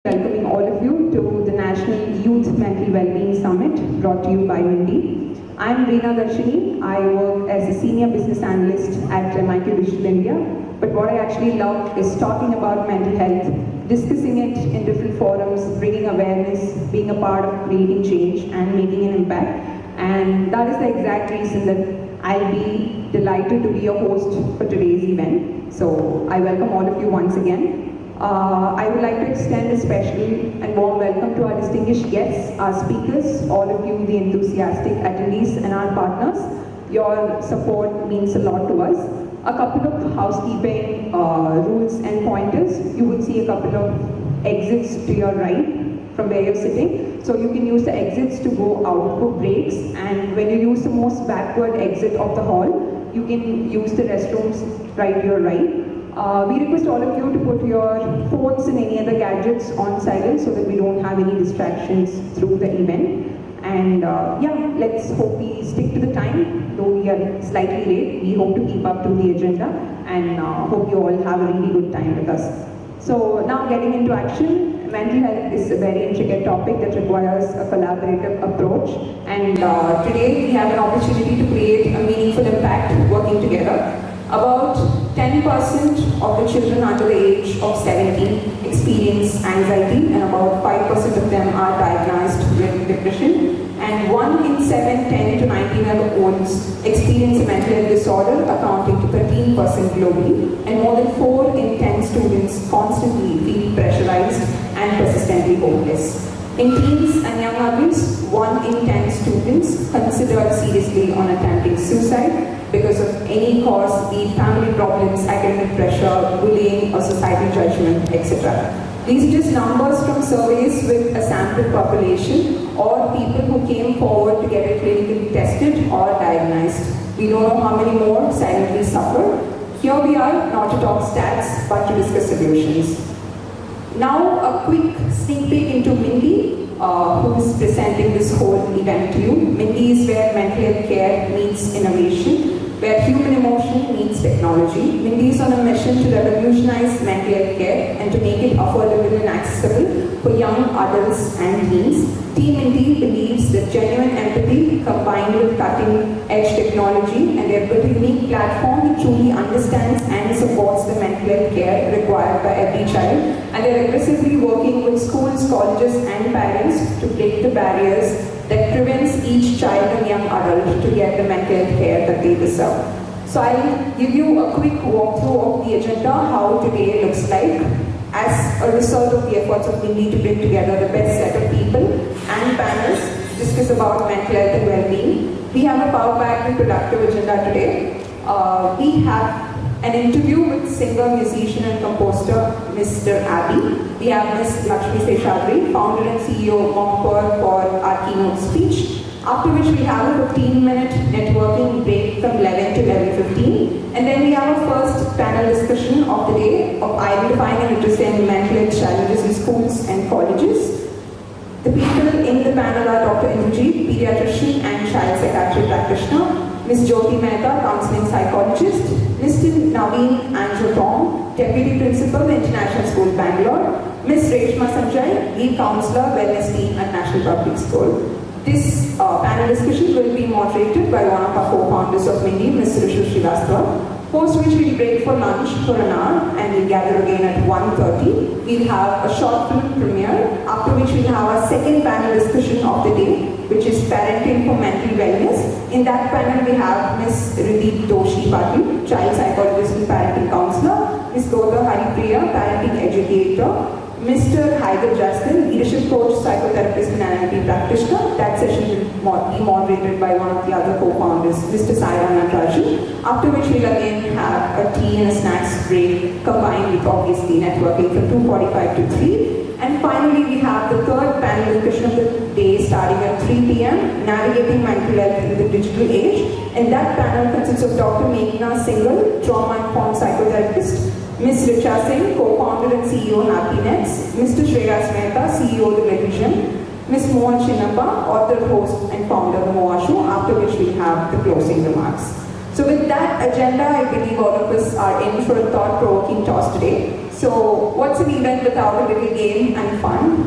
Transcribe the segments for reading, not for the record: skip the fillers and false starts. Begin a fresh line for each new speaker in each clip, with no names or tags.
Welcoming all of you to the National Youth Mental Wellbeing Summit brought to you by Mindei. I'm Reena Darshini. I work as a senior business analyst at MIT Digital India. But what I actually love is talking about mental health, discussing it in different forums, bringing awareness, being a part of creating change and making an impact. And that is the exact reason that I'll be delighted to be your host for today's event. So I welcome all of you once again. I would like to extend a special and warm welcome to our distinguished guests, our speakers, all of you, the enthusiastic attendees and our partners. Your support means a lot to us. A couple of housekeeping rules and pointers. You would see a couple of exits to your right from where you're sitting. So you can use the exits to go out for breaks, and when you use the most backward exit of the hall, you can use the restrooms right to your right. We request all of you to put your phones and any other gadgets on silent so that we don't have any distractions through the event. And yeah, let's hope we stick to the time. Though we are slightly late, we hope to keep up to the agenda and hope you all have a really good time with us. So now getting into action, mental health is a very intricate topic that requires a collaborative approach. And today we have an opportunity to create a meaningful impact working together. About 10% of the children under the age of 17 experience anxiety, and about 5% of them are diagnosed with depression. And 1 in 7 10 to 19-year-olds experience a mental health disorder, accounting to 13% globally. And more than 4 in 10 students constantly feel pressurized and persistently hopeless. In teens and young adults, 1 in 10 students consider seriously on attempting suicide because of any cause, be it family problems, academic pressure, bullying, or societal judgment, etc. These are just numbers from surveys with a sample population or people who came forward to get it clinically tested or diagnosed. We don't know how many more silently suffer. Here we are, not to talk stats, but to discuss solutions. Now, a quick sneak peek into Mindei, who is presenting this whole event to you. Mindei is where mental health care meets innovation, where human emotion meets technology. Mindei is on a mission to revolutionize mental health care and to make it affordable and accessible for young adults and teens. Team Mindei believes that genuine empathy combined with cutting-edge technology and they've built a unique platform that truly understands and supports the mental health care required by every child. And they're aggressively working with schools, colleges and parents to break the barriers that prevents each child and young adult to get the mental health care that they deserve. So I'll give you a quick walkthrough of the agenda, how today looks like, as a result of the efforts of Mindei to bring together the best set of people and panels to discuss about mental health and well-being. We have a power-packed and productive agenda today. We have an interview with singer, musician and composer Mr. Abby. We have Ms. Lakshmi Seshadri, founder and CEO of Mompur, for our keynote speech. After which we have a 15-minute networking break from 11 to 11:15. And then we have a first panel discussion of the day of identifying and addressing mental health challenges in schools and colleges. The people in the panel are Dr. Indrajit, pediatrician and child psychiatry practitioner, Ms. Jyoti Mehta, counseling psychologist, Mr. Naveen Anjotong, deputy principal, International School, Bangalore, Ms. Reshma Sanjay, lead counselor, wellness team at National Public School. This panel discussion will be moderated by one of our co-founders of Mindei, Ms. Rishu Srivastava, post which we'll break for lunch for an hour and we'll gather again at 1:30. We'll have a short film premiere, after which we'll have our second panel discussion of the day, which is parenting for mental wellness. In that panel we have Ms. Riddhi Doshi Patil, child psychologist and parenting counselor, Ms. Goda Haripriya, parenting educator, Mr. Haider Justin, leadership coach, psychotherapist and NLP practitioner. That session will be moderated by one of the other co-founders, Mr. Saira Natarajan. After which we'll again have a tea and a snacks break combined with obviously networking from 2:45 to 3. And finally we have the third panel discussion of the day starting at 3 p.m. Navigating mental health in the digital age. And that panel consists of Dr. Meghna Singhal, trauma-informed psychotherapist, Ms. Richa Singh, co-founder and CEO Happiness, Mr. Shreyas Mehta, CEO of the Medivision, Ms. Mohan Chinnappa, author, host and founder of the Moa Show, after which we have the closing remarks. So with that agenda, I believe all of us are in for a thought-provoking toss today. So what's an event without a little game and fun?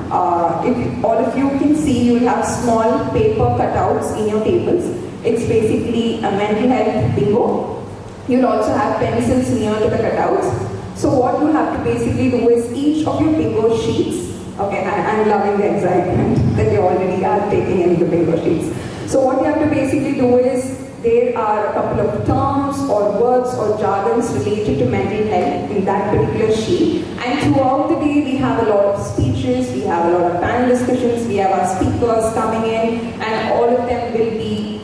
If all of you can see, you'll have small paper cutouts in your tables. It's basically a mental health bingo. You'll also have pencils near to the cutouts. So what you have to basically do is each of your bingo sheets, okay, I'm loving the excitement that you already are taking in the bingo sheets. So what you have to basically do is, there are a couple of terms or words or jargons related to mental health in that particular sheet. And throughout the day, we have a lot of speeches, we have a lot of panel discussions, we have our speakers coming in, and all of them will be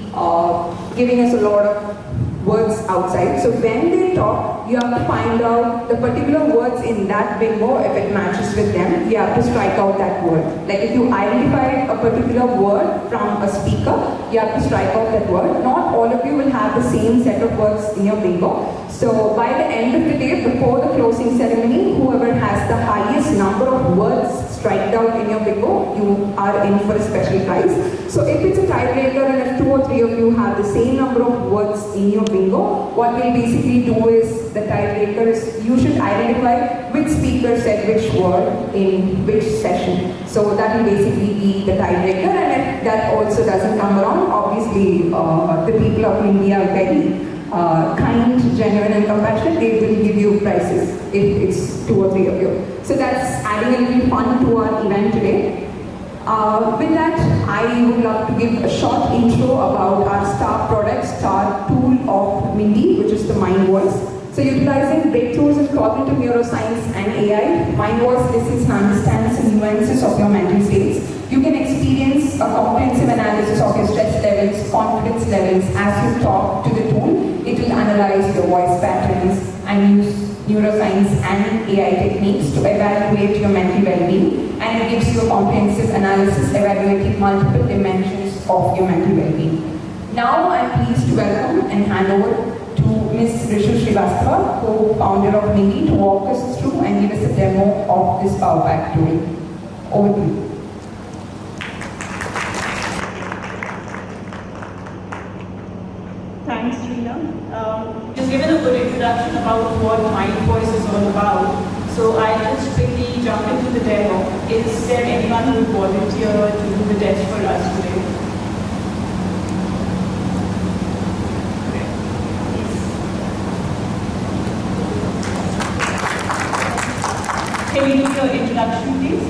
giving us a lot of words outside. So when they talk, you have to find out the particular words in that bingo. If it matches with them, you have to strike out that word. Like if you identify a particular word from a speaker, you have to strike out that word. Not all of you will have the same set of words in your bingo. So by the end of the day, before the closing ceremony, whoever has the highest number of words striked out in your bingo, you are in for a special prize. So if it's a tiebreaker and if 2 or 3 of you have the same number of words in your bingo, what we'll basically do is, the tiebreaker is, you should identify which speaker said which word in which session. So that will basically be the tiebreaker, and if that also doesn't come around, obviously the people of India are very kind, genuine and compassionate. They will give you prizes if it's 2 or 3 of you. So that's adding a little fun to our event today. With that, I would love to give a short intro about our star product, star tool of Mindei, which is the Mind Voice. So utilizing breakthroughs in cognitive neuroscience and AI, Mind Voice listens and understands the nuances of your mental states. You can experience a comprehensive analysis of your stress levels, confidence levels as you talk to the tool. It will analyze your voice patterns and use neuroscience and AI techniques to evaluate your mental well-being, and it gives you a comprehensive analysis evaluating multiple dimensions of your mental well-being. Now I'm pleased to welcome and hand over to Ms. Rishu Srivastava, co-founder of Mindei, to walk us through and give us a demo of this Power Pack tool. Over to you.
Thanks, Rina. Just given a good introduction about what Mind Voice is all about, so I'll just quickly jump into the demo. Is there anyone who would volunteer to do the test for us today? Can you do your introduction, please?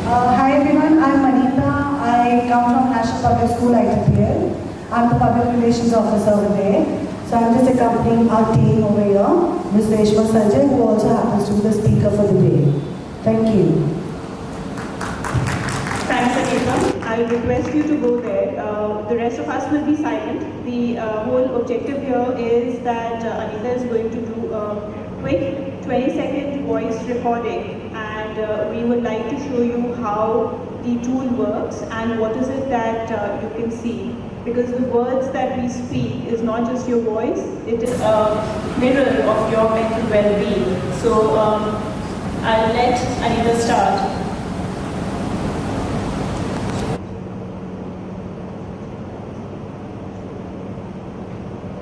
Hi everyone, I'm Manita. I come from National Public School, ITPL. I'm the Public Relations Officer over there. So I'm just accompanying our team over here, Ms. Reshma Sanjay, who also happens to be the speaker for the day. Thank you.
Thanks, Anita. I'll request you to go there. The rest of us will be silent. The whole objective here is that Anita is going to do a quick 20-second voice recording, and we would like to show you how the tool works and what is it that you can see. Because the words that we speak is not just your voice, it is a mirror of your mental well-being. So I'll let Anita start.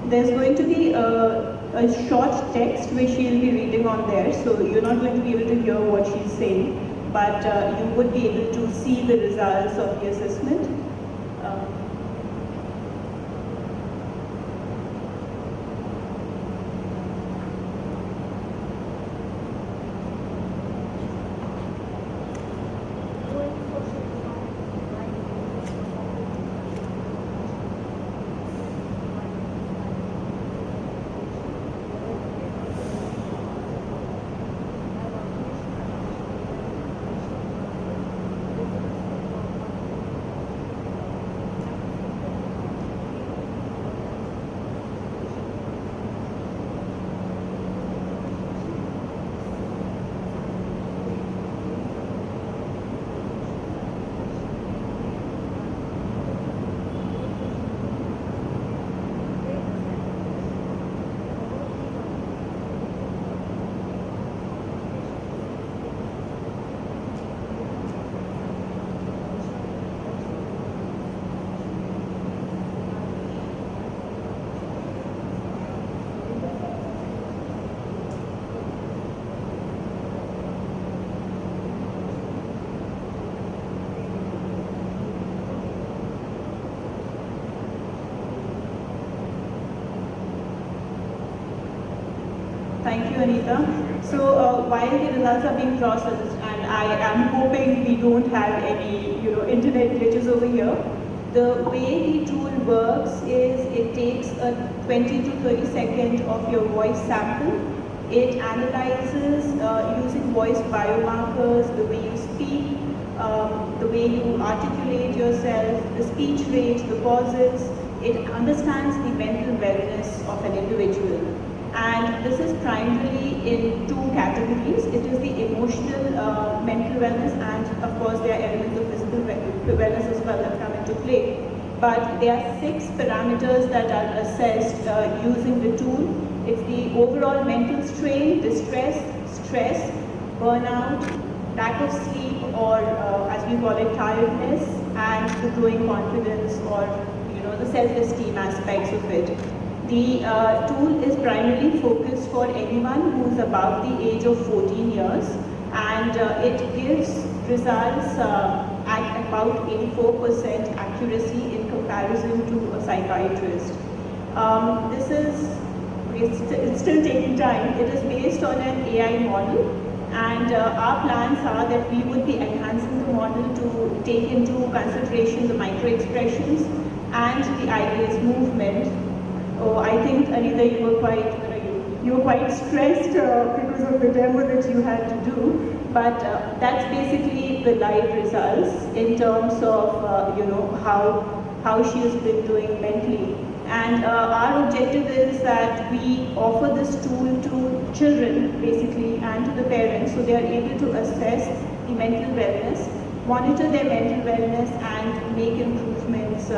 There's going to be a short text which she'll be reading on there, so you're not going to be able to hear what she's saying, but you would be able to see the results of the assessment. Thank you, Anita. So while the results are being processed, and I am hoping we don't have any, internet glitches over here, the way the tool works is it takes a 20 to 30 second of your voice sample. It analyzes using voice biomarkers, the way you speak, the way you articulate yourself, the speech rate, the pauses. It understands the mental wellness of an individual. And this is primarily in two categories. It is the emotional mental wellness, and of course there are elements of physical wellness as well that come into play. But there are 6 parameters that are assessed using the tool. It's the overall mental strain, distress, stress, burnout, lack of sleep, or as we call it, tiredness, and the growing confidence, or the self-esteem aspects of it. The tool is primarily focused for anyone who's above the age of 14 years, and it gives results at about 84% accuracy in comparison to a psychiatrist. It's still taking time. It is based on an AI model, and our plans are that we would be enhancing the model to take into consideration the micro-expressions and the ideas movement. Oh, I think, Anita, you were quite stressed because of the demo that you had to do, but that's basically the live results in terms of how she has been doing mentally. And our objective is that we offer this tool to children, basically, and to the parents, so they are able to assess the mental wellness, monitor their mental wellness, and make improvements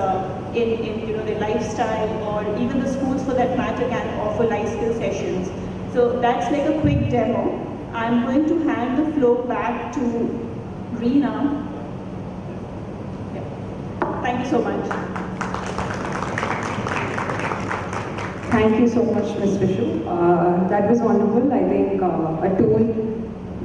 in their lifestyle, or even the schools, for that matter, can offer life skill sessions. So that's like a quick demo. I'm going to hand the floor back to Reena. Yeah. Thank you so much.
Thank you so much, Ms. Vishu. That was wonderful. I think a tool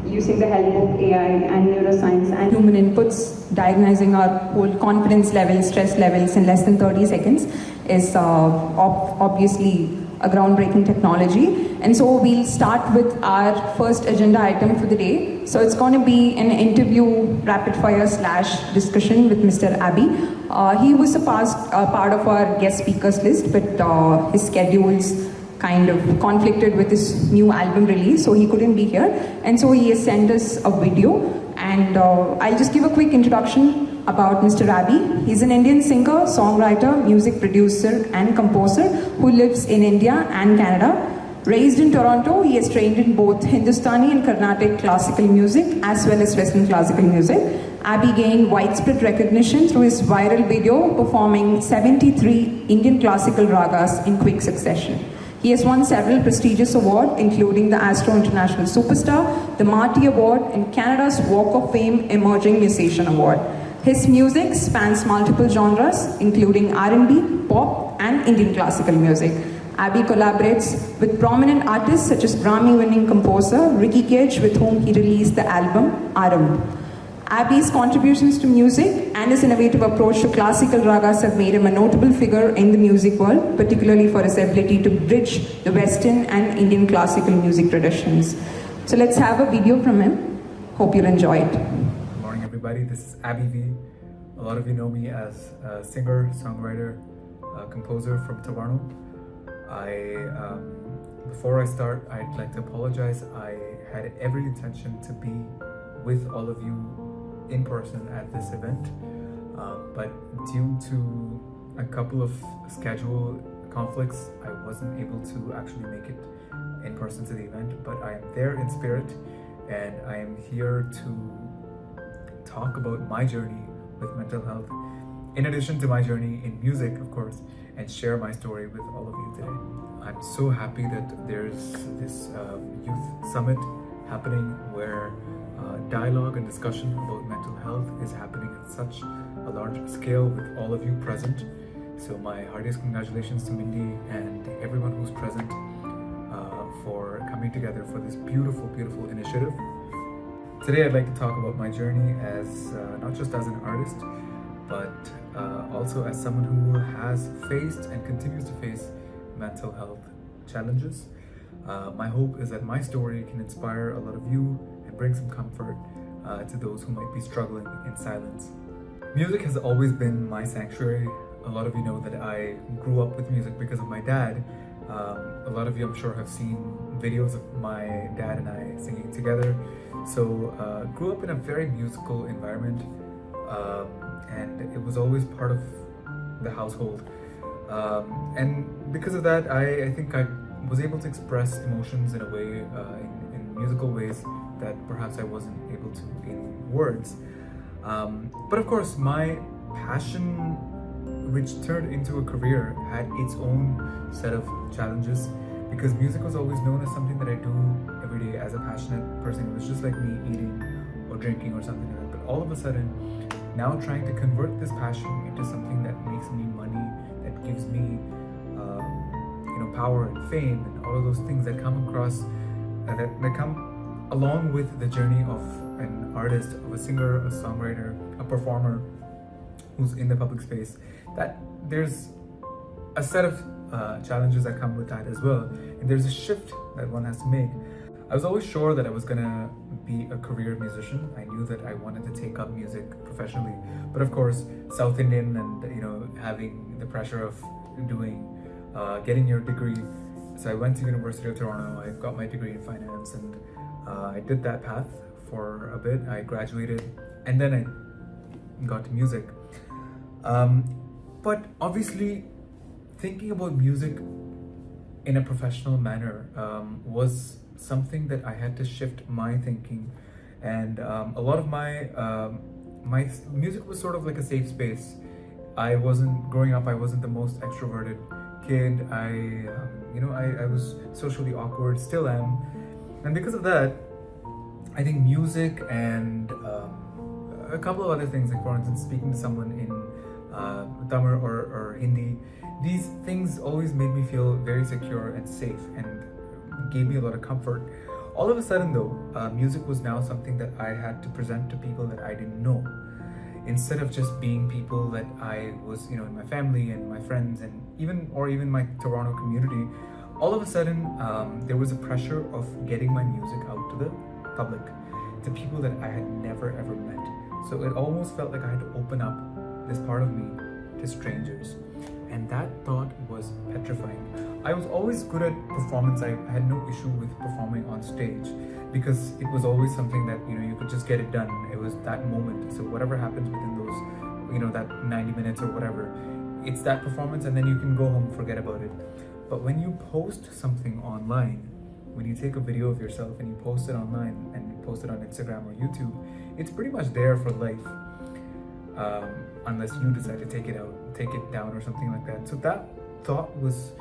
using the help of AI and neuroscience and human inputs, diagnosing our whole confidence levels, stress levels in less than 30 seconds is obviously a groundbreaking technology. And so we'll start with our first agenda item for the day. So it's going to be an interview, rapid fire / discussion with Mr. Abby. He was a part of our guest speakers list, but his schedules kind of conflicted with his new album release, so he couldn't be here. And so he has sent us a video, and I'll just give a quick introduction about Mr. Abby. He's an Indian singer, songwriter, music producer, and composer who lives in India and Canada. Raised in Toronto, he has trained in both Hindustani and Carnatic classical music as well as Western classical music. Abby gained widespread recognition through his viral video performing 73 Indian classical ragas in quick succession. He has won several prestigious awards, including the Astro International Superstar, the Marty Award, and Canada's Walk of Fame Emerging Musician Award. His music spans multiple genres, including R&B, pop, and Indian classical music. Abby collaborates with prominent artists such as Grammy-winning composer Ricky Cage, with whom he released the album Aram. Abby's contributions to music and his innovative approach to classical ragas have made him a notable figure in the music world, particularly for his ability to bridge the Western and Indian classical music traditions. So let's have a video from him. Hope you'll enjoy it.
Good morning, everybody. This is Abby V. A lot of you know me as a singer, songwriter, composer from Toronto. Before I start, I'd like to apologize. I had every intention to be with all of you in person at this event, but due to a couple of schedule conflicts, I wasn't able to actually make it in person to the event, but I am there in spirit, and I am here to talk about my journey with mental health, in addition to my journey in music, of course, and share my story with all of you today. I'm so happy that there's this youth summit happening where dialogue and discussion about mental health is happening at such a large scale with all of you present. So my heartiest congratulations to Mindei and everyone who's present for coming together for this beautiful, beautiful initiative. Today I'd like to talk about my journey as not just as an artist, but also as someone who has faced and continues to face mental health challenges. My hope is that my story can inspire a lot of you and bring some comfort to those who might be struggling in silence. Music has always been my sanctuary. A lot of you know that I grew up with music because of my dad. A lot of you, I'm sure, have seen videos of my dad and I singing together. So grew up in a very musical environment, and it was always part of the household. And because of that, I think I was able to express emotions in a way, in musical ways that perhaps I wasn't able to in words. But of course, my passion, which turned into a career, had its own set of challenges, because music was always known as something that I do every day as a passionate person. It was just like me eating or drinking or something like that. But all of a sudden, now trying to convert this passion into something that makes me money, that gives me power and fame and all of those things that come across, that come along with the journey of an artist, of a singer, a songwriter, a performer who's in the public space, that there's a set of challenges that come with that as well, and there's a shift that one has to make. I was always sure that I was gonna be a career musician. I knew that I wanted to take up music professionally, but of course, South Indian and having the pressure of doing getting your degree. So I went to University of Toronto. I got my degree in finance, and I did that path for a bit. I graduated, and then I got to music. But obviously, thinking about music in a professional manner was something that I had to shift my thinking, and a lot of my music was sort of like a safe space. I wasn't growing up. I wasn't the most extroverted kid. I was socially awkward, still am, and because of that, I think music and a couple of other things, like for instance, speaking to someone in Tamil or Hindi, these things always made me feel very secure and safe and gave me a lot of comfort. All of a sudden though, music was now something that I had to present to people that I didn't know, instead of just being people that I was, in my family and my friends and even my Toronto community. All of a sudden, there was a pressure of getting my music out to the public, to people that I had never ever met. So it almost felt like I had to open up this part of me to strangers. And that thought was petrifying. I was always good at performance. I had no issue with performing on stage, because it was always something that, you could just get it done. It was that moment. So whatever happens within those, that 90 minutes or whatever, it's that performance, and then you can go home, forget about it. But when you post something online, when you take a video of yourself and you post it online and you post it on Instagram or YouTube, it's pretty much there for life, unless you decide to take it down or something like that. So that thought was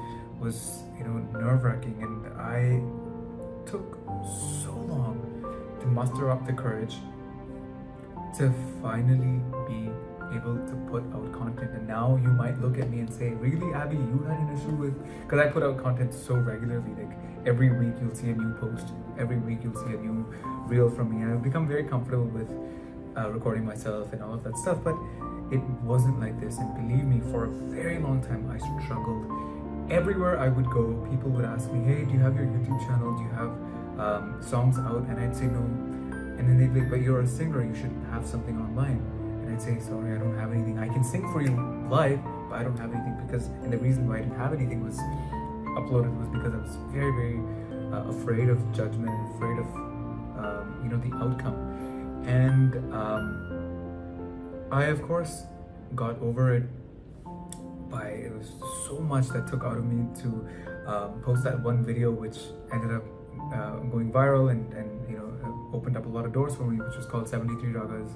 nerve-wracking, and I took so long to muster up the courage to finally be able to put out content. And now you might look at me and say, really, Abby, you had an issue with, because I put out content so regularly, like every week you'll see a new post, every week you'll see a new reel from me, and I've become very comfortable with recording myself and all of that stuff. But it wasn't like this, and believe me, for a very long time I struggled. Everywhere I would go, people would ask me, hey, do you have your YouTube channel? Do you have songs out? And I'd say no. And then they'd be like, but you're a singer, you should have something online. And I'd say, sorry, I don't have anything. I can sing for you live, but I don't have anything, and the reason why I didn't have anything was uploaded was because I was very, very afraid of judgment, and afraid of, the outcome. And I, of course, got over it. It was so much that took out of me to post that one video, which ended up going viral and opened up a lot of doors for me, which was called 73 Ragas,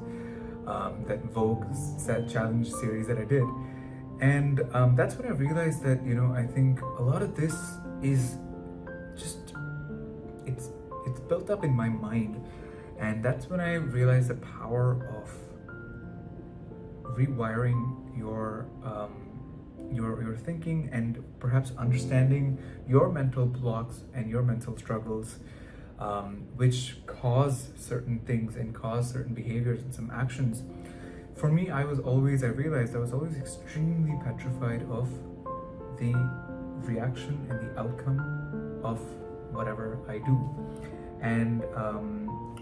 that Vogue set challenge series that I did. And that's when I realized that, I think a lot of this is just, it's built up in my mind. And that's when I realized the power of rewiring your thinking, and perhaps understanding your mental blocks and your mental struggles, which cause certain things and cause certain behaviors and some actions. For me, I realized I was always extremely petrified of the reaction and the outcome of whatever I do. And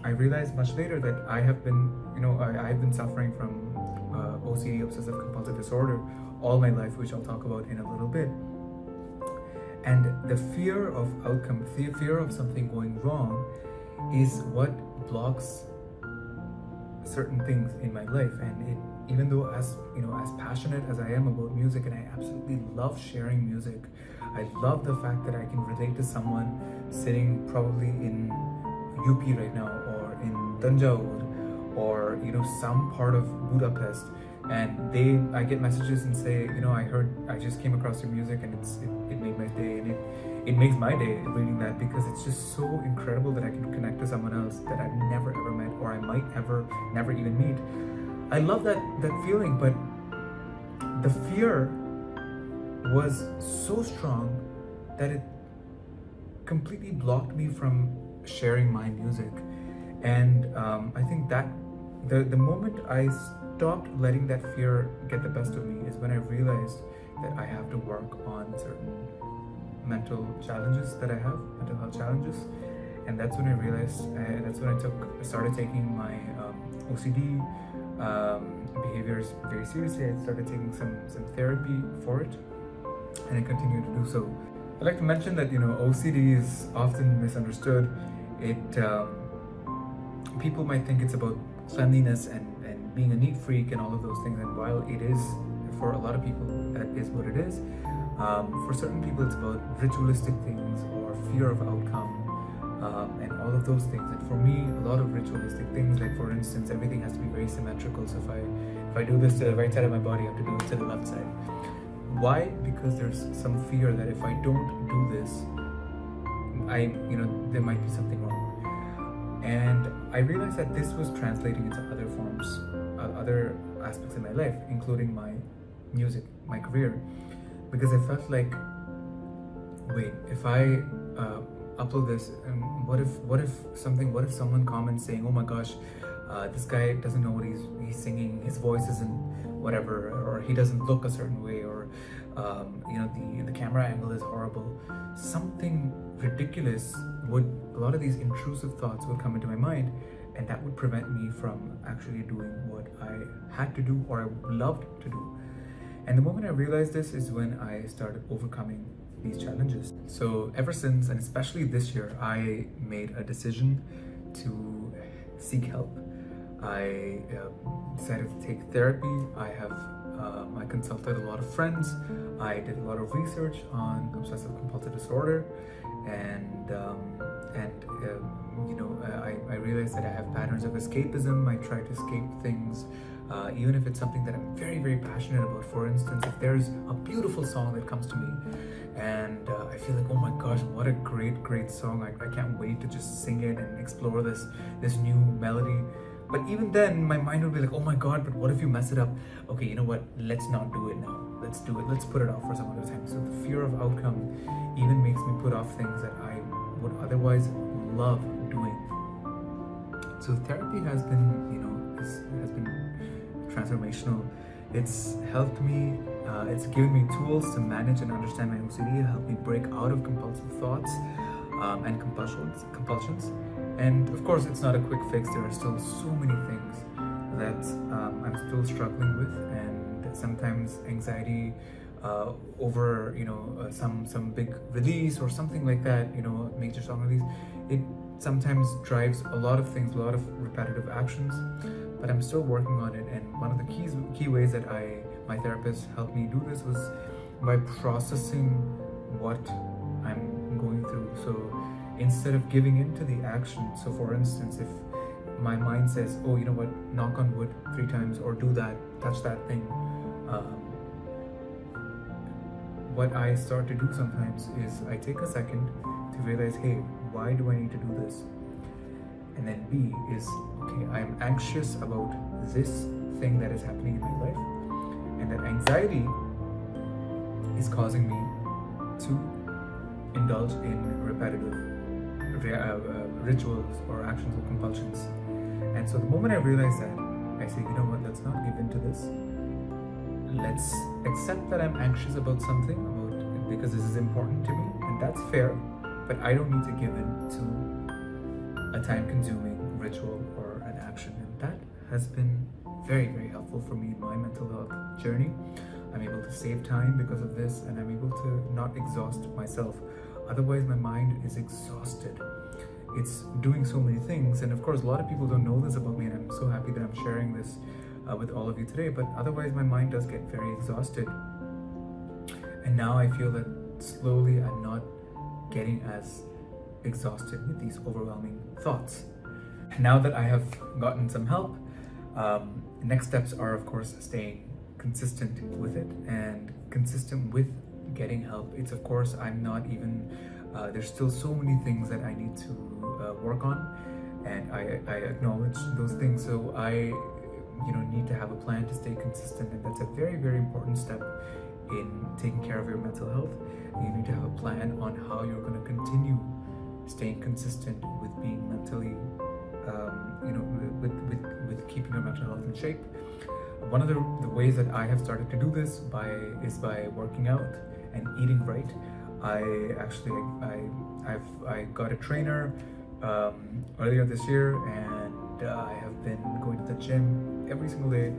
I realized much later that I have been, I've been suffering from OCD, obsessive compulsive disorder, all my life, which I'll talk about in a little bit. And the fear of outcome, the fear of something going wrong, is what blocks certain things in my life. And even though as passionate as I am about music, and I absolutely love sharing music, I love the fact that I can relate to someone sitting probably in UP right now, or in Tanjore, or some part of Budapest, and I get messages and say, I just came across your music and it made my day, and it makes my day reading that, because it's just so incredible that I can connect to someone else that I've never ever met, or I might never even meet. I love that feeling, but the fear was so strong that it completely blocked me from sharing my music. And I think that the moment I stopped letting that fear get the best of me is when I realized that I have to work on certain mental challenges that I have, mental health challenges. And that's when I realized, that's when I started taking my OCD behaviors very seriously. I started taking some therapy for it, and I continue to do so. I'd like to mention that OCD is often misunderstood. People might think it's about cleanliness and being a neat freak and all of those things, and while it is, for a lot of people, that is what it is, for certain people it's about ritualistic things or fear of outcome, and all of those things. And for me, a lot of ritualistic things, like for instance, everything has to be very symmetrical. So if I do this to the right side of my body, I have to do it to the left side. Why? Because there's some fear that if I don't do this, there might be something wrong. And I realized that this was translating into other forms, other aspects of my life, including my music, my career, because I felt like, wait, if I upload this, what if someone comments saying, oh my gosh, this guy doesn't know what he's singing, his voice isn't whatever, or he doesn't look a certain way, or the camera angle is horrible. Something ridiculous a lot of these intrusive thoughts would come into my mind, and that would prevent me from actually doing what I had to do or I loved to do. And the moment I realized this is when I started overcoming these challenges. So ever since, and especially this year, I made a decision to seek help. I decided to take therapy. I consulted a lot of friends. I did a lot of research on obsessive compulsive disorder, and I realized that I have patterns of escapism. I try to escape things, even if it's something that I'm very, very passionate about. For instance, if there's a beautiful song that comes to me, and I feel like, oh my gosh, what a great song! I can't wait to just sing it and explore this new melody. But even then, my mind would be like, oh my god, but what if you mess it up? Okay, you know what? Let's not do it now. Let's do it. Let's put it off for some other time. So the fear of outcome even makes me put off things that I would otherwise love doing. So therapy has been, has been transformational. It's helped me. It's given me tools to manage and understand my OCD. Helped me break out of compulsive thoughts and compulsions. And of course, it's not a quick fix. There are still so many things that I'm still struggling with, and sometimes anxiety over some big release or something like that, major song release. It sometimes drives a lot of things, a lot of repetitive actions. But I'm still working on it. And one of the key ways that my therapist helped me do this was by processing what I'm going through. So instead of giving into the action, so for instance, if my mind says, oh, you know what, knock on wood 3 times, or do that, touch that thing, what I start to do sometimes is I take a second to realize, hey, why do I need to do this? And then B is, okay, I'm anxious about this thing that is happening in my life, and that anxiety is causing me to indulge in repetitive rituals or actions or compulsions. And so the moment I realize that, I say, you know what, let's not give in to this. Let's accept that I'm anxious about something, because this is important to me, and that's fair. but I don't need to give in to a time-consuming ritual or an action, and that has been very, very helpful for me in my mental health journey. I'm able to save time because of this, and I'm able to not exhaust myself. Otherwise, my mind is exhausted. It's doing so many things, and of course, a lot of people don't know this about me, and I'm so happy that I'm sharing this with all of you today. But otherwise, my mind does get very exhausted, and now I feel that slowly I'm not getting as exhausted with these overwhelming thoughts. Now that I have gotten some help, next steps are, of course, staying consistent with it and consistent with getting help. It's, of course, I'm not even there's still so many things that I need to work on, and I acknowledge those things. So I need to have a plan to stay consistent, and that's a very, very important step in taking care of your mental health. You need to have a plan on how you're going to continue staying consistent with being mentally with keeping your mental health in shape. One of the ways that I have started to do this is by working out and eating right. I got a trainer earlier this year, and I have been going to the gym every single day,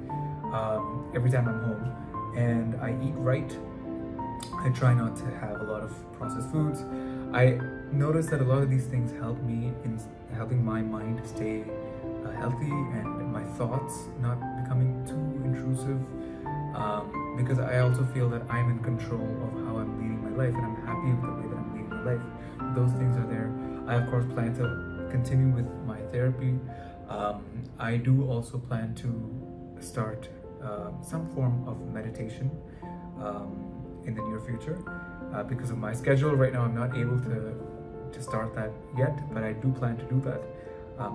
every time I'm home, and I eat right. I try not to have a lot of processed foods. I noticed that a lot of these things help me in helping my mind stay healthy and my thoughts not becoming too intrusive, because I also feel that I'm in control of how I'm leading my life, and I'm happy with the way that I'm leading my life. Those things are there. I, of course, plan to continue with my therapy. I do also plan to start some form of meditation in the near future. Because of my schedule right now, I'm not able to start that yet, but I do plan to do that.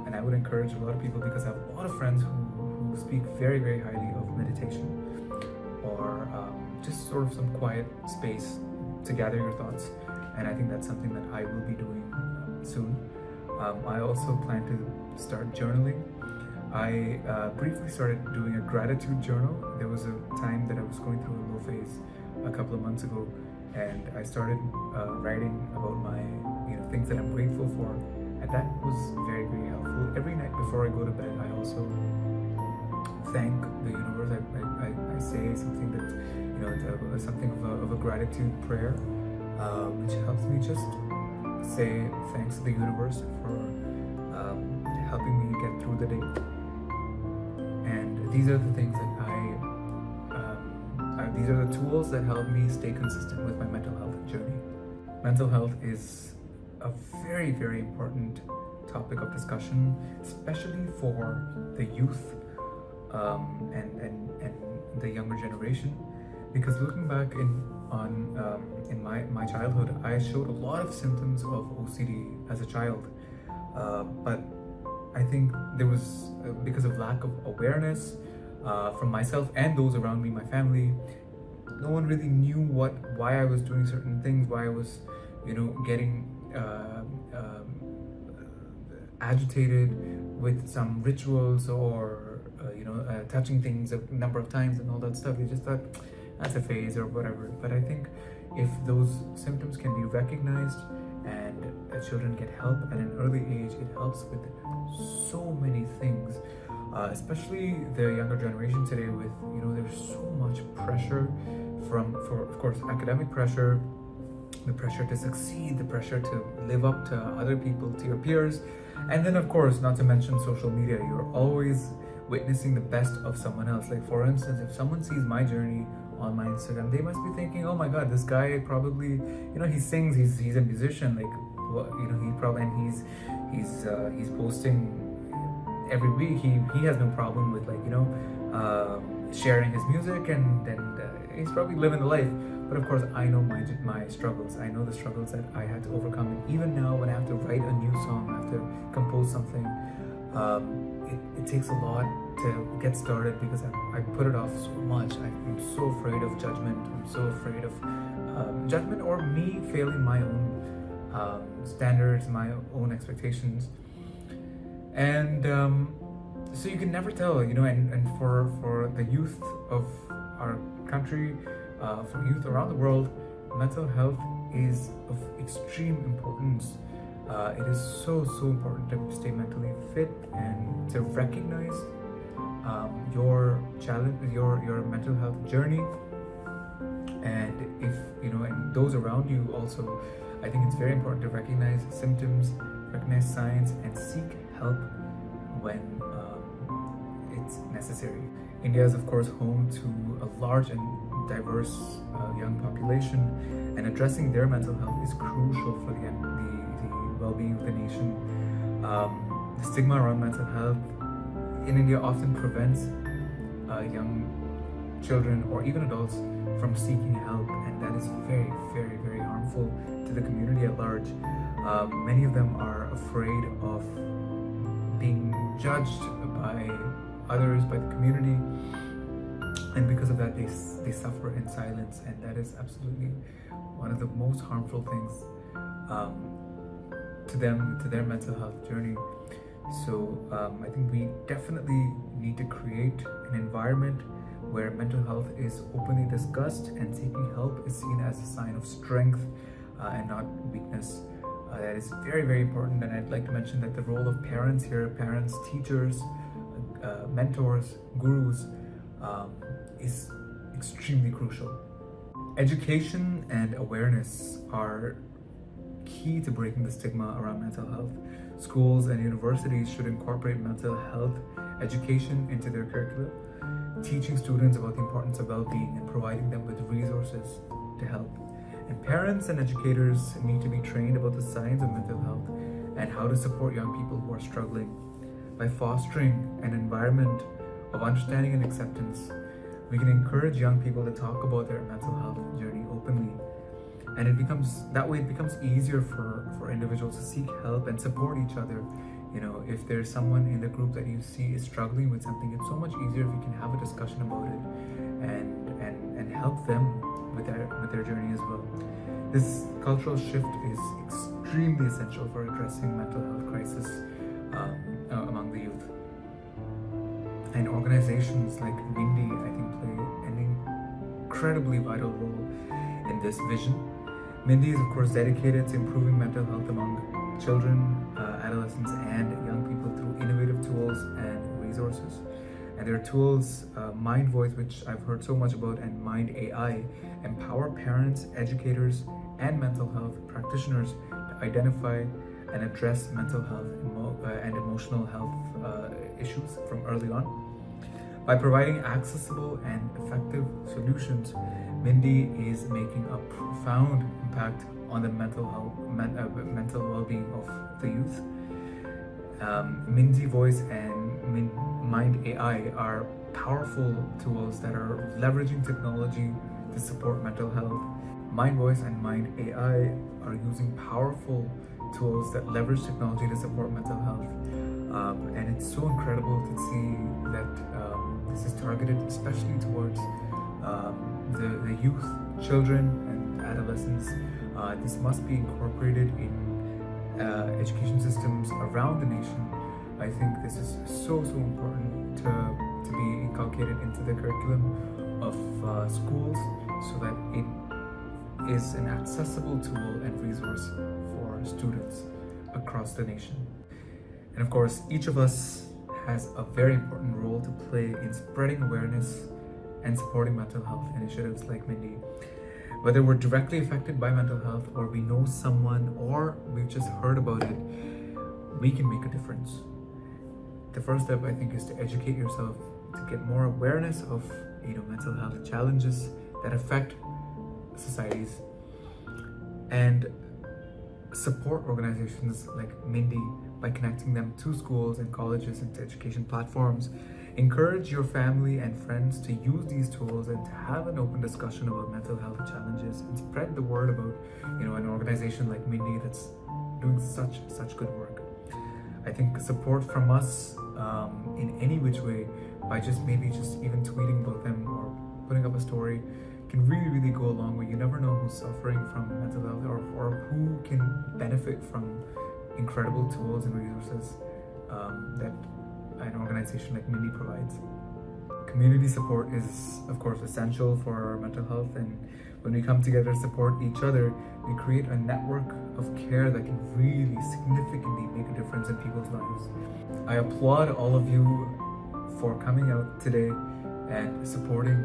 And I would encourage a lot of people, because I have a lot of friends who speak very, very highly of meditation, or just sort of some quiet space to gather your thoughts. And I think that's something that I will be doing soon. I also plan to start journaling. I briefly started doing a gratitude journal. There was a time that I was going through a low phase a couple of months ago, and I started writing about my things that I'm grateful for, and that was very, very helpful. Every night before I go to bed, I also thank the universe. I say something that something of a gratitude prayer, which helps me just say thanks to the universe for helping me get through the day. And these are the things that these are the tools that help me stay consistent with my mental health journey. Mental health is a very, very important topic of discussion, especially for the youth and the younger generation. Because looking back in my childhood, I showed a lot of symptoms of OCD as a child, but I think there was because of lack of awareness from myself and those around me, my family. No one really knew why I was doing certain things, why I was, getting agitated with some rituals, or touching things a number of times and all that stuff. They just thought that's a phase or whatever. But I think if those symptoms can be recognized and children get help at an early age, it helps with so many things. Especially the younger generation today, with there's so much pressure for of course academic pressure, the pressure to succeed, the pressure to live up to other people, to your peers, and then of course, not to mention social media. You're always witnessing the best of someone else. Like, for instance, if someone sees my journey on my Instagram, they must be thinking, oh my god, this guy probably he sings, he's a musician, like he probably, and he's posting every week. He has no problem with sharing his music, and he's probably living the life. But of course, I know my struggles. I know the struggles that I had to overcome, and even now when I have to write a new song, I have to compose something, it takes a lot to get started, because I put it off so much. I'm so afraid of judgment. I'm so afraid of judgment, or me failing my own standards, my own expectations. And so you can never tell, and for the youth of our country, for youth around the world, mental health is of extreme importance. It is so important to stay mentally fit and to recognize your challenge, your mental health journey, and if and those around you also. I think it's very important to recognize symptoms, recognize signs, and seek help when it's necessary. India is of course home to a large and diverse young population, and addressing their mental health is crucial for the well-being of the nation. The stigma around mental health in India often prevents young children or even adults from seeking help, and that is very harmful to the community at large. Many of them are afraid of being judged by others, by the community, and because of that they suffer in silence, and that is absolutely one of the most harmful things to them, to their mental health journey. So I think we definitely need to create an environment where mental health is openly discussed and seeking help is seen as a sign of strength and not weakness. That is very important, and I'd like to mention that the role of parents here, parents, teachers, mentors, gurus, is extremely crucial. Education and awareness are key to breaking the stigma around mental health. Schools and universities should incorporate mental health education into their curricula, teaching students about the importance of well-being and providing them with resources to help. And parents and educators need to be trained about the signs of mental health and how to support young people who are struggling. By fostering an environment of understanding and acceptance, we can encourage young people to talk about their mental health journey openly. And it becomes easier for individuals to seek help and support each other. If there's someone in the group that you see is struggling with something, it's so much easier if you can have a discussion about it and help them with their journey as well. This cultural shift is extremely essential for addressing mental health crisis among the youth. And organizations like Mindei, I think, play an incredibly vital role in this vision. Mindei is of course dedicated to improving mental health among children, adolescents, and young people through innovative tools and resources. And their tools, Mindvoice, which I've heard so much about, and Mindei, empower parents, educators, and mental health practitioners to identify and address mental health and emotional health issues from early on. By providing accessible and effective solutions, Mindei is making a profound impact on the mental well-being of the youth. Mindvoice and Mindei are powerful tools that are leveraging technology to support mental health. Mindvoice and Mindei are using powerful tools that leverage technology to support mental health. And it's so incredible to see that this is targeted especially towards the youth, children, and adolescents. This must be incorporated in education systems around the nation. I think this is so important to be inculcated into the curriculum of schools, so that it is an accessible tool and resource for students across the nation. And of course, each of us has a very important role to play in spreading awareness and supporting mental health initiatives like Mindei. Whether we're directly affected by mental health, or we know someone, or we've just heard about it, we can make a difference. The first step, I think, is to educate yourself, to get more awareness of mental health challenges that affect societies, and support organizations like Mindei by connecting them to schools and colleges and to education platforms. Encourage your family and friends to use these tools and to have an open discussion about mental health challenges, and spread the word about an organization like Mindei that's doing such good work. I think support from us in any which way, by just even tweeting about them or putting up a story, can really go a long way. You never know who's suffering from mental health, or who can benefit from incredible tools and resources that an organization like Mindei provides. Community support is, of course, essential for our mental health, and when we come together to support each other, we create a network of care that can really significantly make a difference in people's lives. I applaud all of you for coming out today and supporting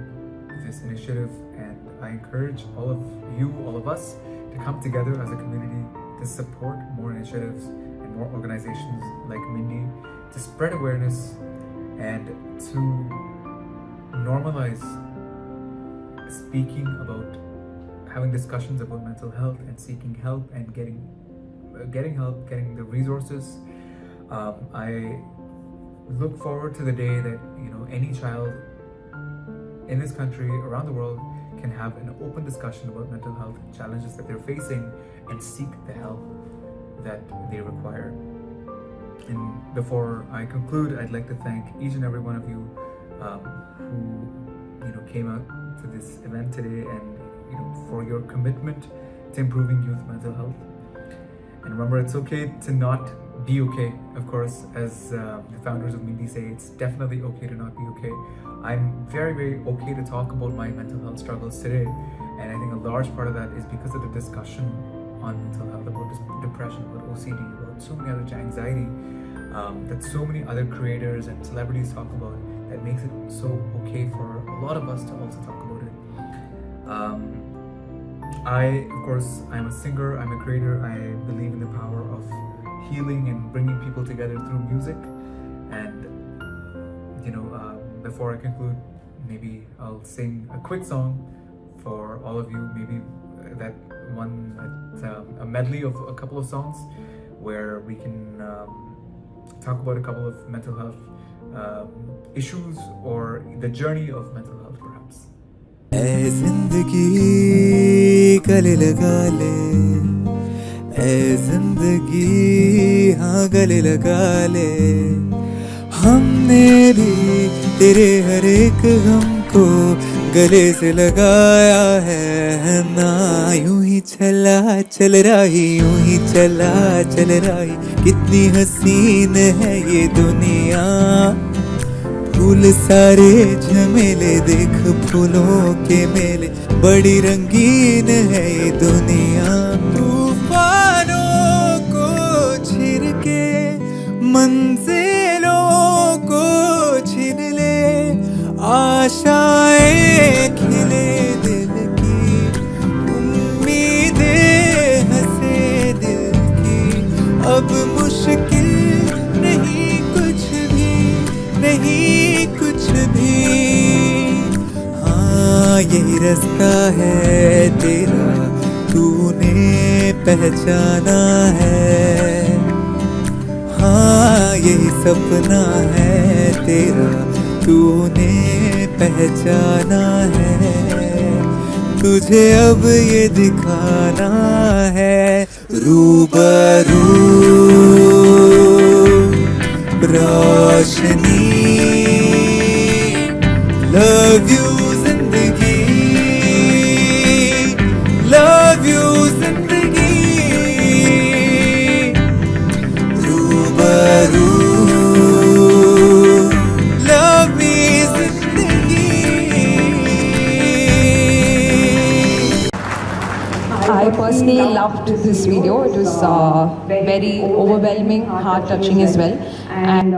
this initiative, and I encourage all of you, all of us, to come together as a community to support more initiatives and more organizations like Mindei, to spread awareness and to normalize speaking about, having discussions about mental health and seeking help and getting help, getting the resources. I look forward to the day that any child in this country, around the world, can have an open discussion about mental health challenges that they're facing and seek the help that they require. And before I conclude, I'd like to thank each and every one of you who came out to this event today, and for your commitment to improving youth mental health. And remember, it's okay to not be okay. Of course, as the founders of Mindei say, it's definitely okay to not be okay. I'm very, very okay to talk about my mental health struggles today, and I think a large part of that is because of the discussion on mental health, about depression, about OCD, about so many other anxiety that so many other creators and celebrities talk about, that makes it so okay for a lot of us to also talk about it. Of course, I'm a singer, I'm a creator. I believe in the power of healing and bringing people together through music. And before I conclude, maybe I'll sing a quick song for all of you. Maybe a medley of a couple of songs where we can talk about a couple of mental health issues or the journey of mental health, perhaps.
ऐ जिंदगी गले लगा ले, ऐ जिंदगी हाँ गले लगा ले। हमने भी तेरे हर एक गम को गले से लगाया है ना। यूं ही चला चल रही, यूं ही चला चल रही, कितनी हसीन है ये दुनिया। फूल सारे झमेले देख, फूलों के मेले, बड़ी रंगीन है ये दुनिया। तूफानों को छिड़ के मंजिलों को छीन ले, आशाएं खिले दिल की, उम्मीदें हंसे दिल की। अब मुश्किल नहीं कुछ भी, नहीं कुछ भी। हाँ यही रास्ता है तेरा, तूने पहचाना है। हाँ यही सपना है तेरा, तूने पहचाना है। तुझे अब ये दिखाना है रूबरू रोशनी। Love you जिंदगी, love you जिंदगी। रूबरू love me जिंदगी।
I personally loved this video. It was very overwhelming, heart-touching as well. And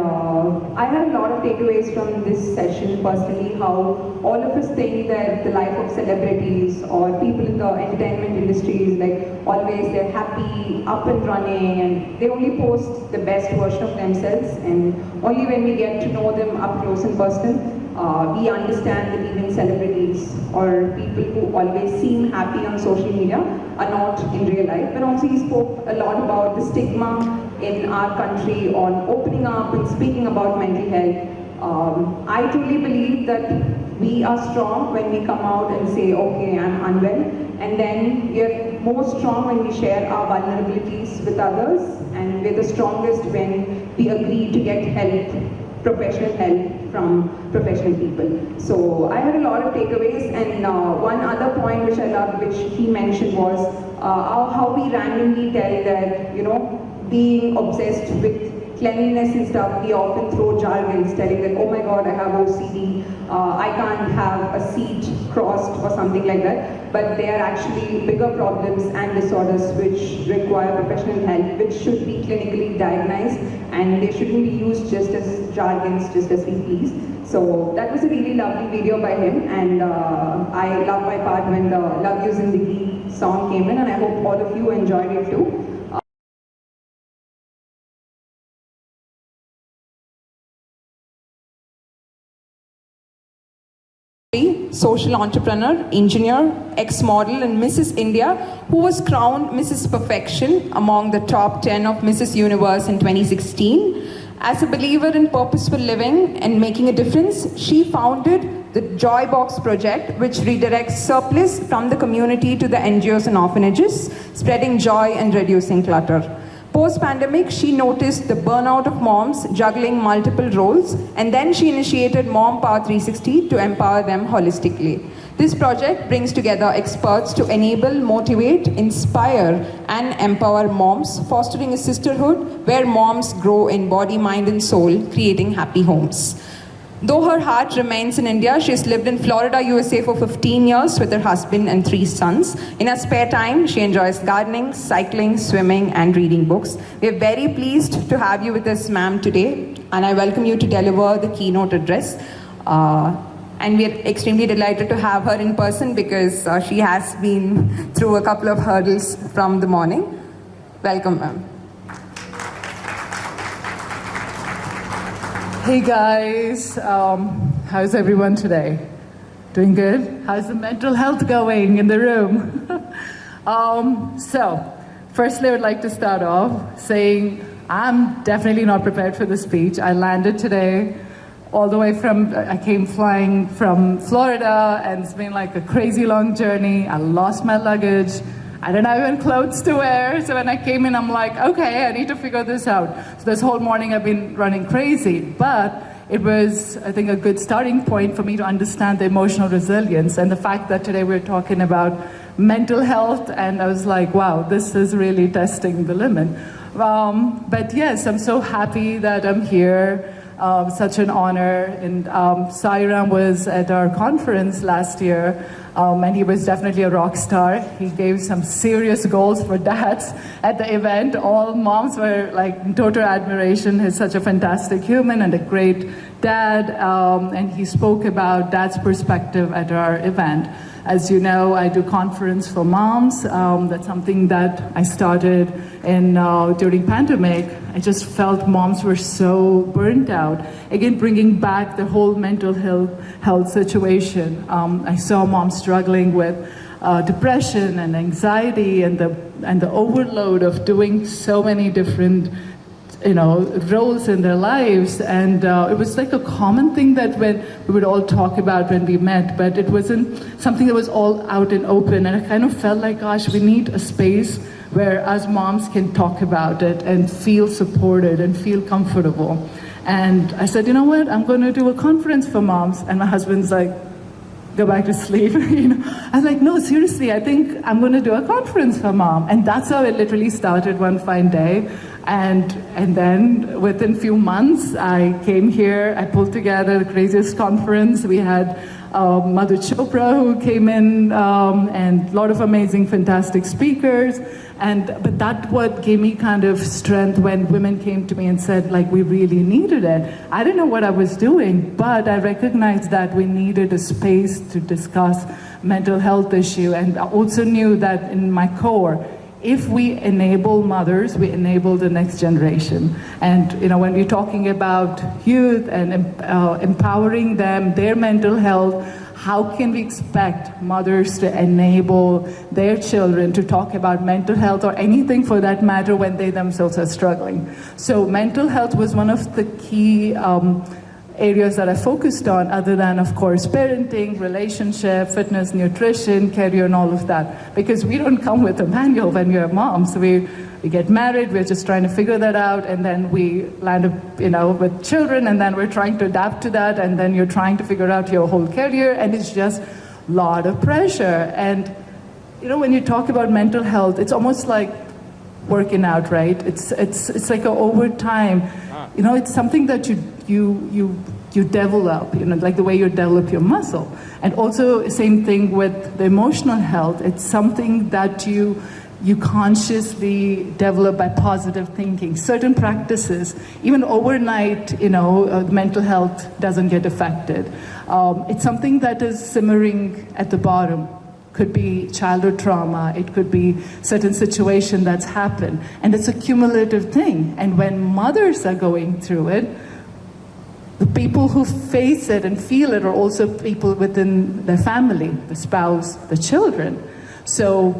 I had a lot of takeaways from this session personally, how all of us think that the life of celebrities or people in the entertainment industry is like always they're happy, up and running, and they only post the best version of themselves, and only when we get to know them up close and personal, we understand that even celebrities or people who always seem happy on social media are not in real life. But also he spoke a lot about the stigma in our country on opening up and speaking about mental health. I truly believe that we are strong when we come out and say, okay, I'm unwell, and then we are more strong when we share our vulnerabilities with others, and we're the strongest when we agree to get help, professional help from professional people. So I had a lot of takeaways, and one other point which I loved, which he mentioned, was how we randomly tell that, being obsessed with cleanliness and stuff, we often throw jargons telling that, oh my god, I have OCD, I can't have a seat crossed or something like that. But they are actually bigger problems and disorders which require professional help, which should be clinically diagnosed, and they shouldn't be used just as jargons, just as we please. So that was a really lovely video by him, and I love my part when the Love You Zindagi song came in, and I hope all of you enjoyed it too. Social entrepreneur, engineer, ex-model and Mrs. India, who was crowned Mrs. Perfection among the top 10 of Mrs. Universe in 2016. As a believer in purposeful living and making a difference, she founded the Joy Box project, which redirects surplus from the community to the NGOs and orphanages, spreading joy and reducing clutter. Post-pandemic, she noticed the burnout of moms juggling multiple roles, and then she initiated Mom Power 360 to empower them holistically. This project brings together experts to enable, motivate, inspire, and empower moms, fostering a sisterhood where moms grow in body, mind, and soul, creating happy homes. Though her heart remains in India, she has lived in Florida, USA for 15 years with her husband and 3 sons. In her spare time, she enjoys gardening, cycling, swimming, and reading books. We are very pleased to have you with us, ma'am, today, and I welcome you to deliver the keynote address. And we are extremely delighted to have her in person because she has been through a couple of hurdles from the morning. Welcome, ma'am.
Hey guys, how's everyone today? Doing good? How's the mental health going in the room? So, firstly I would like to start off saying I'm definitely not prepared for the speech. I landed today all the way I came flying from Florida, and it's been like a crazy long journey. I lost my luggage. I didn't have even clothes to wear, so when I came in, I'm like, okay, I need to figure this out. So this whole morning I've been running crazy, but it was, I think, a good starting point for me to understand the emotional resilience and the fact that today we're talking about mental health, and I was like, wow, this is really testing the limit. But yes, I'm so happy that I'm here. Such an honor, and Sairam was at our conference last year, and he was definitely a rock star. He gave some serious goals for dads at the event. All moms were like in total admiration. He's such a fantastic human and a great dad, and he spoke about dad's perspective at our event. As you know, I do conference for moms. That's something that I started during pandemic. I just felt moms were so burnt out. Again, bringing back the whole mental health situation. I saw moms struggling with depression and anxiety and the overload of doing so many different roles in their lives, and it was like a common thing that we would all talk about when we met, but it wasn't something that was all out and open, and I kind of felt like, gosh, we need a space where us moms can talk about it and feel supported and feel comfortable. And I said, you know what, I'm going to do a conference for moms, and my husband's like, go back to sleep. I was like, no, seriously, I think I'm going to do a conference for mom. And that's how it literally started one fine day. And then within few months, I came here, I pulled together the craziest conference. We had Madhu Chopra who came in, and a lot of amazing, fantastic speakers. But that what gave me kind of strength when women came to me and said, like, we really needed it. I didn't know what I was doing, but I recognized that we needed a space to discuss mental health issue. And I also knew that in my core, if we enable mothers, we enable the next generation. And when we're talking about youth and empowering them, their mental health, how can we expect mothers to enable their children to talk about mental health or anything for that matter when they themselves are struggling? So mental health was one of the key areas that I focused on, other than, of course, parenting, relationship, fitness, nutrition, career, and all of that. Because we don't come with a manual when we're moms. We get married, we're just trying to figure that out, and then we land up, with children, and then we're trying to adapt to that, and then you're trying to figure out your whole career, and it's just a lot of pressure. And when you talk about mental health, it's almost like working out, right? It's like over time, you know, it's something that you develop, you know, like the way you develop your muscle. And also same thing with the emotional health. It's something that you consciously develop by positive thinking. Certain practices, even overnight, you know, mental health doesn't get affected. It's something that is simmering at the bottom. Could be childhood trauma, it could be certain situation that's happened, and it's a cumulative thing. And when mothers are going through it, the people who face it and feel it are also people within their family, the spouse, the children. So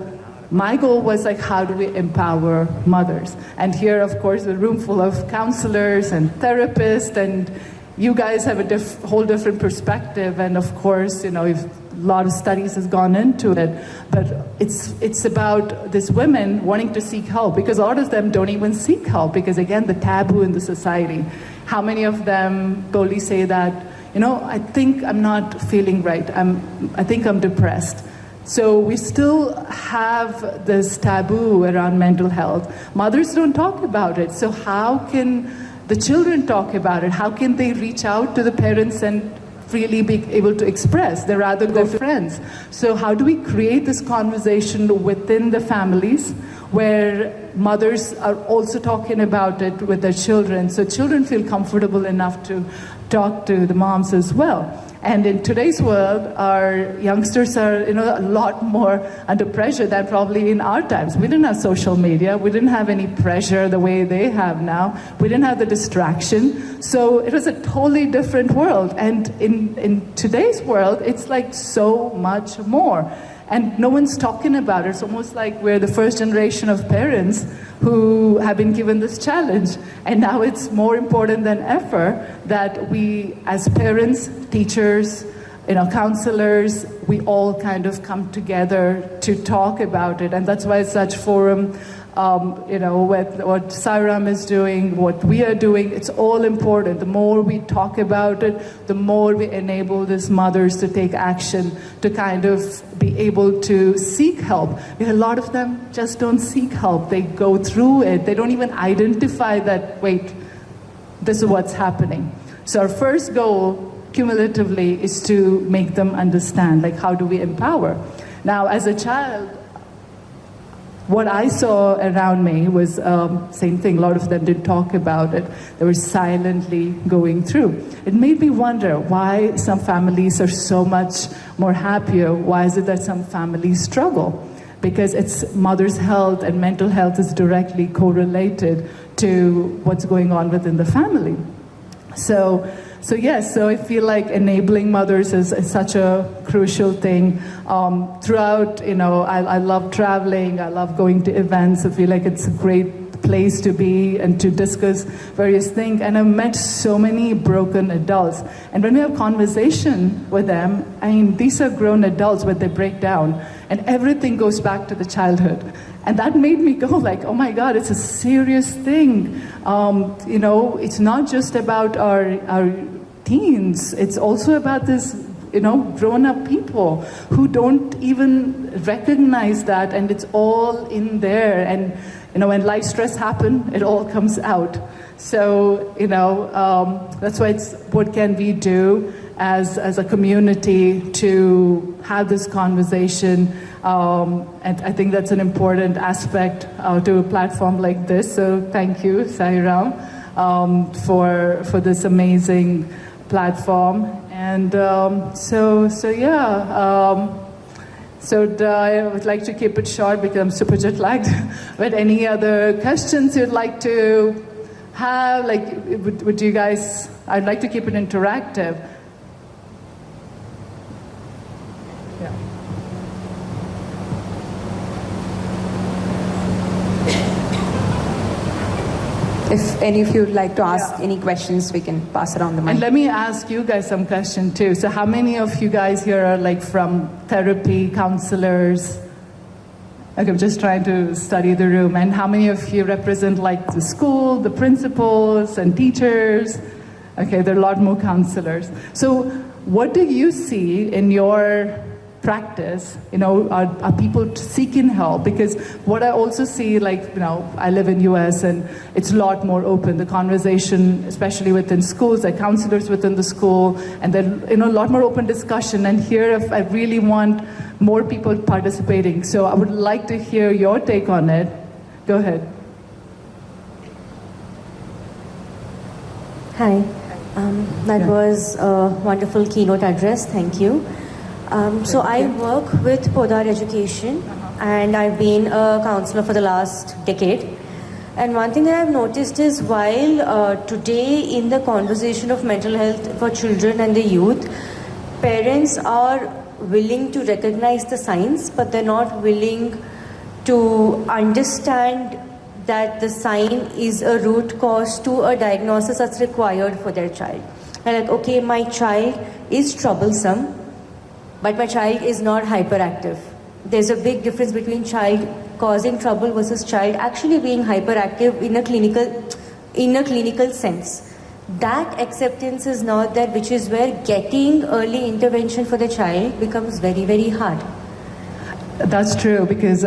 my goal was like, how do we empower mothers? And here, of course, a room full of counselors and therapists, and you guys have a whole different perspective. And of course, you know, a lot of studies has gone into it, but it's about these women wanting to seek help, because a lot of them don't even seek help, because again, the taboo in the society. How many of them boldly say that, you know, I think I'm not feeling right, I think I'm depressed. So we still have this taboo around mental health. Mothers don't talk about it, so how can the children talk about it? How can they reach out to the parents and freely be able to express? They rather go to friends. So how do we create this conversation within the families where mothers are also talking about it with their children, so children feel comfortable enough to talk to the moms as well? And in today's world, our youngsters are, you know, a lot more under pressure than probably in our times. We didn't have social media. We didn't have any pressure the way they have now. We didn't have the distraction. So it was a totally different world. And in today's world, it's like so much more. And no one's talking about it. It's almost like we're the first generation of parents who have been given this challenge. And now it's more important than ever that we, as parents, teachers, you know, counselors, we all kind of come together to talk about it. And that's why such forum, you know, what Sairam is doing, what we are doing, it's all important. The more we talk about it, the more we enable these mothers to take action, to kind of be able to seek help. A lot of them just don't seek help. They go through it. They don't even identify that, wait, this is what's happening. So our first goal, cumulatively, is to make them understand, like, how do we empower? Now, as a child, what I saw around me was same thing. A lot of them didn't talk about it. They were silently going through. It made me wonder why some families are so much more happier. Why is it that some families struggle? Because it's mother's health and mental health is directly correlated to what's going on within the family. So I feel like enabling mothers is such a crucial thing. Throughout, you know, I love traveling, I love going to events. I feel like it's a great place to be and to discuss various things. And I've met so many broken adults. And when we have conversation with them, I mean, these are grown adults, but they break down. And everything goes back to the childhood. And that made me go like, oh my God, it's a serious thing. You know, it's not just about our teens. It's also about this, you know, grown-up people who don't even recognize that, and it's all in there. And, you know, when life stress happens, it all comes out. So, you know, that's why it's what can we do as a community to have this conversation. And I think that's an important aspect to a platform like this. So thank you, Sairam, for this amazing platform. And so I would like to keep it short because I'm super jet lagged. But any other questions you'd like to have? Like, would you guys? I'd like to keep it interactive. Yeah.
If any of you would like to ask any questions, we can pass around the mic.
And let me ask you guys some question too. So how many of you guys here are like from therapy, counselors? Okay, I'm just trying to study the room. And how many of you represent like the school, the principals and teachers? Okay, there are a lot more counselors. So what do you see in your practice? Are people seeking help? Because what I also see, I live in US and it's a lot more open. The conversation, especially within schools, like counselors within the school, and then, a lot more open discussion. And here, I really want more people participating. So I would like to hear your take on it. Go ahead.
Hi, that was a wonderful keynote address, thank you. So I work with Podar Education and I've been a counselor for the last decade. And one thing that I've noticed is while today in the conversation of mental health for children and the youth, parents are willing to recognize the signs, but they're not willing to understand that the sign is a root cause to a diagnosis that's required for their child. They're like, okay, my child is troublesome, but my child is not hyperactive. There's a big difference between child causing trouble versus child actually being hyperactive in a clinical sense. That acceptance is not there, which is where getting early intervention for the child becomes very, very hard.
That's true, because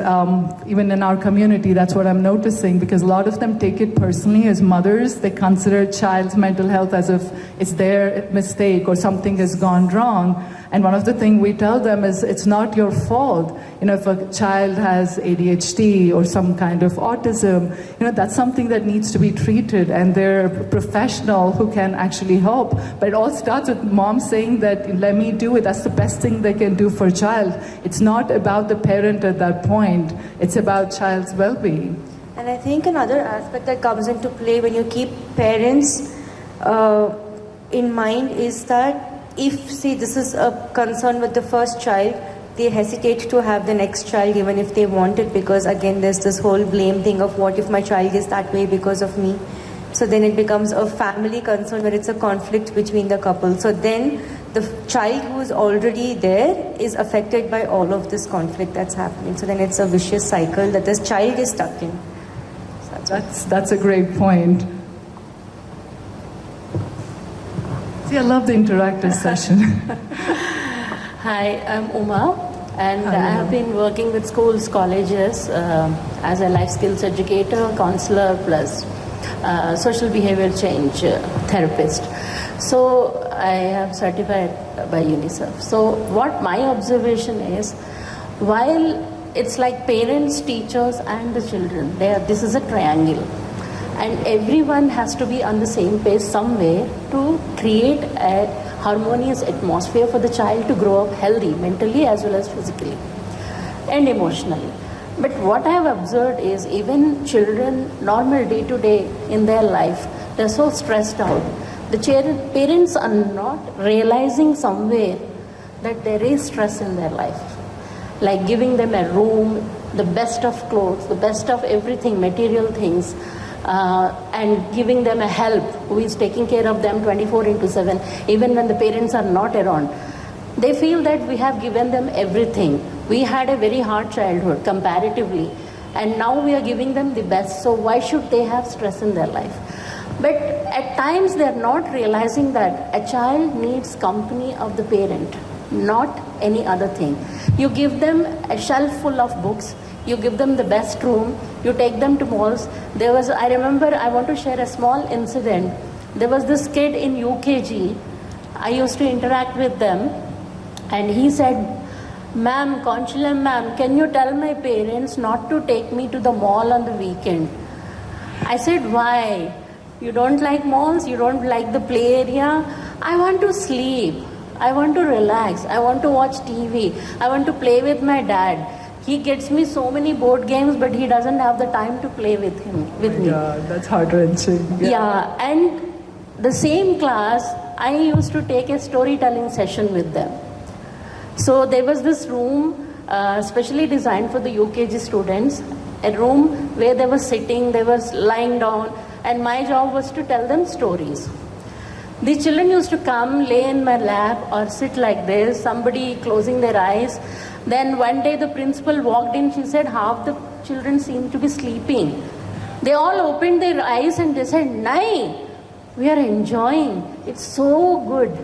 even in our community, that's what I'm noticing, because a lot of them take it personally as mothers. They consider child's mental health as if it's their mistake or something has gone wrong. And one of the things we tell them is it's not your fault. If a child has ADHD or some kind of autism, that's something that needs to be treated, and they're a professional who can actually help. But it all starts with mom saying that, let me do it. That's the best thing they can do for a child. It's not about the parent at that point. It's about child's well-being.
And I think another aspect that comes into play when you keep parents in mind is that if, say, this is a concern with the first child, they hesitate to have the next child even if they want it, because again there's this whole blame thing of what if my child is that way because of me. So then it becomes a family concern where it's a conflict between the couple. So then the child who is already there is affected by all of this conflict that's happening. So then it's a vicious cycle that this child is stuck in. So
that's a great point. See, I love the interactive session.
Hi, I'm Uma, and I have been working with schools, colleges as a life skills educator, counselor, plus social behavior change therapist. So I am certified by UNICEF. So what my observation is, while it's like parents, teachers, and the children, this is a triangle. And everyone has to be on the same page somewhere to create a harmonious atmosphere for the child to grow up healthy, mentally as well as physically and emotionally. But what I have observed is even children, normal day-to-day in their life, they're so stressed out. The parents are not realizing somewhere that there is stress in their life. Like giving them a room, the best of clothes, the best of everything, material things, and giving them a help who is taking care of them 24/7, even when the parents are not around. They feel that we have given them everything. We had a very hard childhood comparatively, and now we are giving them the best. So why should they have stress in their life? But at times they are not realizing that a child needs company of the parent, not any other thing. You give them a shelf full of books, you give them the best room, you take them to malls. I remember, I want to share a small incident. There was this kid in UKG, I used to interact with them, and he said, "Ma'am, Consulam ma'am, can you tell my parents not to take me to the mall on the weekend?" I said, "Why? You don't like malls? You don't like the play area?" "I want to sleep. I want to relax. I want to watch TV. I want to play with my dad. He gets me so many board games, but he doesn't have the time to play with me."
Yeah, that's heart-wrenching.
Yeah, and the same class, I used to take a storytelling session with them. So there was this room specially designed for the UKG students, a room where they were sitting, they were lying down, and my job was to tell them stories. The children used to come, lay in my lap or sit like this, somebody closing their eyes. Then one day the principal walked in, she said, half the children seem to be sleeping. They all opened their eyes and they said, "Nai, we are enjoying. It's so good."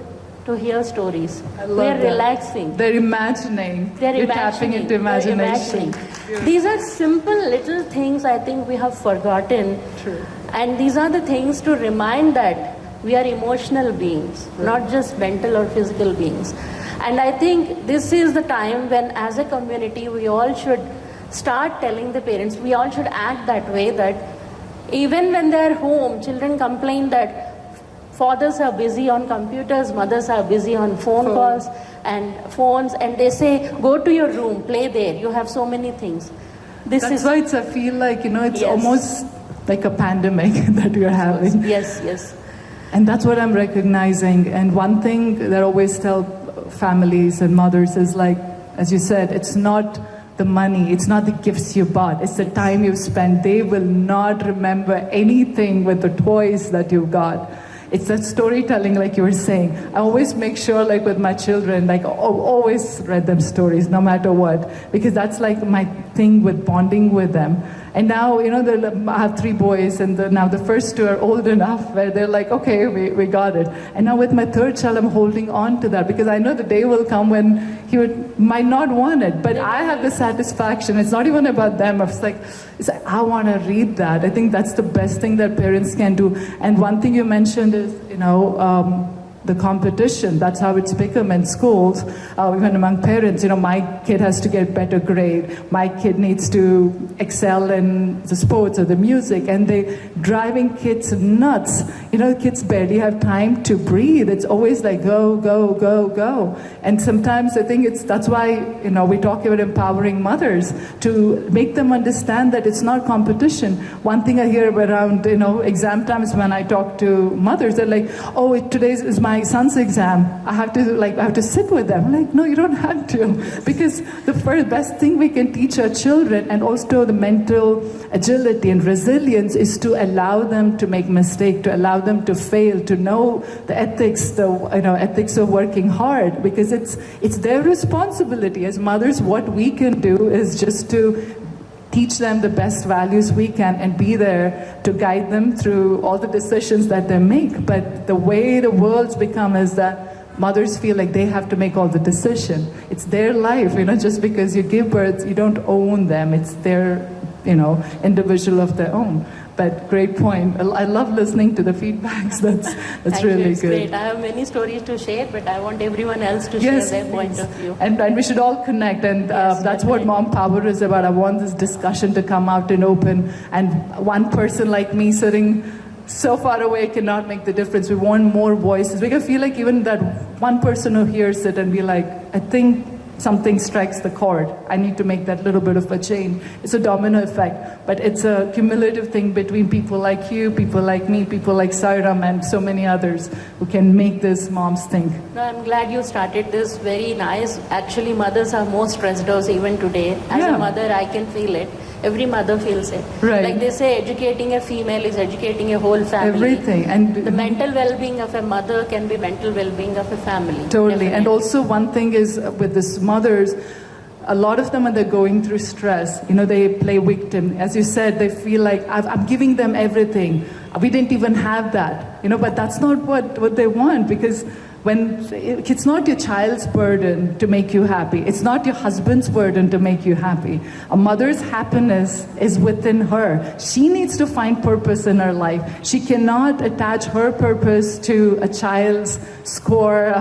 to hear stories.
I love
We are
that.
relaxing.
They're imagining.
They're
You're tapping
imagining.
into
They're
imagination.
imagining. These are simple little things I think we have forgotten.
True.
And these are the things to remind that we are emotional beings, not just mental or physical beings. And I think this is the time when, as a community, we all should start telling the parents, we all should act that way, that even when they're home, children complain that fathers are busy on computers, mothers are busy on phone calls and phones, and they say, go to your room, play there, you have so many things.
That's why I feel like, it's
Yes.
almost like a pandemic that we're having.
Yes, yes.
And that's what I'm recognizing. And one thing that I always tell families and mothers is like, as you said, it's not the money, it's not the gifts you bought, it's the time you've spent. They will not remember anything with the toys that you got. It's that storytelling, like you were saying. I always make sure, like with my children, like always read them stories, no matter what, because that's like my thing with bonding with them. And now, I have 3 boys, and now the first 2 are old enough where they're like, okay, we got it. And now with my 3rd child, I'm holding on to that because I know the day will come when he might not want it. But I have the satisfaction. It's not even about them. It's like I want to read that. I think that's the best thing that parents can do. And one thing you mentioned is, the competition. That's how it's become in schools, even among parents. My kid has to get better grade. My kid needs to excel in the sports or the music, and they're driving kids nuts. Kids barely have time to breathe. It's always like go, go, go, go. And sometimes I think that's why we talk about empowering mothers to make them understand that it's not competition. One thing I hear around exam times when I talk to mothers, they're like, oh, today is my son's exam. I have to sit with them. I'm like, no, you don't have to, because the best thing we can teach our children, and also the mental agility and resilience, is to allow them to make mistakes, to allow them to fail, to know the ethics, ethics of working hard, because it's their responsibility as mothers. What we can do is just to teach them the best values we can and be there to guide them through all the decisions that they make. But the way the world's become is that mothers feel like they have to make all the decision. It's their life, just because you give birth, you don't own them. It's their, individual of their own. But great point. I love listening to the feedbacks. That's
Thank
really
you. It's
good.
Great. I have many stories to share, but I want everyone else to share their point of view.
And we should all connect, and that's what Mom Power is about. I want this discussion to come out and open, and one person like me sitting so far away cannot make the difference. We want more voices. We can feel like even that one person who hears it and be like, I think something strikes the chord. I need to make that little bit of a change. It's a domino effect, but it's a cumulative thing between people like you, people like me, people like Sairam, and so many others who can make this moms think.
No, I'm glad you started this. Very nice. Actually, mothers are more stressed out even today. As a mother, I can feel it. Every mother feels it.
Right.
Like they say, educating a female is educating a whole family.
Everything. And
the mental well-being of a mother can be mental well-being of a family.
Totally.
Definitely.
And also one thing is with these mothers, a lot of them, when they're going through stress, they play victim. As you said, they feel like, I'm giving them everything. We didn't even have that. But that's not what they want, because it's not your child's burden to make you happy. It's not your husband's burden to make you happy. A mother's happiness is within her. She needs to find purpose in her life. She cannot attach her purpose to a child's score,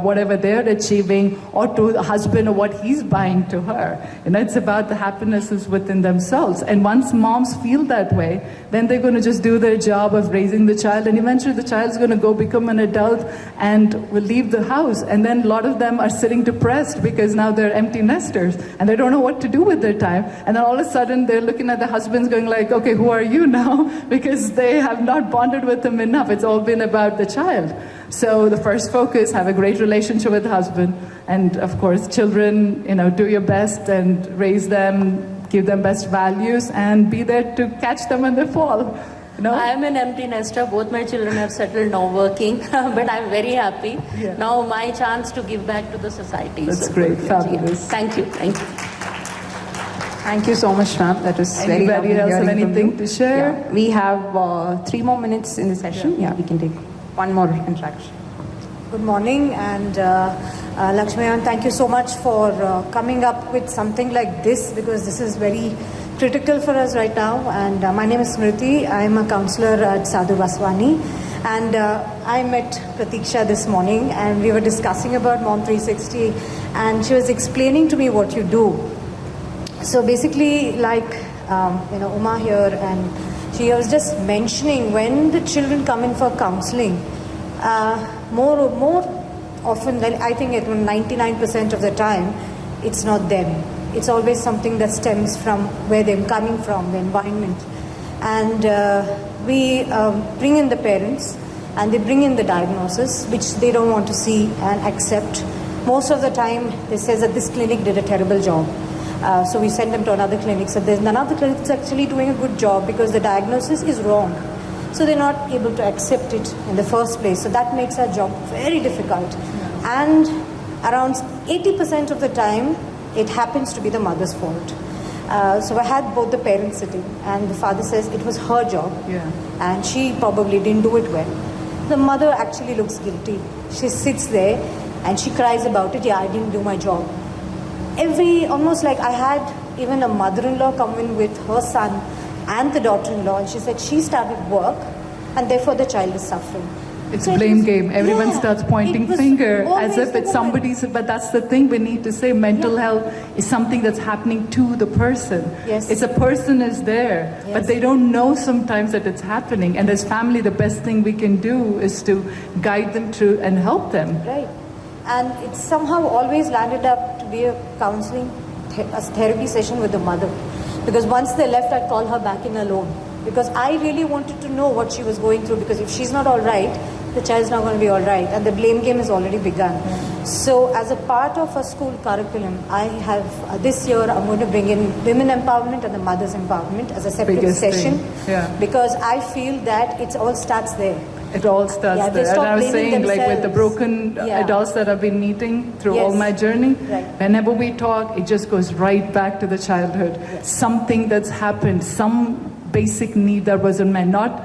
whatever they're achieving, or to the husband or what he's buying to her. It's about the happiness is within themselves. And once moms feel that way, then they're going to just do their job of raising the child, and eventually the child's going to go become an adult and will leave the house. And then a lot of them are sitting depressed because now they're empty nesters and they don't know what to do with their time. And then all of a sudden they're looking at the husbands going like, okay, who are you now? Because they have not bonded with them enough. It's all been about the child. So the first focus, have a great relationship with the husband. And of course, children, do your best and raise them, give them best values, and be there to catch them when they fall.
I am an empty nester. Both my children have settled now working, but I'm very happy.
Yeah.
Now my chance to give back to the society.
That's great. Fabulous.
Thank you. Thank you.
Thank you so much, ma'am. That was very lovely.
Anybody else have
hearing from
anything
you.
to share?
We have 3 more minutes in the session. Yeah, we can take one more interaction.
Good morning, and Lakshmayan, thank you so much for coming up with something like this, because this is very critical for us right now. And my name is Smriti. I am a counselor at Sadhu Vaswani, and I met Pratiksha this morning, and we were discussing about Mom 360, and she was explaining to me what you do. So basically, like Uma here, and she was just mentioning when the children come in for counseling, more often than I think 99% of the time, it's not them. It's always something that stems from where they're coming from, the environment. And we bring in the parents, and they bring in the diagnosis, which they don't want to see and accept. Most of the time, they say that this clinic did a terrible job. So we send them to another clinic. So there's none of the clinics actually doing a good job because the diagnosis is wrong. So they're not able to accept it in the first place. So that makes our job very difficult. And around 80% of the time, it happens to be the mother's fault. So I had both the parents sitting, and the father says it was her job, and she probably didn't do it well. The mother actually looks guilty. She sits there and she cries about it. Yeah, I didn't do my job. Almost like I had even a mother-in-law come in with her son and the daughter-in-law, and she said she started work, and therefore the child is suffering.
It's a blame game. Everyone starts pointing finger as if it's somebody's, but that's the thing we need to say. Mental health is something that's happening to the person.
Yes.
It's a person is there, but they don't know sometimes that it's happening. And as family, the best thing we can do is to guide them through and help them.
Right. And it's somehow always landed up to be a counseling, a therapy session with the mother. Because once they left, I'd call her back in alone. Because I really wanted to know what she was going through, because if she's not all right, the child's not going to be all right, and the blame game has already begun. So as a part of a school curriculum, I have, this year I'm going to bring in women empowerment and the mother's empowerment as a separate session. Because I feel that it all starts there.
It all starts there. And I was saying, like with the broken adults that I've been meeting through all my journey, whenever we talk, it just goes right back to the childhood. Something that's happened, some basic need that wasn't met, not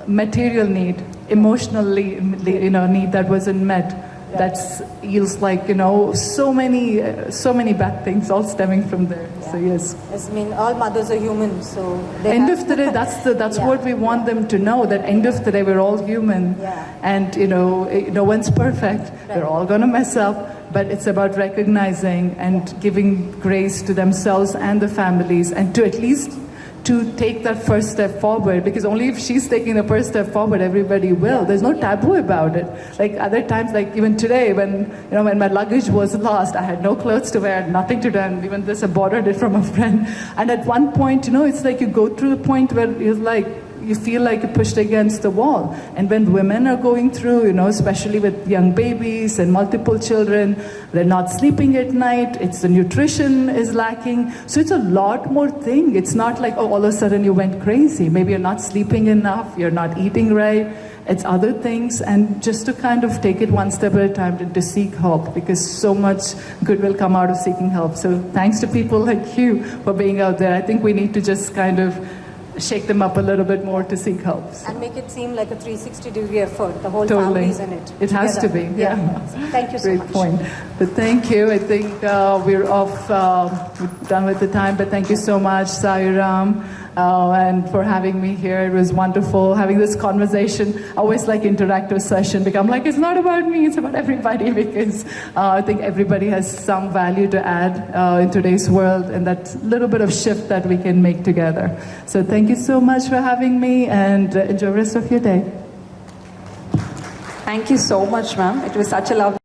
material need, emotionally, need that wasn't met. That's yields like, so many bad things all stemming from there. So yes.
I mean, all mothers are human, so
end of the day, that's what we want them to know, that end of the day we're all human, and no one's perfect. We're all gonna mess up, but it's about recognizing and giving grace to themselves and the families, and to at least to take that first step forward, because only if she's taking the first step forward, everybody will. There's no taboo about it. Like other times, like even today, when when my luggage was lost, I had no clothes to wear, nothing to do, and even this I borrowed it from a friend. And at one point, it's like you go through the point where you feel like you're pushed against the wall. And when women are going through, especially with young babies and multiple children, they're not sleeping at night, the nutrition is lacking. So it's a lot more thing. It's not like, all of a sudden you went crazy. Maybe you're not sleeping enough, you're not eating right. It's other things, and just to kind of take it one step at a time to seek help, because so much good will come out of seeking help. So thanks to people like you for being out there. I think we need to just kind of shake them up a little bit more to seek help. So.
And make it seem like a 360-degree effort. The whole family's in it.
It has to be,
Thank you so much.
Great point. But thank you. I think we're off, we're done with the time, but thank you so much, Sairam, and for having me here. It was wonderful having this conversation. I always like interactive session, because I'm like, it's not about me, it's about everybody, because I think everybody has some value to add in today's world, and that little bit of shift that we can make together. So thank you so much for having me, and enjoy the rest of your day.
Thank you so much, ma'am. It was such a lovely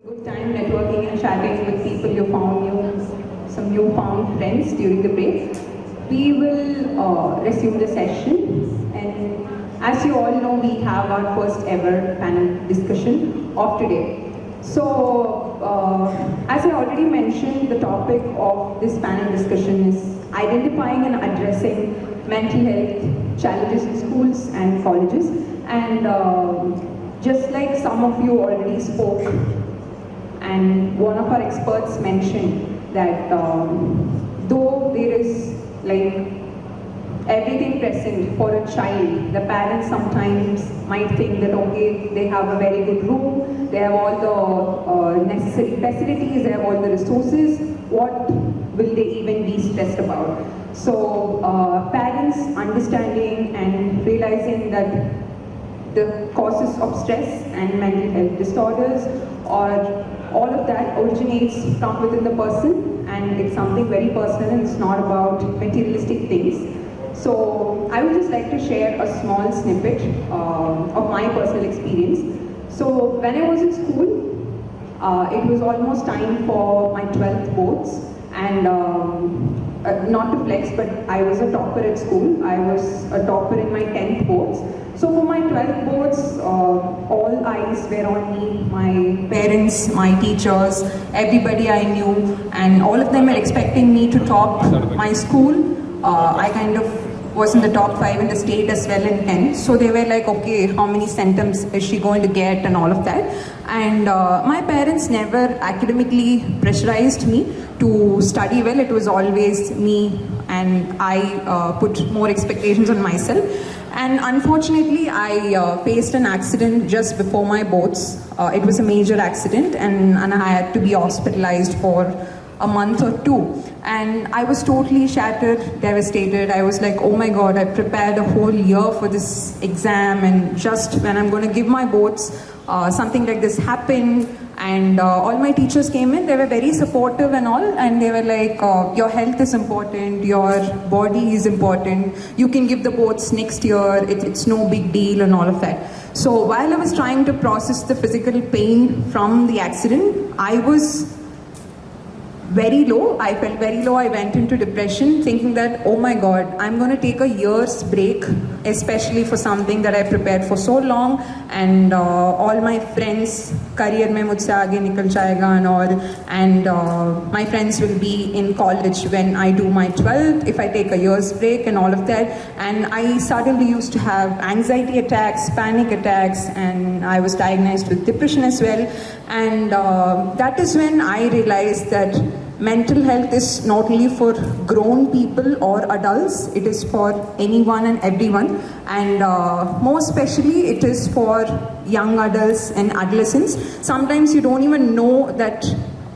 good time networking and chatting with people you found some newfound friends during the break. We will resume the session, and as you all know, we have our first ever panel discussion of today. So, as I already mentioned, the topic of this panel discussion is identifying and addressing mental health challenges in schools and colleges. And just like some of you already spoke, and one of our experts mentioned, that though there is like everything present for a child, the parents sometimes might think that okay, they have a very good room, they have all the necessary facilities, they have all the resources, what will they even be stressed about? So parents understanding and realizing that the causes of stress and mental health disorders or all of that originates from within the person, and it's something very personal and it's not about materialistic things. So I would just like to share a small snippet of my personal experience. So when I was in school, it was almost time for my 12th boards, and not to flex, but I was a topper at school. I was a topper in my 10th boards. So for my 12th boards, all eyes were on me, my parents, my teachers, everybody I knew, and all of them were expecting me to top my school. I kind of was in the top 5 in the state as well in 10. So they were like, okay, how many centums is she going to get and all of that. And my parents never academically pressurized me to study well. It was always me, and I put more expectations on myself. And unfortunately, I faced an accident just before my boards. It was a major accident, and I had to be hospitalized for a month or 2. And I was totally shattered, devastated. I was like, oh my God, I prepared a whole year for this exam, and just when I'm going to give my boards, something like this happened. And all my teachers came in, they were very supportive and all, and they were like, your health is important, your body is important, you can give the boards next year, it's no big deal and all of that. So while I was trying to process the physical pain from the accident, I was very low. I felt very low. I went into depression thinking that, oh my God, I'm going to take a year's break, especially for something that I prepared for so long, and all my friends, career mein mujhse aage nikal jayega and all, and my friends will be in college when I do my 12th, if I take a year's break and all of that. And I suddenly used to have anxiety attacks, panic attacks, and I was diagnosed with depression as well. And that is when I realized that mental health is not only for grown people or adults, it is for anyone and everyone, and more especially it is for young adults and adolescents. Sometimes you don't even know that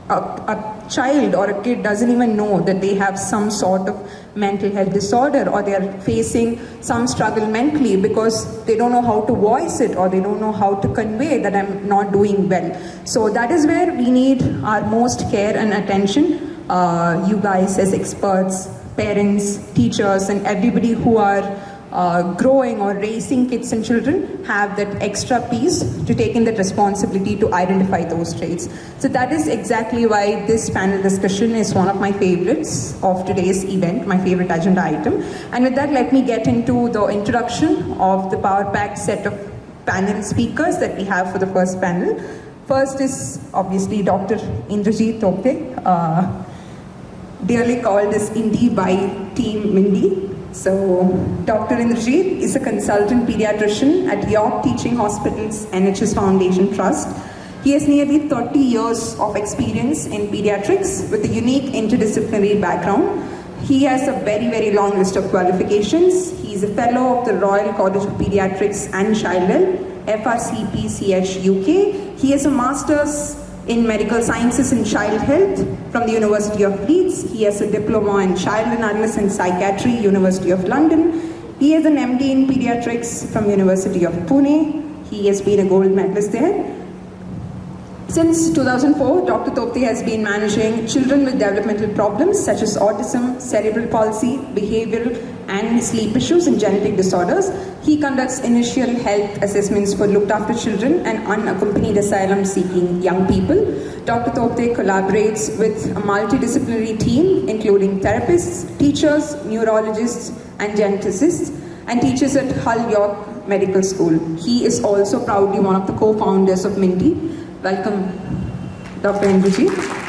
a child or a kid doesn't even know that they have some sort of mental health disorder, or they are facing some struggle mentally because they don't know how to voice it, or they don't know how to convey that I'm not doing well. So that is where we need our most care and attention. You guys as experts, parents, teachers, and everybody who are growing or raising kids and children have that extra piece to take in that responsibility to identify those traits. So that is exactly why this panel discussion is one of my favorites of today's event, my favorite agenda item. And with that, let me get into the introduction of the power-packed set of panel speakers that we have for the first panel. First is obviously Dr. Indrajit Topte, dearly called as Indie by Team Mindei. So, Dr. Indrajit is a consultant pediatrician at York Teaching Hospital's NHS Foundation Trust. He has nearly 30 years of experience in pediatrics with a unique interdisciplinary background. He has a very, very long list of qualifications. He is a fellow of the Royal College of Pediatrics and Child Health, FRCP-CH UK. He has a master's in Medical Sciences and Child Health from the University of Leeds. He has a diploma in Child and Adolescent Psychiatry, University of London. He has an MD in Pediatrics from University of Pune. He has been a gold medalist there. Since 2004, Dr. Topte has been managing children with developmental problems such as autism, cerebral palsy, behavioral and sleep issues and genetic disorders. He conducts initial health assessments for looked after children and unaccompanied asylum seeking young people. Dr. Topte collaborates with a multidisciplinary team including therapists, teachers, neurologists and geneticists, and teaches at Hull York Medical School. He is also proudly one of the co-founders of Mindei. Welcome, Dr. Indrajit.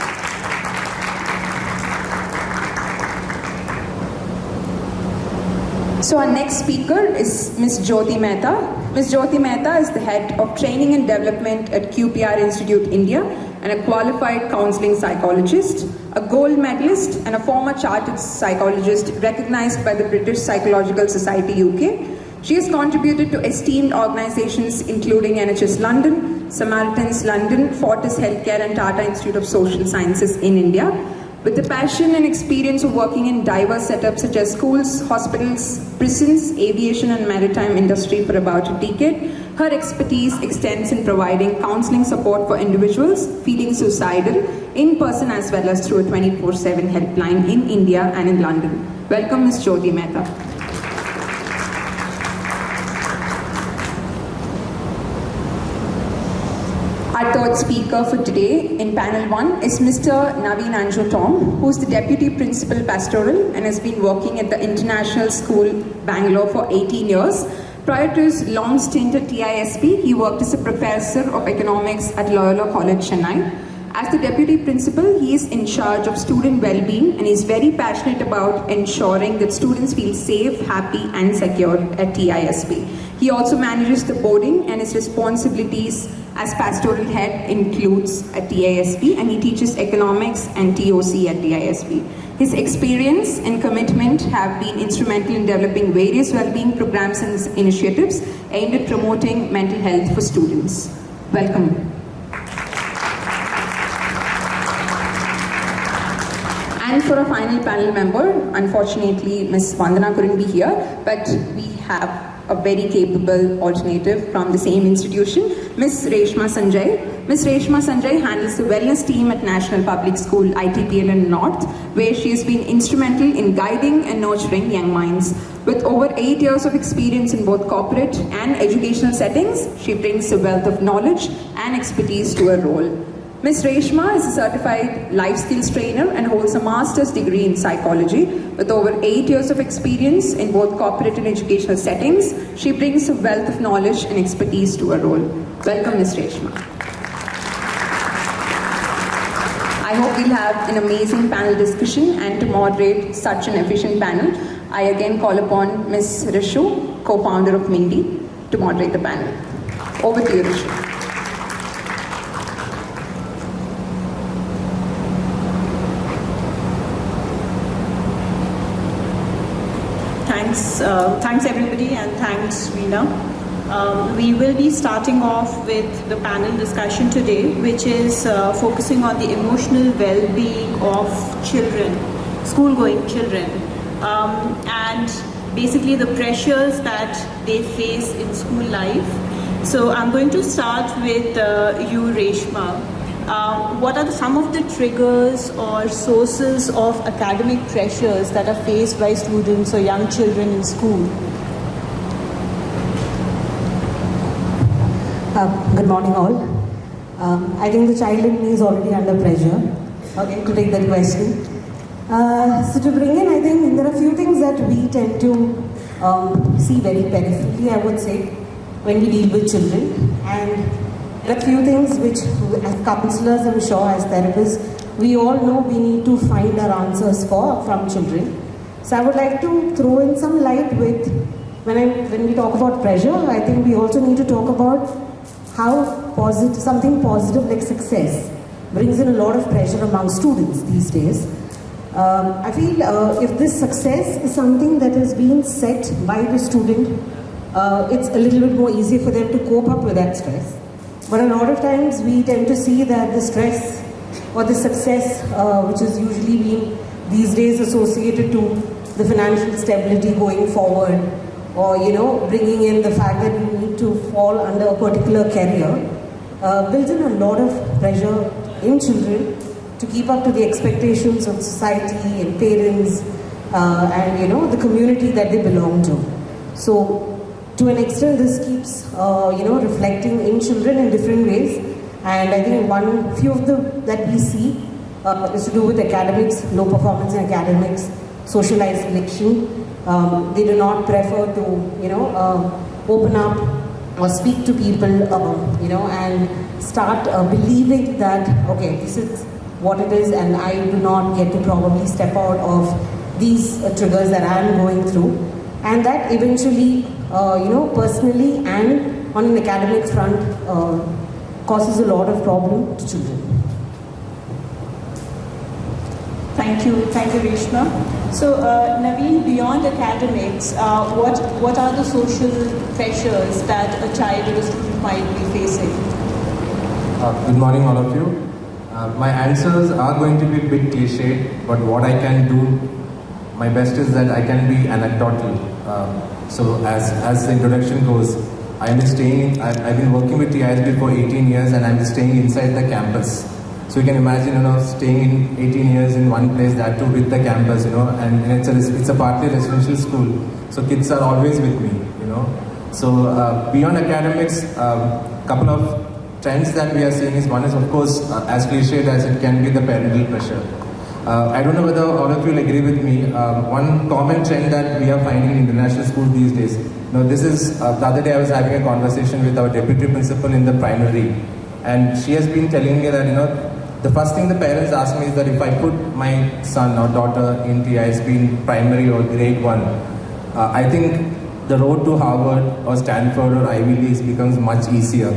So our next speaker is Ms. Jyoti Mehta. Ms. Jyoti Mehta is the head of training and development at QPR Institute, India, and a qualified counseling psychologist, a gold medalist, and a former chartered psychologist recognized by the British Psychological Society UK. She has contributed to esteemed organizations including NHS London, Samaritans London, Fortis Healthcare, and Tata Institute of Social Sciences in India. With the passion and experience of working in diverse setups such as schools, hospitals, prisons, aviation and maritime industry for about a decade, her expertise extends in providing counseling support for individuals feeling suicidal in person as well as through a 24/7 helpline in India and in London. Welcome, Ms. Jyoti Mehta. Our third speaker for today in panel 1 is Mr. Naveen Anjo Tom, who is the Deputy Principal Pastoral and has been working at the International School, Bangalore for 18 years. Prior to his long stint at TISP, he worked as a professor of economics at Loyola College, Chennai. As the Deputy Principal, he is in charge of student well-being and is very passionate about ensuring that students feel safe, happy and secure at TISP. He also manages the boarding, and his responsibilities as pastoral head includes at TISP, and he teaches economics and TOC at TISP. His experience and commitment have been instrumental in developing various well-being programs and initiatives aimed at promoting mental health for students. Welcome. And for our final panel member, unfortunately Ms. Vandana couldn't be here, but we have a very capable alternative from the same institution, Ms. Reshma Sanjay. Ms. Reshma Sanjay handles the wellness team at National Public School, ITPL in North, where she has been instrumental in guiding and nurturing young minds. With over 8 years of experience in both corporate and educational settings, she brings a wealth of knowledge and expertise to her role. Ms. Reshma is a certified life skills trainer and holds a master's degree in psychology. With over 8 years of experience in both corporate and educational settings, she brings a wealth of knowledge and expertise to her role. Welcome, Ms. Reshma. I hope we'll have an amazing panel discussion, and to moderate such an efficient panel, I again call upon Ms. Rishu, co-founder of Mindei, to moderate the panel. Over to you, Rishu.
Thanks everybody, and thanks Veena. We will be starting off with the panel discussion today, which is focusing on the emotional well-being of children, school-going children, and basically the pressures that they face in school life. So I'm going to start with you, Reshma. What are some of the triggers or sources of academic pressures that are faced by students or young children in school?
Good morning all. I think the child in me is already under pressure, okay, to take that question. So to bring in, I think there are a few things that we tend to see very peripherally, I would say, when we deal with children. And there are a few things which, as counselors, I'm sure, as therapists, we all know we need to find our answers from children. So I would like to throw in some light with, when we talk about pressure, I think we also need to talk about how something positive like success brings in a lot of pressure among students these days. I feel if this success is something that is being set by the student, it's a little bit more easy for them to cope up with that stress. But a lot of times we tend to see that the stress or the success, which is usually being these days associated to the financial stability going forward, or bringing in the fact that you need to fall under a particular career, builds in a lot of pressure in children to keep up to the expectations of society and parents and the community that they belong to. So to an extent, this keeps reflecting in children in different ways, and I think few of them that we see is to do with academics, low performance in academics, social isolation. They do not prefer to open up or speak to people, and start believing that okay, this is what it is, and I do not get to probably step out of these triggers that I am going through.
and that eventually, personally and on an academic front, causes a lot of problem to children.
Thank you, Reshma. So, Naveen, beyond academics, what are the social pressures that a child or a student might be facing?
Good morning, all of you. My answers are going to be a bit cliched, but what I can do, my best is that I can be anecdotal. So, as the introduction goes, I've been working with TISB for 18 years, and I'm staying inside the campus. So you can imagine, staying in 18 years in one place, that too with the campus, and it's a partly residential school. So kids are always with me, So beyond academics, couple of trends that we are seeing is, one is of course, as cliched as it can be, the parental pressure. I don't know whether all of you will agree with me. One common trend that we are finding in international schools these days, this is, the other day I was having a conversation with our deputy principal in the primary, and she has been telling me that, the first thing the parents ask me is that if I put my son or daughter in TISB in primary or grade 1, I think the road to Harvard or Stanford or Ivy League becomes much easier.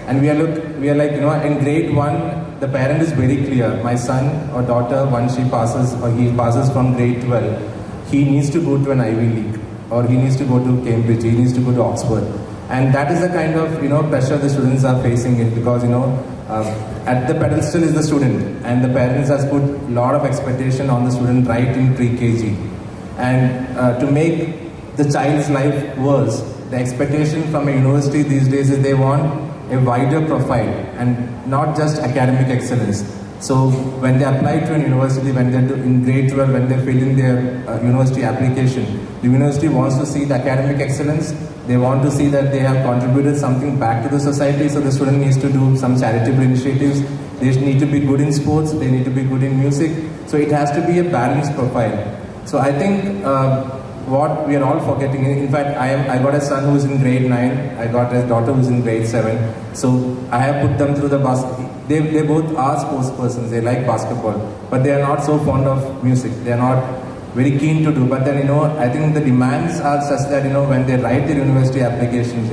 And we are like, in grade 1, the parent is very clear. My son or daughter, once he passes from grade 12, he needs to go to an Ivy League, or he needs to go to Cambridge, he needs to go to Oxford. And that is the kind of, pressure the students are facing it, because, at the pedestal is the student, and the parents has put a lot of expectation on the student right in pre-KG. And to make the child's life worse, the expectation from a university these days is they want a wider profile and not just academic excellence. So when they apply to an university, when they're in grade 12, when they fill in their university application, the university wants to see the academic excellence. They want to see that they have contributed something back to the society. So the student needs to do some charitable initiatives. They need to be good in sports. They need to be good in music. So it has to be a balanced profile. So I think what we are all forgetting, in fact, I got a son who's in grade 9. I got a daughter who's in grade 7. So I have put them through the they both are sports persons. They like basketball, but they are not so fond of music. They are not very keen to do. But then, I think the demands are such that, when they write their university applications,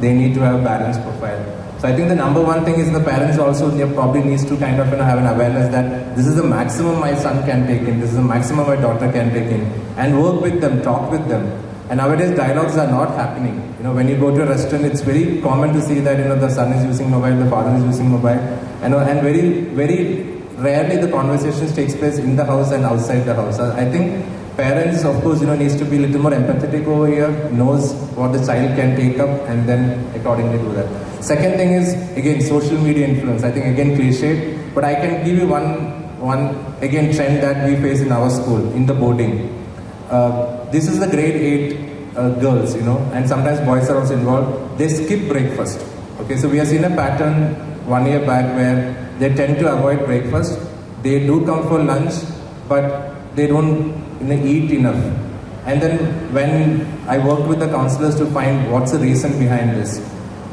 they need to have a balanced profile. So I think the number one thing is the parents also probably needs to kind of have an awareness that this is the maximum my son can take in, this is the maximum my daughter can take in, and work with them, talk with them. And nowadays dialogues are not happening. When you go to a restaurant, it's very common to see that the son is using mobile, the father is using mobile, and very, very rarely the conversations takes place in the house and outside the house. I think parents, of course, needs to be a little more empathetic over here, knows what the child can take up, and then accordingly do that. Second thing is, again, social media influence. I think, again, cliche, but I can give you one again, trend that we face in our school, in the boarding. This is the grade 8 girls, and sometimes boys are also involved. They skip breakfast. Okay, so we have seen a pattern 1 year back where they tend to avoid breakfast. They do come for lunch, but they don't eat enough. And then when I worked with the counselors to find what's the reason behind this,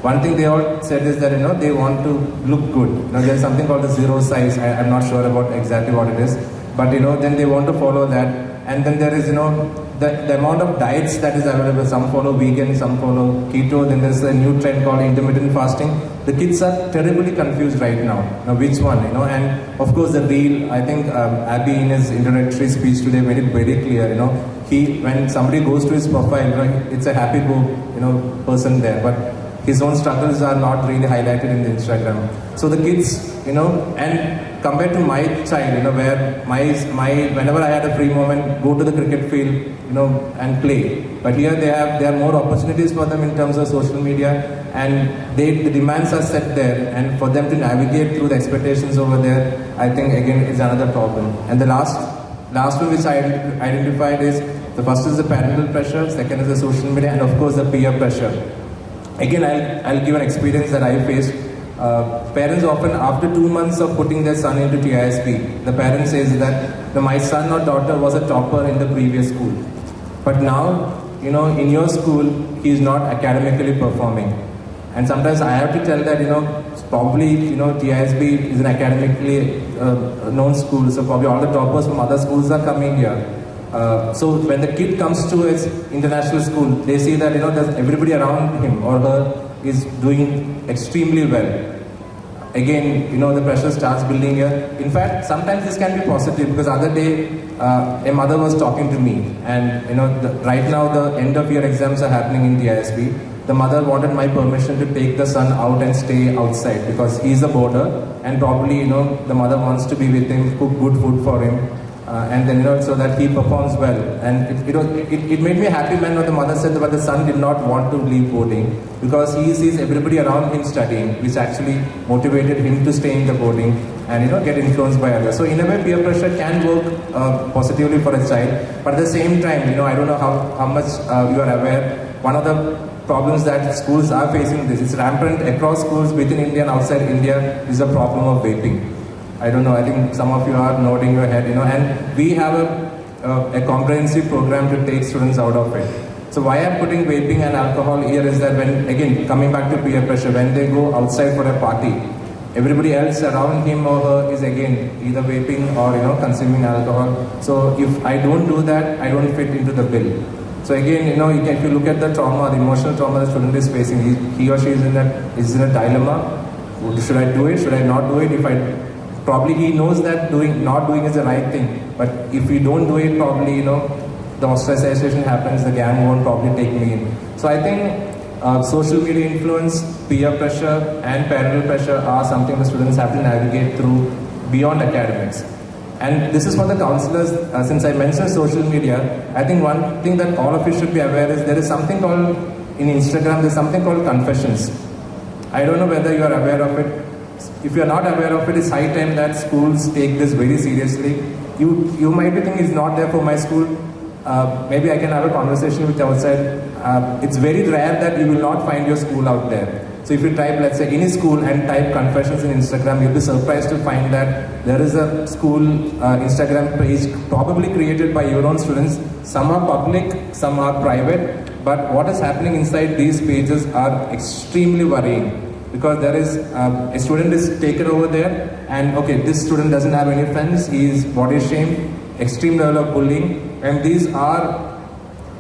one thing they all said is that they want to look good. There's something called the zero size. I'm not sure about exactly what it is, but then they want to follow that. And then there is the amount of diets that is available. Some follow vegan, some follow keto. Then there's a new trend called intermittent fasting. The kids are terribly confused right now. Which one? And of course the real. I think Abby in his introductory speech today made it very clear. When somebody goes to his profile, it's a happy person there, but his own struggles are not really highlighted in the Instagram. So the kids, and compared to my child, where whenever I had a free moment, go to the cricket field, and play. But here there are more opportunities for them in terms of social media, and the demands are set there, and for them to navigate through the expectations over there, I think again is another problem. And the last one which I identified is, the first is the parental pressure, second is the social media, and of course the peer pressure. Again, I'll give an experience that I faced. Parents often, after 2 months of putting their son into TISB, the parent says that my son or daughter was a topper in the previous school. But now, in your school, he is not academically performing. And sometimes I have to tell that, probably, TISB is an academically known school, so probably all the toppers from other schools are coming here. So when the kid comes to his international school, they see that there's everybody around him or her is doing extremely well. Again, the pressure starts building here. In fact, sometimes this can be positive because other day a mother was talking to me, and right now the end of year exams are happening in the ISB. The mother wanted my permission to take the son out and stay outside because he's a boarder, and probably the mother wants to be with him, cook good food for him, and then so that he performs well. And it made me happy when the mother said that the son did not want to leave boarding because he sees everybody around him studying, which actually motivated him to stay in the boarding and get influenced by others. So in a way, peer pressure can work positively for a child, but at the same time, I don't know how much you are aware. One of the problems that schools are facing it's rampant across schools within India and outside India is the problem of vaping. I don't know, I think some of you are nodding your head, and we have a comprehensive program to take students out of it. So why I'm putting vaping and alcohol here is that when, again, coming back to peer pressure, when they go outside for a party, everybody else around him or her is again either vaping or consuming alcohol. So if I don't do that, I don't fit into the bill. So again, if you look at the trauma, the emotional trauma the student is facing, he or she is in a dilemma. Should I do it? Should I not do it? Probably he knows that not doing is the right thing. But if we don't do it, probably the ostracization happens. The gang won't probably take me in. So I think social media influence, peer pressure, and parental pressure are something the students have to navigate through beyond academics. And this is for the counselors. Since I mentioned social media, I think one thing that all of you should be aware is there is something called, in Instagram, there's something called confessions. I don't know whether you are aware of it. If you are not aware of it, it's high time that schools take this very seriously. You might be thinking it's not there for my school. Maybe I can have a conversation with outside. It's very rare that you will not find your school out there. So if you type, let's say, any school and type confessions in Instagram, you'll be surprised to find that there is a school Instagram page probably created by your own students. Some are public, some are private, but what is happening inside these pages are extremely worrying because there is a student is taken over there and okay, this student doesn't have any friends, he is body shamed, extreme level of bullying, and these are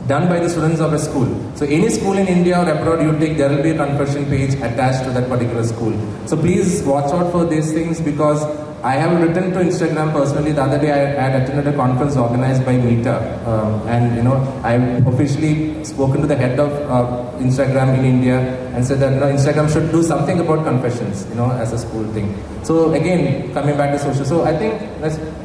done by the students of a school. So any school in India or abroad you take, there will be a confession page attached to that particular school. So please watch out for these things because I have written to Instagram personally. The other day I had attended a conference organized by Meeta and I've officially spoken to the head of Instagram in India and said that Instagram should do something about confessions as a school thing. So again, coming back to social, so I think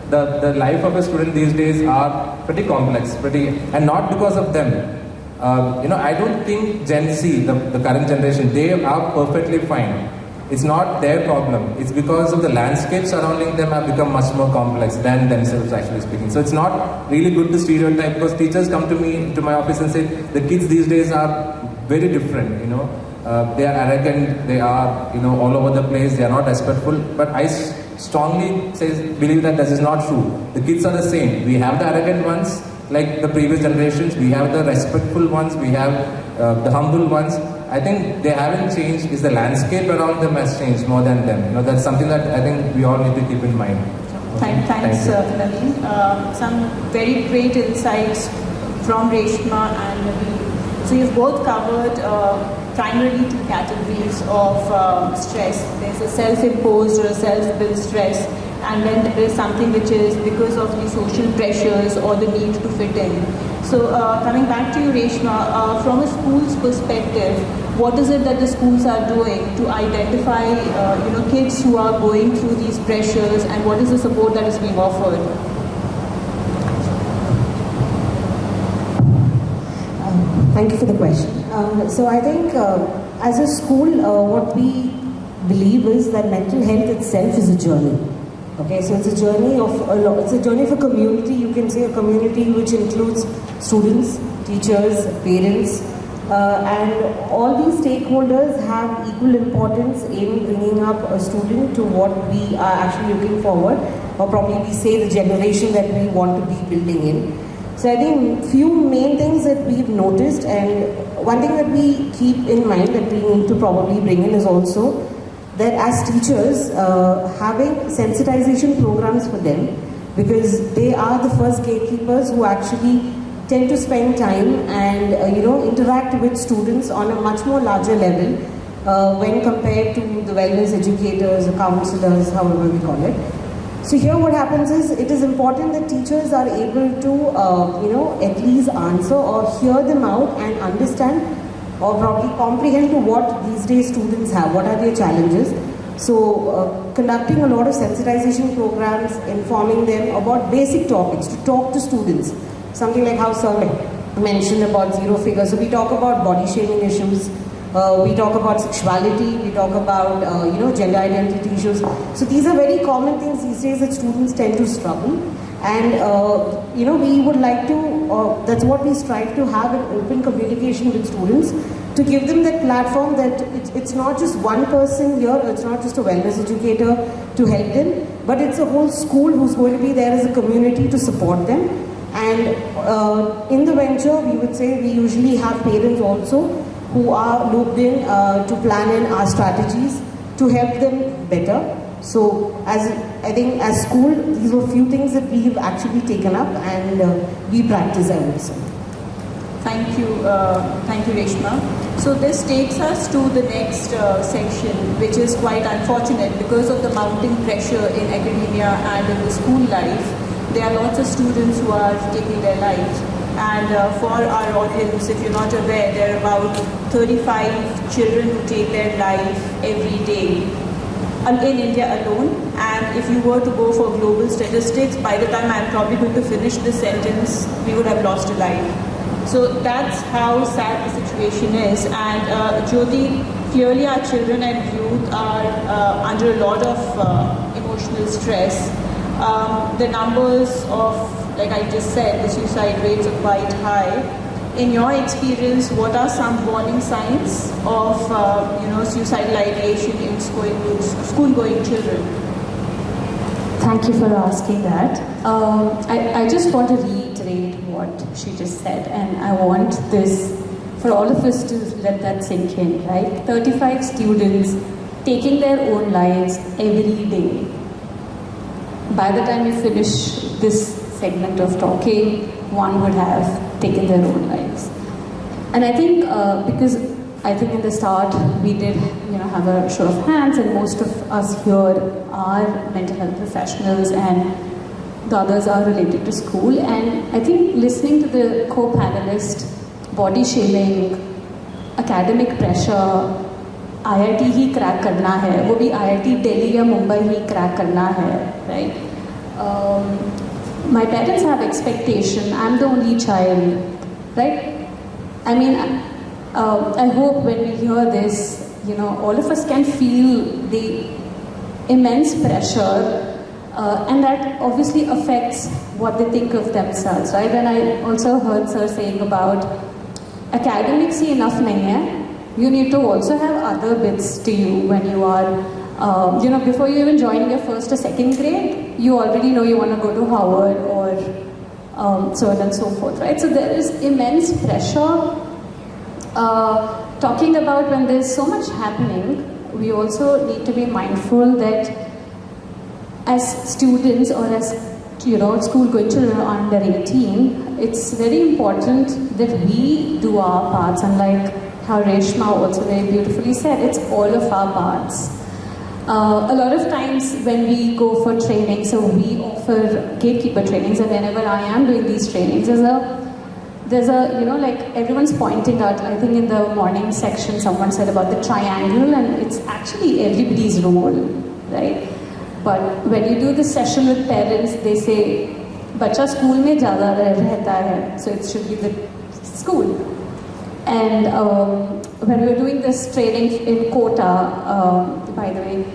the life of a student these days are pretty complex, and not because of them. I don't think Gen Z, the current generation, they are perfectly fine. It's not their problem. It's because of the landscape surrounding them have become much more complex than themselves, actually speaking. So it's not really good to stereotype because teachers come to my office and say the kids these days are very different. They are arrogant. They are all over the place. They are not respectful. But I strongly believe that this is not true. The kids are the same. We have the arrogant ones like the previous generations. We have the respectful ones. We have the humble ones. I think they haven't changed. Is the landscape around them has changed more than them. That's something that I think we all need to keep in mind.
Thanks, Naveen. Some very great insights from Reshma and Naveen. So you've both covered primarily two categories of stress. There's a self-imposed or a self-built stress, and then there is something which is because of the social pressures or the need to fit in. So coming back to you, Reshma, from a school's perspective, what is it that the schools are doing to identify kids who are going through these pressures, and what is the support that is being offered?
Thank you for the question. So I think as a school, what we believe is that mental health itself is a journey. Okay, so it's a journey of a community. You can say a community which includes students, teachers, parents, and all these stakeholders have equal importance in bringing up a student to what we are actually looking forward, or probably we say the generation that we want to be building in. So I think few main things that we've noticed, and one thing that we keep in mind that we need to probably bring in is also that as teachers, having sensitization programs for them because they are the first gatekeepers who actually tend to spend time and interact with students on a much more larger level when compared to the wellness educators or counselors, however we call it. So here what happens is, it is important that teachers are able to at least answer or hear them out and understand or probably comprehend to what these days students have, what are their challenges. So conducting a lot of sensitization programs, informing them about basic topics, to talk to students. Something like how Sir mentioned about zero figures. So we talk about body shaming issues, we talk about sexuality, we talk about gender identity issues. So these are very common things these days that students tend to struggle. And we would like to, that's what we strive to have, an open communication with students, to give them that platform that it's not just one person here, it's not just a wellness educator to help them, but it's a whole school who's going to be there as a community to support them. And in the venture, we would say we usually have parents also who are looped in to plan in our strategies to help them better. So I think as school, these were few things that we have actually taken up and we practice, I would say.
Thank you, Reshma. So this takes us to the next section, which is quite unfortunate because of the mounting pressure in academia and in the school life. There are lots of students who are taking their lives. And for our audience, if you're not aware, there are about 35 children who take their life every day in India alone. And if you were to go for global statistics, by the time I'm probably going to finish this sentence, we would have lost a life. So that's how sad the situation is. And Jyoti, clearly our children and youth are under a lot of emotional stress. The numbers of, like I just said, the suicide rates are quite high. In your experience, what are some warning signs of suicidal ideation in school-going children?
Thank you for asking that. I just want to reiterate what she just said, and I want this for all of us to let that sink in, right? 35 students taking their own lives every day. By the time we finish this segment of talking, one would have taken their own lives. And I think because I think in the start we did have a show of hands, and most of us here are mental health professionals and the others are related to school. And I think listening to the co-panelist, body shaming, academic pressure, IIT he crack करना है, वो भी IIT Delhi या मुंबई ही crack करना है, right? My parents have expectation. I'm the only child, right? I mean, I hope when we hear this, all of us can feel the immense pressure, and that obviously affects what they think of themselves, right? And I also heard Sir saying about academics he enough नहीं है. You need to also have other bits to you when you are, before you even join your first or second grade, you already know you want to go to Howard or so on and so forth, right? So there is immense pressure. Talking about when there's so much happening, we also need to be mindful that as students or as school-going children under 18, it's very important that we do our parts, unlike how Reshma also very beautifully said, it's all of our parts. A lot of times when we go for training, so we offer gatekeeper trainings, and whenever I am doing these trainings, there's a like everyone's pointing out, I think in the morning section someone said about the triangle, and it's actually everybody's role, right? But when you do this session with parents, they say, "Bacha school mein zyada rehta hai, so it should be the school." And when we were doing this training in Kota, by the way,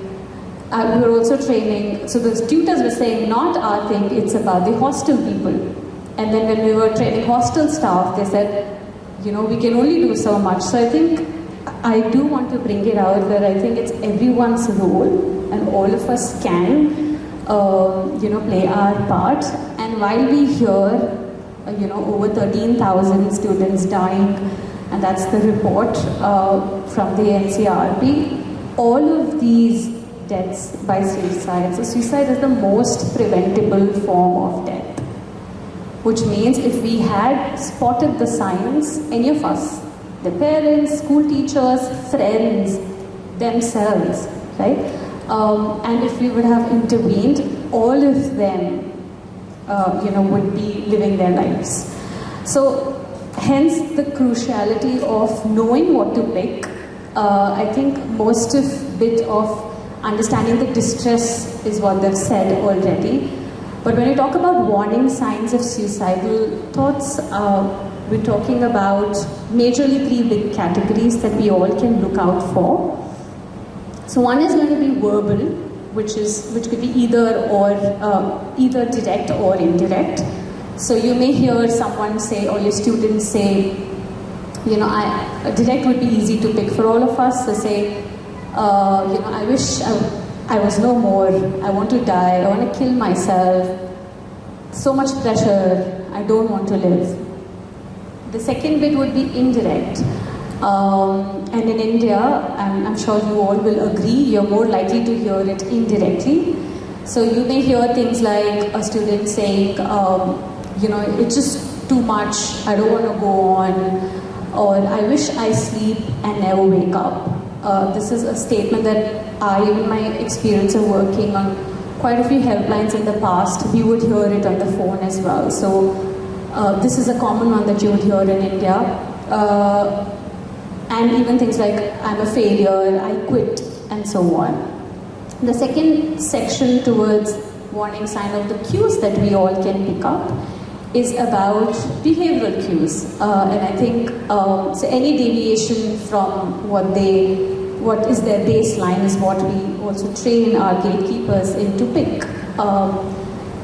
we were also training, so the tutors were saying, not our thing, it's about the hostel people. And then when we were training hostel staff, they said, we can only do so much. So I think I do want to bring it out that I think it's everyone's role, and all of us can, play our part. And while we hear, over 13,000 students dying, and that's the report from the NCRB, all of these deaths by suicide. So suicide is the most preventable form of death, which means if we had spotted the signs, any of us, the parents, school teachers, friends, themselves, right? And if we would have intervened, all of them, would be living their lives. So, hence the cruciality of knowing what to pick. I think most of bit of understanding the distress is what they've said already. But when you talk about warning signs of suicidal thoughts, we're talking about majorly 3 big categories that we all can look out for. So one is going to be verbal, which could be either direct or indirect. So you may hear someone say, or your students say, direct would be easy to pick for all of us. So say, I wish I was no more. I want to die. I want to kill myself. So much pressure. I don't want to live. The second bit would be indirect. And in India, I'm sure you all will agree, you're more likely to hear it indirectly. So you may hear things like a student saying, it's just too much, I don't want to go on, or I wish I sleep and never wake up. This is a statement that in my experience of working on quite a few helplines in the past, we would hear it on the phone as well. So this is a common one that you would hear in India. And even things like, I'm a failure, I quit, and so on. The second section towards warning sign of the cues that we all can pick up is about behavioral cues. And I think, so any deviation from what is their baseline is what we also train our gatekeepers in to pick.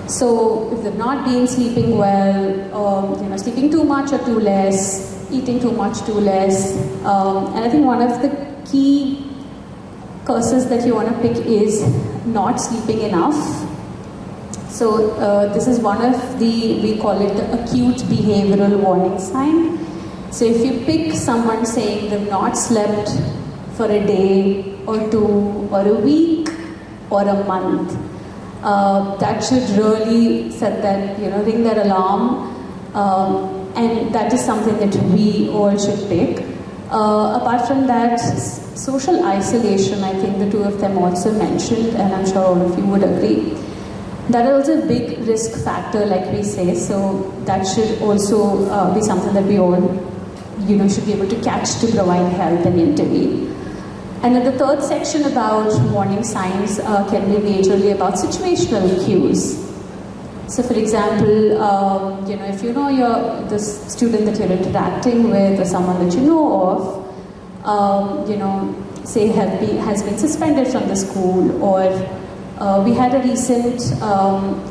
So if they've not been sleeping well, sleeping too much or too less, eating too much, too less. And I think one of the key curses that you want to pick is not sleeping enough. So this is one of we call it the acute behavioral warning sign. So if you pick someone saying they've not slept for a day or 2 or a week or a month, that should really set that, ring that alarm. And that is something that we all should pick. Apart from that, social isolation, I think the two of them also mentioned, and I'm sure all of you would agree. That is also a big risk factor, like we say, so that should also be something that we all, should be able to catch to provide help and intervene. And then the third section about warning signs can be majorly about situational cues. So for example, if you know the student that you're interacting with or someone that you know of, say has been suspended from the school, or we had a recent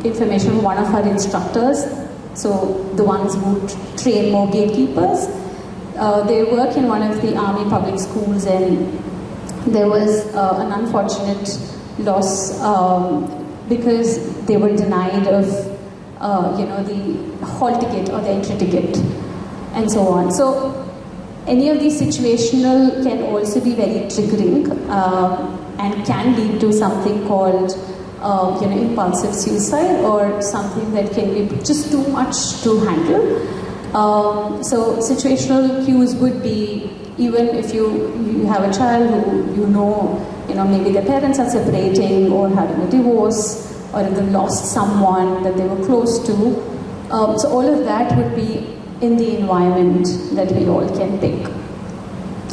information from one of our instructors, so the ones who train more gatekeepers, they work in one of the army public schools, and there was an unfortunate loss because they were denied of, the hall ticket or the entry ticket, and so on. So any of these situational can also be very triggering and can lead to something called, impulsive suicide, or something that can be just too much to handle. So situational cues would be, even if you have a child who maybe their parents are separating or having a divorce, or if they lost someone that they were close to. So all of that would be in the environment that we all can pick.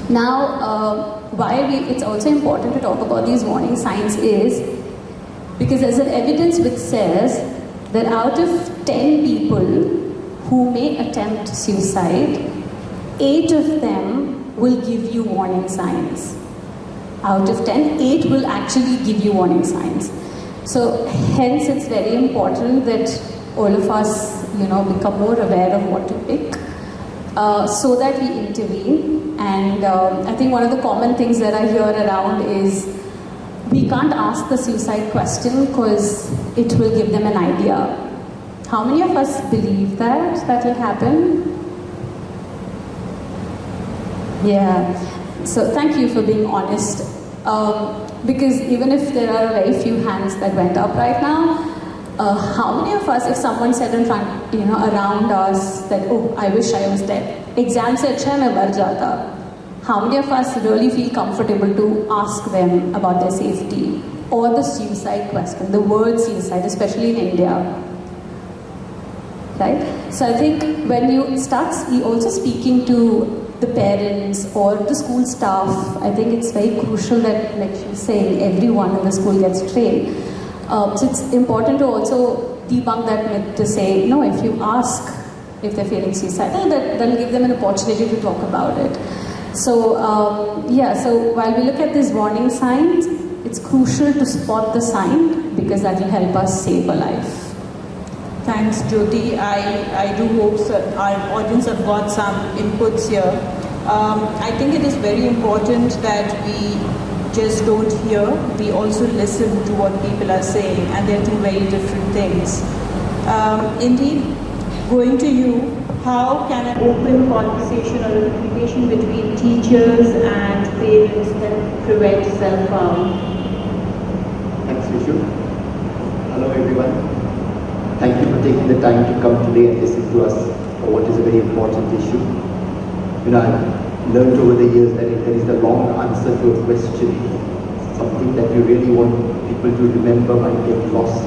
Now, why it's also important to talk about these warning signs is because there's an evidence which says that out of 10 people who may attempt suicide, 8 of them will give you warning signs. Out of 10, 8 will actually give you warning signs. So hence it's very important that all of us, become more aware of what to pick so that we intervene. And I think one of the common things that I hear around is we can't ask the suicide question because it will give them an idea. How many of us believe that will happen? Yeah. So thank you for being honest. Because even if there are very few hands that went up right now, how many of us, if someone said in front, around us that, oh, I wish I was dead, exam se acha hai main mar jata, how many of us really feel comfortable to ask them about their safety or the suicide question, the word suicide, especially in India? Right? So I think when you start also speaking to the parents or the school staff, I think it's very crucial that, like she was saying, everyone in the school gets trained. So it's important to also debunk that myth to say, no, if you ask if they're feeling suicidal, that'll give them an opportunity to talk about it. So, so while we look at these warning signs, it's crucial to spot the sign because that will help us save a life.
Thanks, Jyoti. I do hope our audience have got some inputs here. I think it is very important that we just don't hear, we also listen to what people are saying, and they're two very different things. Indeed, going to you, how can an open conversation or a communication between teachers and parents help prevent self-harm?
Thanks, Vishu. Hello, everyone. Thank you for taking the time to come today and listen to us for what is a very important issue. I've learned over the years that if there is a long answer to a question, something that you really want people to remember might get lost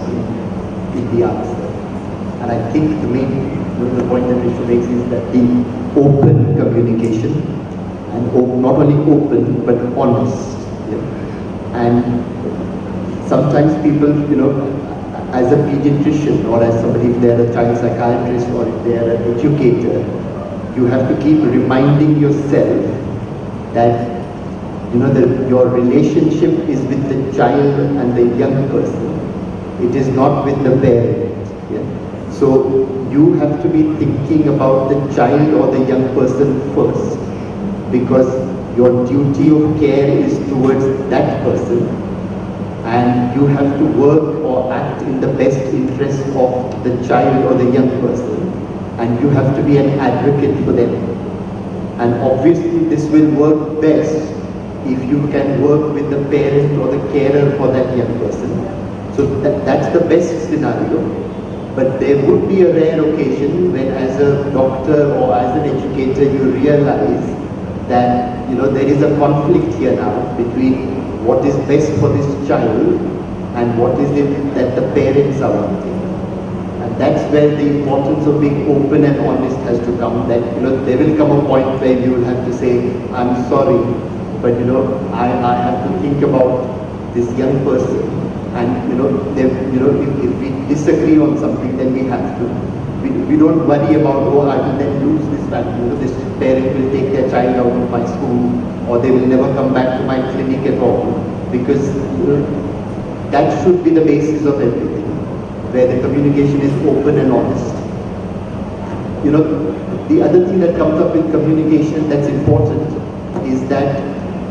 in the answer. And I think the point that Vishu makes is that the open communication, and not only open but honest. Yeah? And sometimes people, as a pediatrician or as somebody, if they're a child psychiatrist or if they're an educator, you have to keep reminding yourself that your relationship is with the child and the young person. It is not with the parent. Yeah? So you have to be thinking about the child or the young person first, because your duty of care is towards that person, and you have to work or act in the best interest of the child or the young person, and you have to be an advocate for them. And obviously this will work best if you can work with the parent or the carer for that young person. So that's the best scenario. But there would be a rare occasion when, as a doctor or as an educator, you realize that there is a conflict here now between what is best for this child and what is it that the parents are wanting. And that's where the importance of being open and honest has to come. That there will come a point where you will have to say, I'm sorry, but I have to think about this young person, and if we disagree on something, then we have to. We don't worry about, oh, I will then lose this family. This parent will take their child out of my school, or they will never come back to my clinic at all, because that should be the basis of everything, where the communication is open and honest. The other thing that comes up with communication that's important is that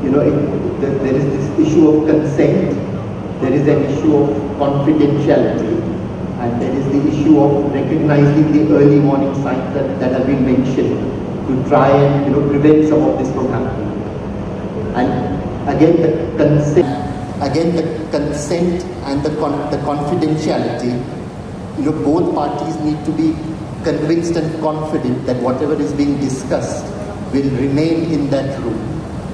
there is this issue of consent, there is an issue of confidentiality, and there is the issue of recognizing the early warning signs that have been mentioned to try and prevent some of this from happening. And again, the consent and the confidentiality, both parties need to be convinced and confident that whatever is being discussed will remain in that room,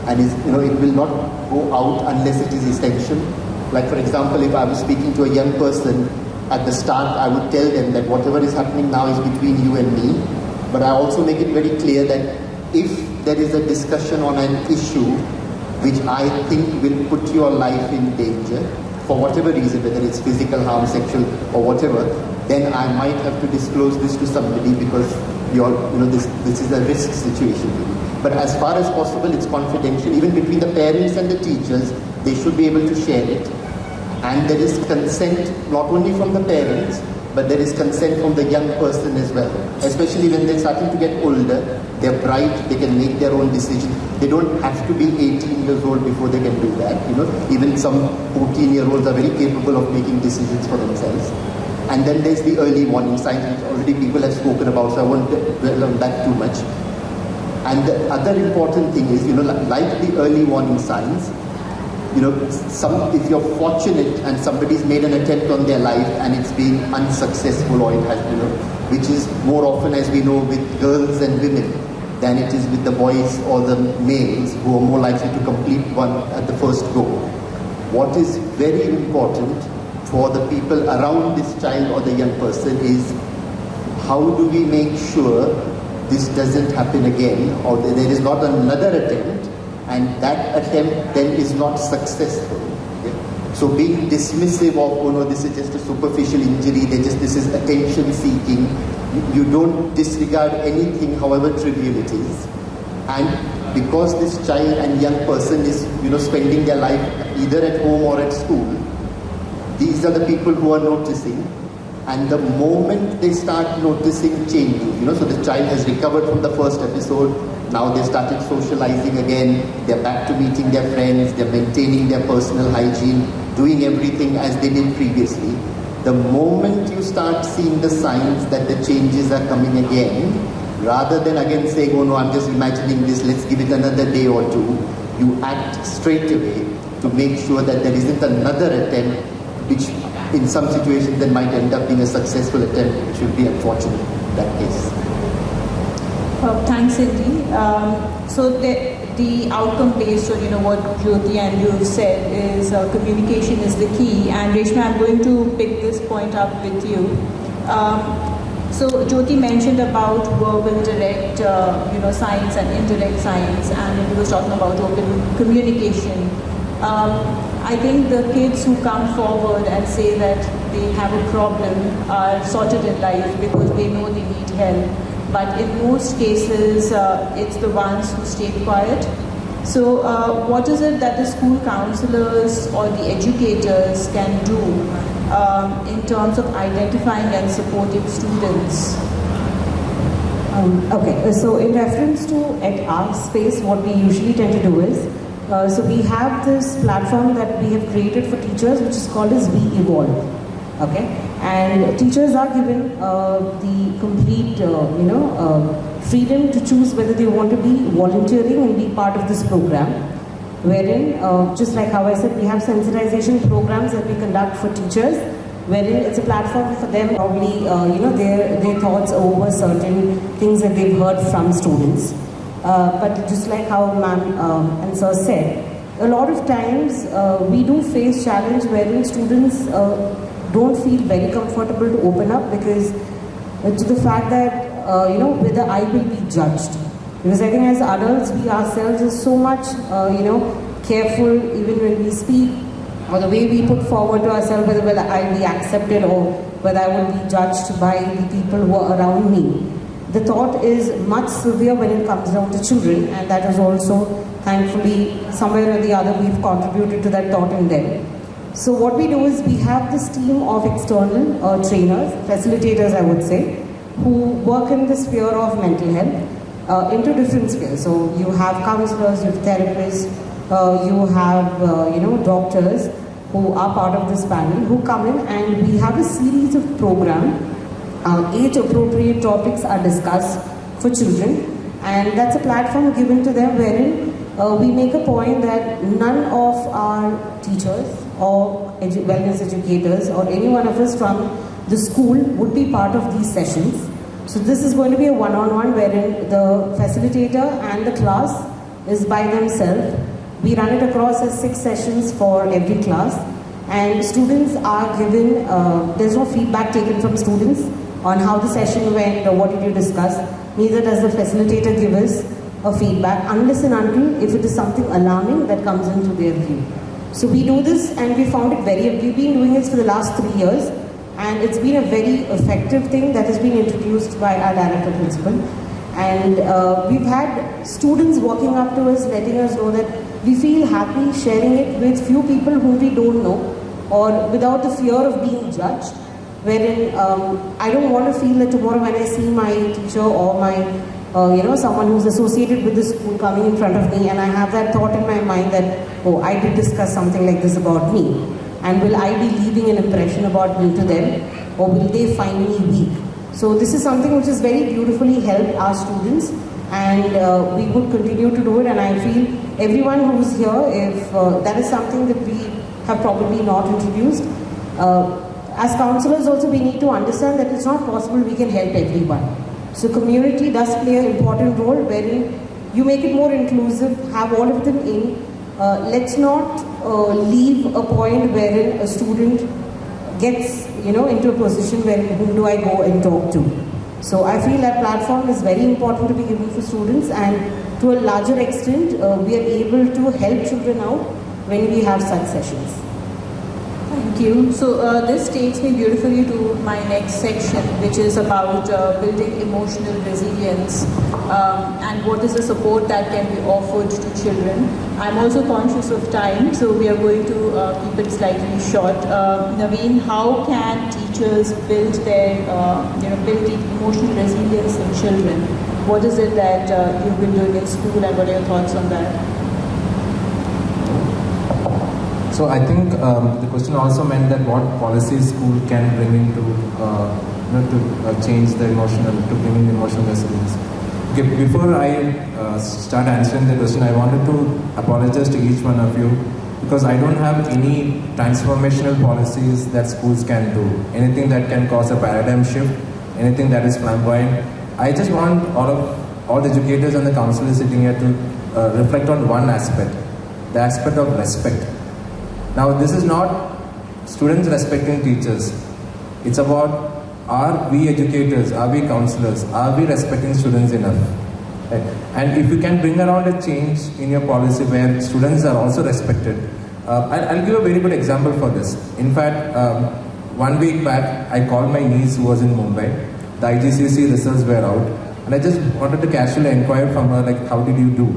and it will not go out unless it is essential. Like, for example, if I was speaking to a young person, at the start I would tell them that whatever is happening now is between you and me, but I also make it very clear that if there is a discussion on an issue which I think will put your life in danger, for whatever reason, whether it's physical harm, sexual, or whatever, then I might have to disclose this to somebody because this is a risk situation. But as far as possible, it's confidential. Even between the parents and the teachers, they should be able to share it. And there is consent not only from the parents, but there is consent from the young person as well. Especially when they're starting to get older, they're bright, they can make their own decisions. They don't have to be 18 years old before they can do that. Even some 14-year-olds are very capable of making decisions for themselves. And then there's the early warning signs, which already people have spoken about, so I won't dwell on that too much. And the other important thing is, like the early warning signs, if you're fortunate and somebody's made an attempt on their life and it's been unsuccessful, or it has, which is more often, as we know, with girls and women than it is with the boys or the males, who are more likely to complete one at the first go. What is very important for the people around this child or the young person is, how do we make sure this doesn't happen again, or there is not another attempt, and that attempt then is not successful. Okay? So being dismissive of, oh no, this is just a superficial injury, this is attention seeking, you don't disregard anything, however trivial it is. And because this child and young person is, spending their life either at home or at school, these are the people who are noticing. And the moment they start noticing changes, so the child has recovered from the first episode, now they started socializing again, they're back to meeting their friends, they're maintaining their personal hygiene, doing everything as they did previously. The moment you start seeing the signs that the changes are coming again, rather than again saying, oh no, I'm just imagining this, let's give it another day or two, you act straight away to make sure that there isn't another attempt, which in some situations then might end up being a successful attempt, which would be unfortunate in that case.
Thanks, Cindy. So the outcome-based, or what Jyoti and you said, is communication is the key. And Reshma, I'm going to pick this point up with you. So Jyoti mentioned about verbal, direct, signs and indirect signs, and he was talking about open communication. I think the kids who come forward and say that they have a problem are sorted in life because they know they need help. But in most cases, it's the ones who stay quiet. So what is it that the school counselors or the educators can do in terms of identifying and supporting students?
Okay, so in reference to at our space, what we usually tend to do is, so we have this platform that we have created for teachers, which is called as We Evolve. Okay, and teachers are given the complete, freedom to choose whether they want to be volunteering and be part of this program. Wherein, just like how I said, we have sensitization programs that we conduct for teachers, wherein it's a platform for them, probably, their thoughts over certain things that they've heard from students. But just like how ma'am and sir said, a lot of times we do face challenge wherein students don't feel very comfortable to open up because to the fact that, whether I will be judged. Because I think as adults, we ourselves are so much, careful even when we speak, or the way we put forward to ourselves, whether I'll be accepted or whether I will be judged by the people who are around me. The thought is much severe when it comes down to children, and that is also, thankfully, somewhere or the other, we've contributed to that thought in them. So what we do is we have this team of external trainers, facilitators I would say, who work in the sphere of mental health into different spheres. So you have counselors, you have therapists, you have doctors who are part of this panel who come in, and we have a series of programs. Age-appropriate topics are discussed for children, and that's a platform given to them wherein we make a point that none of our teachers or wellness educators or any one of us from the school would be part of these sessions. So this is going to be a one-on-one wherein the facilitator and the class is by themselves. We run it across as 6 sessions for every class, and students are given, there's no feedback taken from students on how the session went or what did you discuss. Neither does the facilitator give us a feedback unless and until if it is something alarming that comes into their view. So we do this, and we found it we've been doing this for the last 3 years, and it's been a very effective thing that has been introduced by our director principal. And we've had students walking up to us letting us know that we feel happy sharing it with few people whom we don't know, or without the fear of being judged, wherein I don't want to feel that tomorrow when I see my teacher or my someone who's associated with the school coming in front of me, and I have that thought in my mind that, oh, I did discuss something like this about me, and will I be leaving an impression about me to them, or will they find me weak? So this is something which has very beautifully helped our students, and we would continue to do it. And I feel everyone who's here, if that is something that we have probably not introduced, as counselors also we need to understand that it's not possible we can help everyone. So community does play an important role wherein you make it more inclusive, have all of them in. Let's not leave a point wherein a student gets into a position where whom do I go and talk to. So I feel that platform is very important to be given for students, and to a larger extent we are able to help children out when we have such sessions.
Thank you. So this takes me beautifully to my next section, which is about building emotional resilience and what is the support that can be offered to children. I'm also conscious of time, so we are going to keep it slightly short. Naveen, how can teachers build their, build the emotional resilience in children? What is it that you've been doing in school, and what are your thoughts on that?
So I think the question also meant that what policies school can bring in to change the emotional, to bring in emotional resilience. Okay, before I start answering the question, I wanted to apologize to each one of you because I don't have any transformational policies that schools can do. Anything that can cause a paradigm shift, anything that is flamboyant. I just want all the educators and the counselors sitting here to reflect on one aspect, the aspect of respect. Now, this is not students respecting teachers. It's about, are we educators, are we counselors, are we respecting students enough? Right? And if you can bring around a change in your policy where students are also respected, I'll give a very good example for this. In fact, 1 week back, I called my niece who was in Mumbai. The IGCSE results were out. And I just wanted to casually inquire from her, like, how did you do?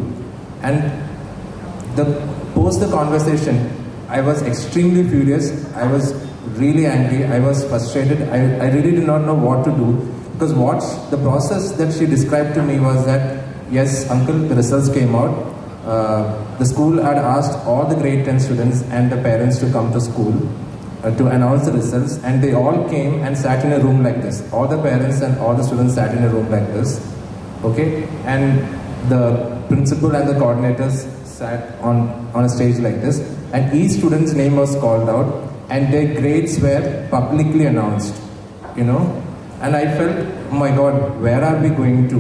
And post the conversation, I was extremely furious, I was really angry, I was frustrated, I really did not know what to do, because the process that she described to me was that, yes uncle, the results came out, the school had asked all the grade 10 students and the parents to come to school to announce the results, and they all came and sat in a room like this. All the parents and all the students sat in a room like this, okay, and the principal and the coordinators sat on a stage like this, and each student's name was called out and their grades were publicly announced, and I felt, oh my God, where are we going to?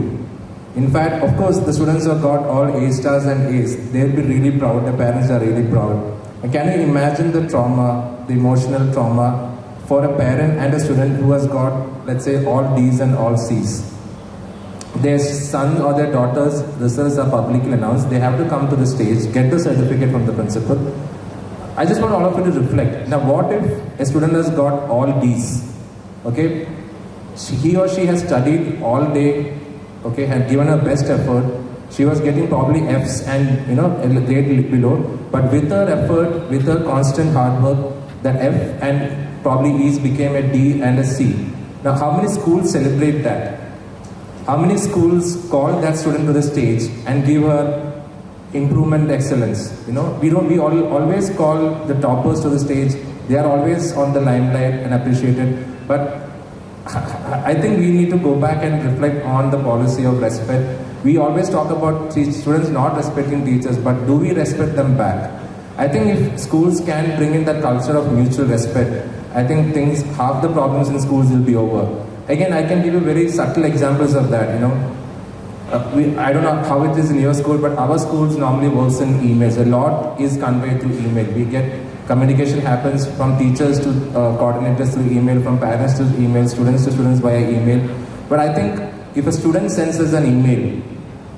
In fact, of course, the students have got all A stars and A's. They'll be really proud, the parents are really proud. And can you imagine the trauma, the emotional trauma for a parent and a student who has got, let's say, all D's and all C's? Their son or their daughter's results are publicly announced. They have to come to the stage, get the certificate from the principal. I just want all of you to reflect. Now, what if a student has got all D's? Okay, he or she has studied all day. Okay, had given her best effort. She was getting probably F's and a grade below. But with her effort, with her constant hard work, that F and probably E's became a D and a C. Now, how many schools celebrate that? How many schools call that student to the stage and give her improvement excellence? We always call the toppers to the stage. They are always on the limelight and appreciated. But I think we need to go back and reflect on the policy of respect. We always talk about students not respecting teachers, but do we respect them back? I think if schools can bring in that culture of mutual respect, I think half the problems in schools will be over. Again, I can give you very subtle examples of that, I don't know how it is in your school, but our schools normally works in emails. A lot is conveyed through email. We get communication happens from teachers to coordinators through email, from parents to email, students to students via email. But I think if a student sends us an email,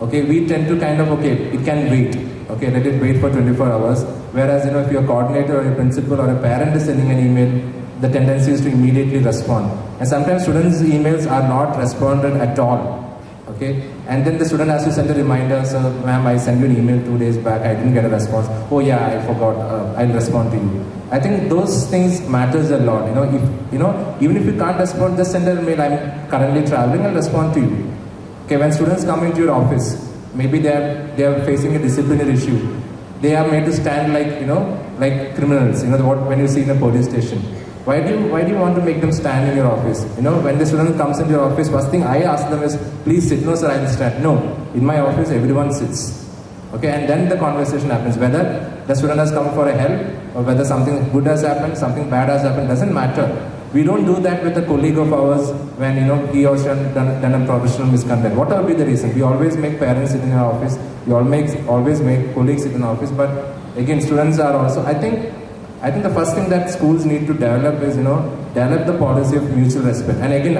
okay, we tend to it can wait. Okay, let it wait for 24 hours. Whereas, if your coordinator or your principal or a parent is sending an email, the tendency is to immediately respond. And sometimes students' emails are not responded at all. Okay, and then the student has to send a reminder, "Sir, ma'am, I sent you an email 2 days back, I didn't get a response. Oh yeah, I forgot, I'll respond to you." I think those things matters a lot. Even if you can't respond, just send an email, "I'm currently traveling, I'll respond to you." Okay, when students come into your office, maybe they are facing a disciplinary issue. They are made to stand like criminals, when you see in a police station. Why do you want to make them stand in your office? When the student comes into your office, first thing I ask them is, "Please sit." "No, sir, I'll stand." "No, in my office, everyone sits. Okay, and then the conversation happens. Whether the student has come for a help or whether something good has happened, something bad has happened, doesn't matter. We don't do that with a colleague of ours when he or she has done a professional misconduct. Whatever be the reason, we always make parents sit in our office. We always make colleagues sit in our office. But again, students are also. I think the first thing that schools need to develop is develop the policy of mutual respect. And again,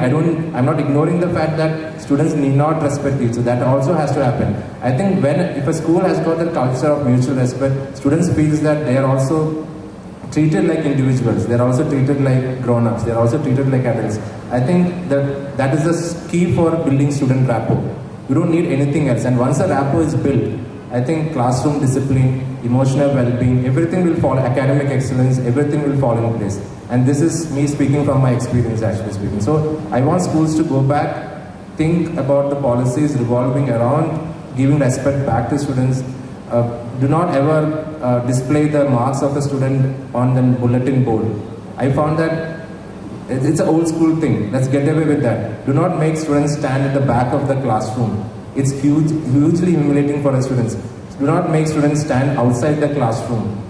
I'm not ignoring the fact that students need not respect each other. That also has to happen. I think if a school has got the culture of mutual respect, students feel that they are also treated like individuals. They are also treated like grown-ups. They are also treated like adults. I think that is the key for building student rapport. You don't need anything else. And once a rapport is built, I think classroom discipline, emotional well-being, everything will fall, academic excellence, everything will fall in place. And this is me speaking from my experience, actually speaking. So I want schools to go back, think about the policies revolving around giving respect back to students. Do not ever display the marks of a student on the bulletin board. I found that it's an old school thing. Let's get away with that. Do not make students stand at the back of the classroom. It's hugely humiliating for the students. Do not make students stand outside the classroom.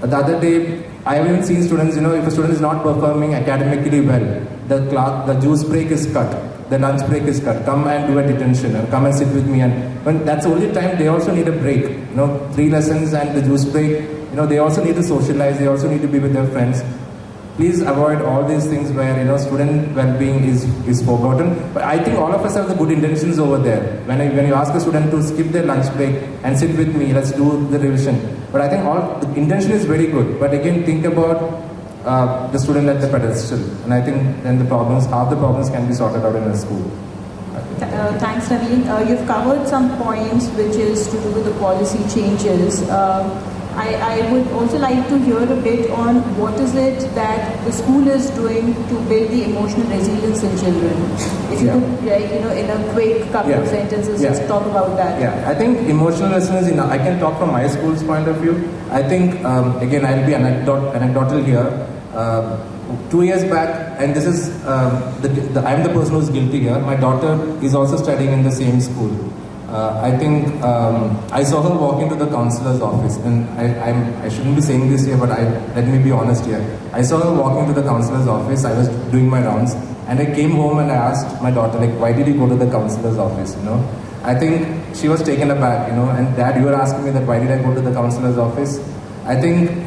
The other day, I have even seen students, if a student is not performing academically well, the juice break is cut, the lunch break is cut, come and do a detention, or come and sit with me. And when that's the only time they also need a break. 3 lessons and the juice break, they also need to socialize, they also need to be with their friends. Please avoid all these things where student well-being is forgotten. But I think all of us have the good intentions over there. When you ask a student to skip their lunch break and sit with me, let's do the revision. But I think the intention is very good. But again, think about the student at the pedestal. And I think then half the problems can be sorted out in a school.
Thanks, Naveen. You've covered some points which is to do with the policy changes. I would also like to hear a bit on what is it that the school is doing to build the emotional resilience in children. If you could, in a quick couple of sentences, just talk about that.
Yeah, I think emotional resilience, I can talk from my school's point of view. I think, again, I'll be anecdotal here. 2 years back, and this is, I'm the person who's guilty here. My daughter is also studying in the same school. I think I saw her walk into the counselor's office, and I shouldn't be saying this here, but let me be honest here. I saw her walk into the counselor's office. I was doing my rounds, and I came home and I asked my daughter, why did you go to the counselor's office? I think she was taken aback, and Dad, you were asking me that why did I go to the counselor's office? I think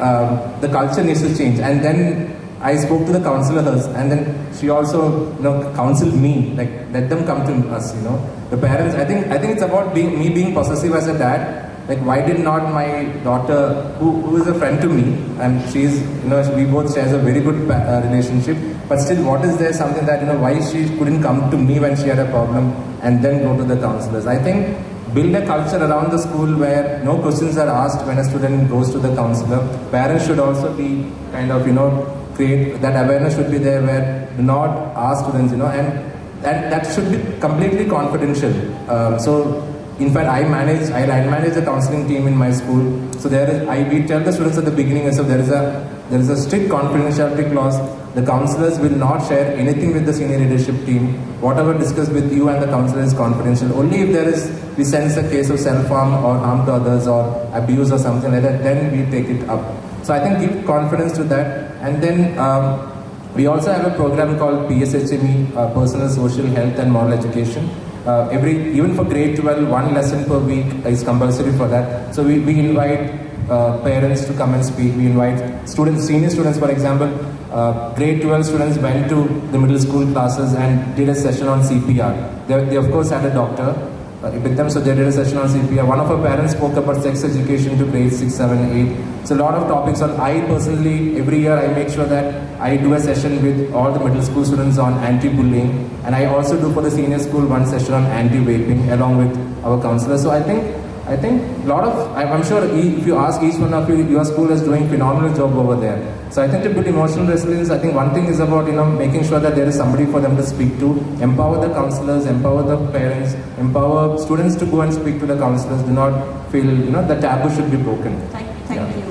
the culture needs to change. And then I spoke to the counselors, and then she also, counseled me, let them come to us, The parents, I think it's about me being possessive as a dad. Why did not my daughter, who is a friend to me, and she's, we both share a very good relationship, but still, what is there something that, why she couldn't come to me when she had a problem and then go to the counselors? I think build a culture around the school where no questions are asked when a student goes to the counselor. Parents should also be kind of, create that awareness should be there where do not ask students, and that should be completely confidential. So, in fact, I manage the counseling team in my school. So we tell the students at the beginning, so there is a strict confidentiality clause. The counselors will not share anything with the senior leadership team. Whatever discussed with you and the counselor is confidential. Only if we sense a case of self-harm or harm to others or abuse or something like that, then we take it up. So I think give confidence to that. And then we also have a program called PSHME, Personal Social Health and Moral Education. Even for grade 12, 1 lesson per week is compulsory for that. So we invite parents to come and speak. We invite students, senior students, for example. Grade 12 students went to the middle school classes and did a session on CPR. They of course had a doctor with them, so they did a session on CPR. One of our parents spoke about sex education to grade 6, 7, 8. So a lot of topics on. I personally, every year I make sure that I do a session with all the middle school students on anti-bullying, and I also do for the senior school one session on anti-vaping along with our counselors. So I think I'm sure if you ask each one of you, your school is doing phenomenal job over there. So I think to build emotional resilience, I think one thing is about making sure that there is somebody for them to speak to, empower the counselors, empower the parents, empower students to go and speak to the counselors. Do not feel the taboo should be broken.
Thank you.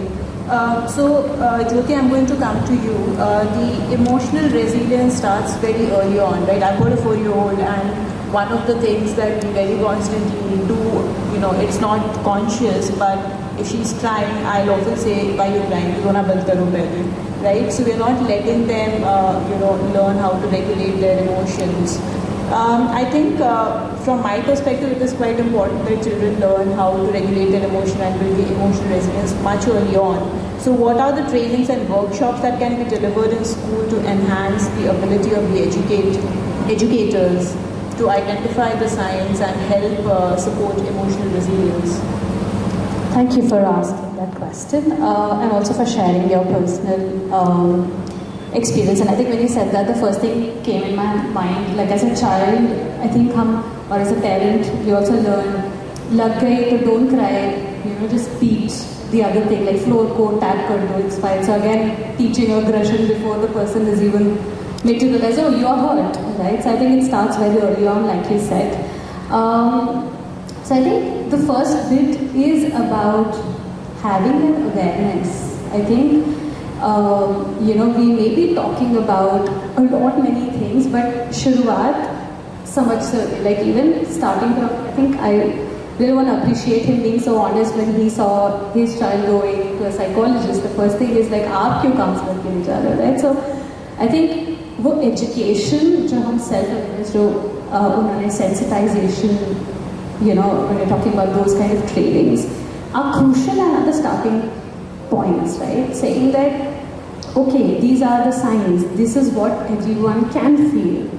So Jyoti, I'm going to come to you. The emotional resilience starts very early on, right? I've got a 4-year-old, and one of the things that we very constantly do, it's not conscious, but if she's crying, I'll often say, why are you crying? You don't have band karo pehle, right? So we're not letting them, learn how to regulate their emotions. I think from my perspective, it is quite important that children learn how to regulate their emotion and build the emotional resilience much early on. So what are the trainings and workshops that can be delivered in school to enhance the ability of the educators to identify the signs and help support emotional resilience?
Thank you for asking that question and also for sharing your personal experience. And I think when you said that, the first thing came in my mind, like as a child, I think or as a parent, we also learn, lag gayi to don't cry, just beat the other thing, like floor ko, tap kar do, it's fine. So again, teaching aggression before the person is even made to realize, oh, you're hurt, right? So I think it starts very early on, like you said. So I think the first bit is about having an awareness. I think, we may be talking about many things, but shuruaat, samajh se, like even starting from, I think I really want to appreciate him being so honest when he saw his child going to a psychologist. The first thing is like, aap kyun counselor ke liye ja rahe ho, right? So I think वो education जो हम self-awareness जो उन्होंने sensitization, when you're talking about those kind of trainings, are crucial and are the starting points, right? Saying that, okay, these are the signs, this is what everyone can feel.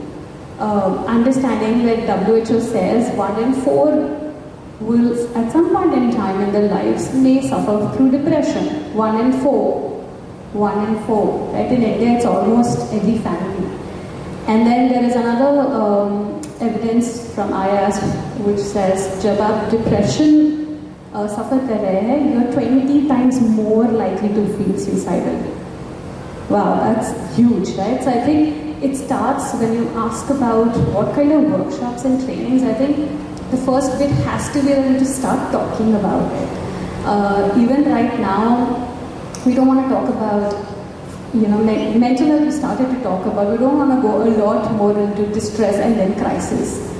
Understanding that WHO says 1 in 4 will, at some point in time in their lives, may suffer through depression. 1 in 4. 1 in 4. Right? In India, it's almost every family. And then there is another evidence from IAS which says, जब आप depression suffer कर रहे हैं, you're 20 times more likely to feel suicidal. Wow, that's huge, right? So I think it starts when you ask about what kind of workshops and trainings. I think the first bit has to be that to start talking about it. Even right now, we don't want to talk about, mental health we started to talk about. We don't want to go a lot more into distress and then crisis.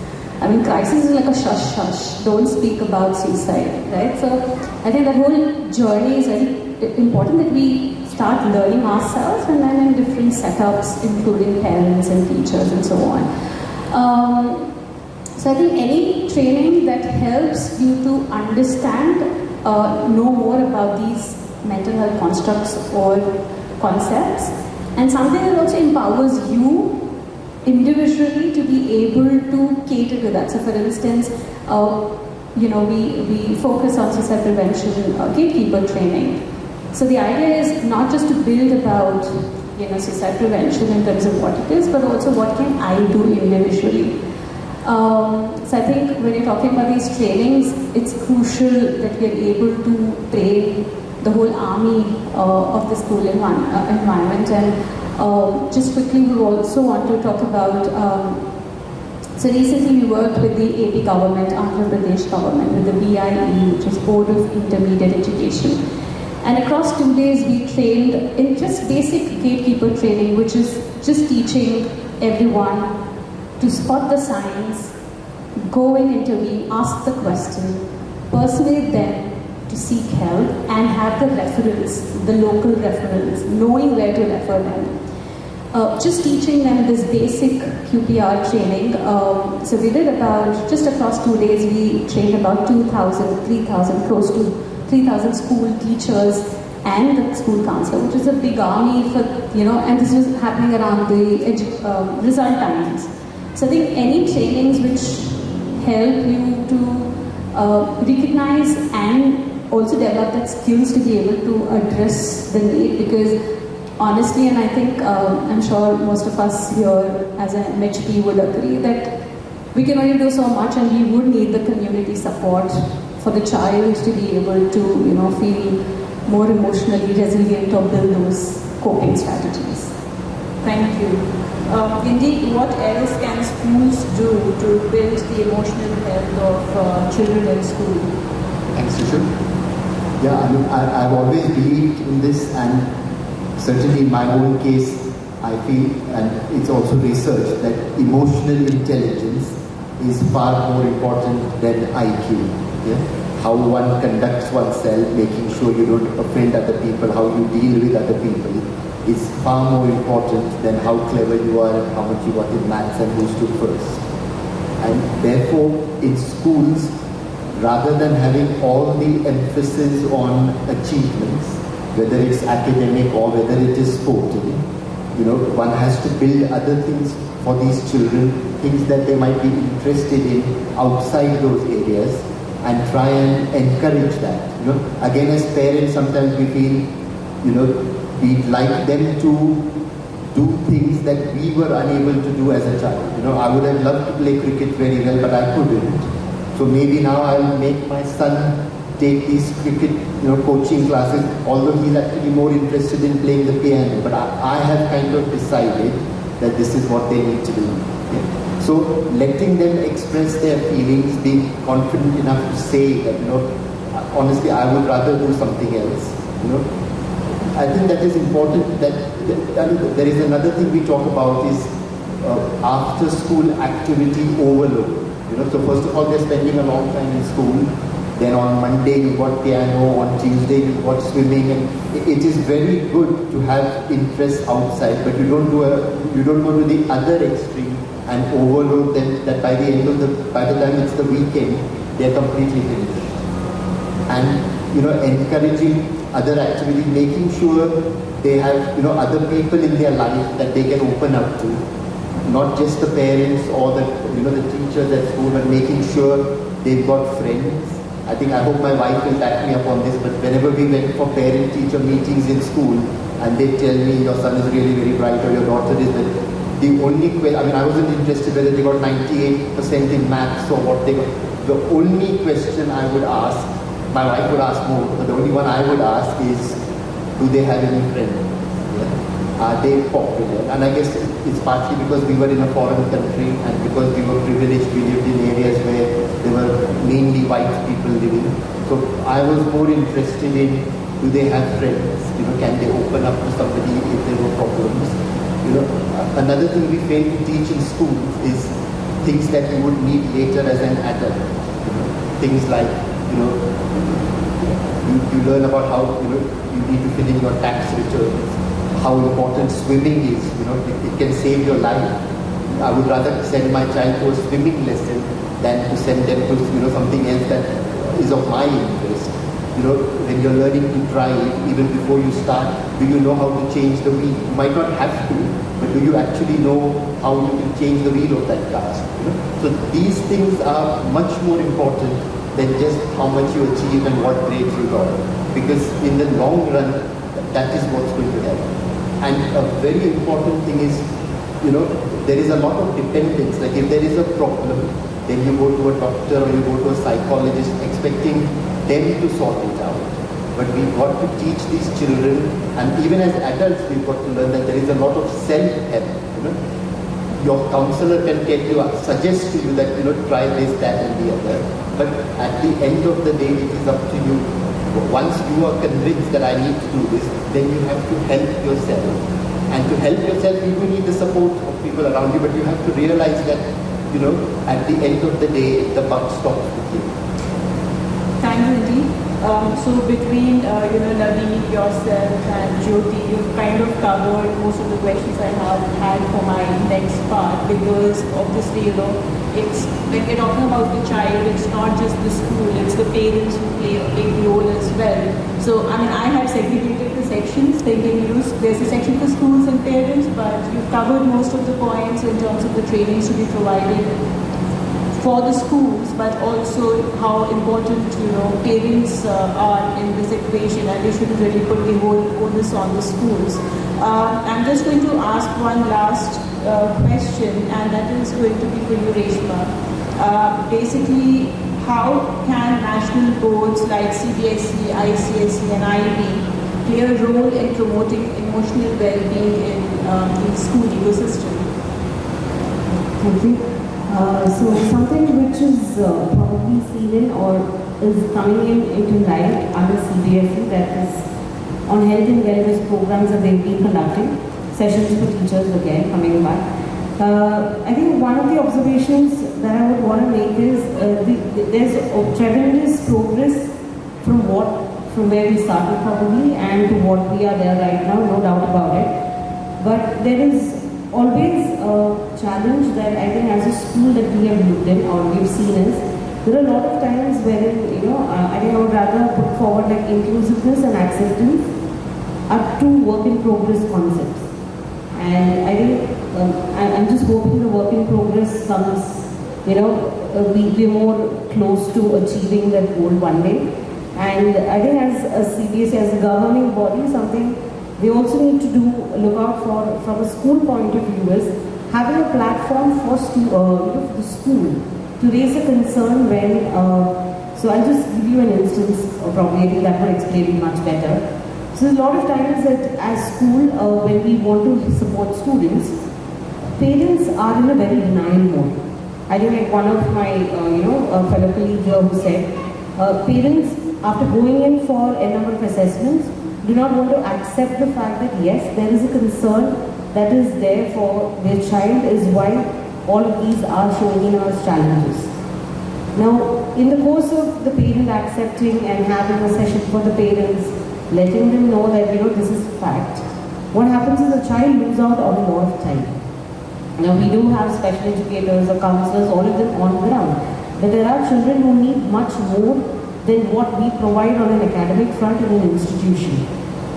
I mean, crisis is like a shush. Don't speak about suicide, right? So I think that whole journey is very important that we start learning ourselves and then in different setups, including parents and teachers and so on. So I think any training that helps you to understand, know more about these mental health constructs or concepts, and something that also empowers you individually to be able to cater to that. So for instance, we focus on suicide prevention, gatekeeper training. So the idea is not just to build about suicide prevention in terms of what it is, but also what can I do individually. So I think when you're talking about these trainings, it's crucial that we are able to train the whole army of the school environment. And just quickly, we also want to talk about, so recently we worked with the AP government, Andhra Pradesh government, with the BIE, which is Board of Intermediate Education. And across 2 days, we trained in just basic gatekeeper training, which is just teaching everyone to spot the signs, go and intervene, ask the question, persuade them to seek help, and have the referrals, the local referrals, knowing where to refer them. Just teaching them this basic QPR training. So we did about, just across 2 days, we trained about 2,000, 3,000, close to 3,000 school teachers and the school counselor, which is a big army for, and this was happening around the result times. So I think any trainings which help you to recognize and also develop that skills to be able to address the need, because honestly, and I think I'm sure most of us here as an MHP would agree that we can only do so much, and we would need the community support for the child to be able to feel more emotionally resilient or build those coping strategies.
Thank you. Indeed, what else can schools do to build the emotional health of children in school?
Thanks, Sushil. Yeah, I mean, I've always believed in this, and certainly in my own case, I feel, and it's also research, that emotional intelligence is far more important than IQ. Yeah? How one conducts oneself, making sure you don't offend other people, how you deal with other people, is far more important than how clever you are and how much you got in maths and who stood first. And therefore, in schools, rather than having all the emphasis on achievements, whether it's academic or whether it is sporting, one has to build other things for these children, things that they might be interested in outside those areas, and try and encourage that. Again, as parents, sometimes we feel, we'd like them to do things that we were unable to do as a child. I would have loved to play cricket very well, but I couldn't. So maybe now I'll make my son take these cricket, coaching classes, although he's actually more interested in playing the piano. But I have kind of decided that this is what they need to do. Yeah. So letting them express their feelings, being confident enough to say that, honestly, I would rather do something else. I think that is important. That there is another thing we talk about is after school activity overload. So first of all, they're spending a long time in school. Then on Monday you've got piano, on Tuesday you've got swimming, and it is very good to have interests outside, but you don't go to the other extreme and overload them. That by the time it's the weekend, they're completely finished. And encouraging other activities, making sure they have other people in their life that they can open up to, not just the parents or the teachers at school, but making sure they've got friends. I hope my wife will back me up on this, but whenever we went for parent-teacher meetings in school, and they tell me your son is really very bright or your daughter is, the only question, I wasn't interested whether they got 98% in maths or what they got. The only question I would ask, my wife would ask more, but the only one I would ask is, do they have any friends? Yeah? Are they popular? And I guess it's partly because we were in a foreign country and because we were privileged, we lived in areas where there were mainly white people living. So I was more interested in, do they have friends? Can they open up to somebody if there were problems? Another thing we fail to teach in schools is things that you would need later as an adult. Things like, you learn about how, you need to fill in your tax returns, how important swimming is, it can save your life. I would rather send my child to a swimming lesson than to send them to, something else that is of my interest. When you're learning to drive, even before you start, do you know how to change the wheel? You might not have to, but do you actually know how you can change the wheel of that car? So these things are much more important than just how much you achieve and what grades you got. Because in the long run, that is what's going to help. And a very important thing is, there is a lot of dependence. Like if there is a problem, then you go to a doctor or you go to a psychologist expecting them to sort it out. But we've got to teach these children, and even as adults, we've got to learn that there is a lot of self-help. Your counselor can tell you, suggest to you that, try this, that and the other. But at the end of the day, it is up to you. Once you are convinced that I need to do this, then you have to help yourself. And to help yourself, you do need the support of people around you, but you have to realize that, at the end of the day, the buck stops with you.
Thanks, Nidhi. So between, Naveen, yourself and Jyoti, you've kind of covered most of the questions I had for my next part, because obviously, it's when we're talking about the child, it's not just the school, it's the parents who play a big role as well. So, I had segregated the sections, thinking there's a section for schools and parents, but you've covered most of the points in terms of the trainings to be provided for the schools, but also how important, parents are in this equation, and they shouldn't really put the whole onus on the schools. I'm just going to ask one last question, and that is going to be for you, Reshma. Basically, how can national boards like CBSE, ICSE and IB play a role in promoting emotional well-being in the school ecosystem?
Thank you. So something which is probably seen in or is coming into light under CBSE, that is on health and wellness programs that they've been conducting, sessions for teachers again coming back. I think one of the observations that I would want to make is there's tremendous progress from where we started probably and to what we are there right now, no doubt about it. But there is always a challenge that I think as a school that we have looked in or we've seen is there are a lot of times wherein, I think I would rather put forward like inclusiveness and acceptance are two work in progress concepts. And I think I'm just hoping the work in progress comes, we're more close to achieving that goal one day. And I think as a CBSE, as a governing body, something we also need to look out for from a school point of view is having a platform for the school to raise a concern when, so I'll just give you an instance, or probably I think that would explain it much better. So a lot of times that as school, when we want to support students, parents are in a very denial mode. I think like one of my, fellow colleagues here who said, parents after going in for a number of assessments do not want to accept the fact that yes, there is a concern that is there for their child is why all of these are showing in as challenges. Now, in the course of the parent accepting and having a session for the parents, letting them know that, this is fact, what happens is the child loses out on a lot of time. Now, we do have special educators or counselors, all of them on ground. But there are children who need much more than what we provide on an academic front in an institution.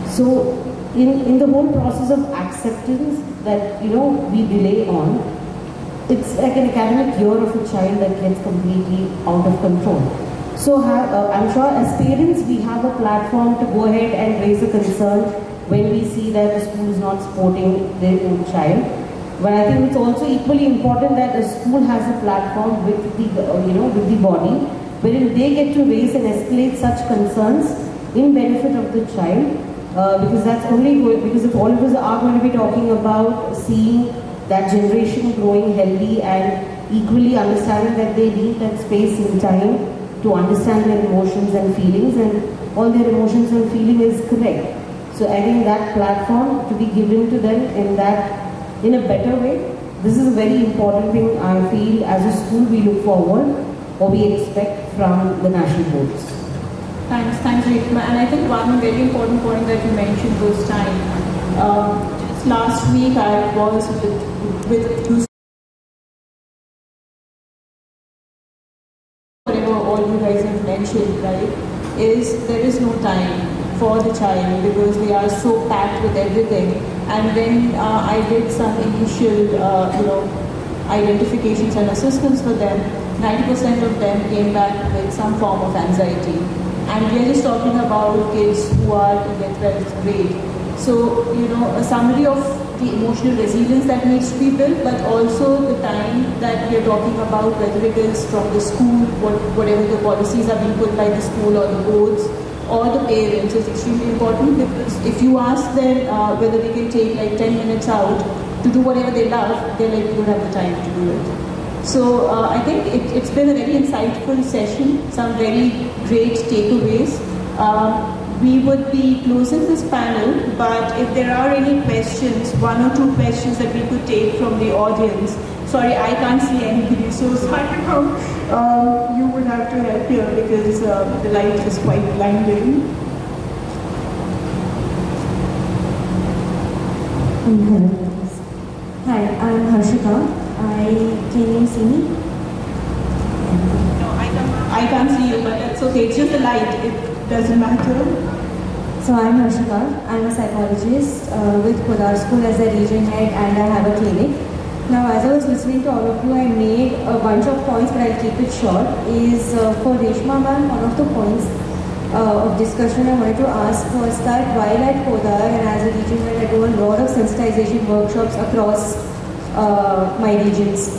So, in the whole process of acceptance that, we delay on, it's like an academic year of a child that gets completely out of control. So I'm sure as parents we have a platform to go ahead and raise a concern when we see that the school is not supporting their own child. But I think it's also equally important that the school has a platform with the body wherein they get to raise and escalate such concerns in benefit of the child. Because that's only good, because if all of us are going to be talking about seeing that generation growing healthy and equally understanding that they need that space in time to understand their emotions and feelings, and all their emotions and feeling is correct. So I think that platform to be given to them in a better way, this is a very important thing I feel as a school we look forward or we expect from the national boards.
Thanks, Reshma. And I think one very important point that you mentioned was time. Just last week I was with whatever all you guys have mentioned, right, is there is no time for the child because they are so packed with everything. And when I did some initial, identifications and assessments for them, 90% of them came back with some form of anxiety. And we are just talking about kids who are in their 12th grade. So, a summary of the emotional resilience that needs to be built, but also the time that we are talking about, whether it is from the school, whatever the policies are being put by the school or the boards, or the parents is extremely important, because if you ask them whether they can take like 10 minutes out to do whatever they love, they're like, we don't have the time to do it. So I think it's been a very insightful session, some very great takeaways. We would be closing this panel, but if there are any questions, one or two questions that we could take from the audience. Sorry, I can't see anybody, so somehow you would have to help here because the light is quite blinding.
Hi, I'm Harshika. Can you see me?
No, I can't see you, but that's okay. It's just the light. It doesn't matter.
So I'm Harshika. I'm a psychologist with Podar School as a region head, and I have a clinic. Now, as I was listening to all of you, I made a bunch of points, but I'll keep it short. Is for Reshma ma'am, one of the points of discussion I wanted to ask was that while at Podar and as a region head, I do a lot of sensitization workshops across my regions.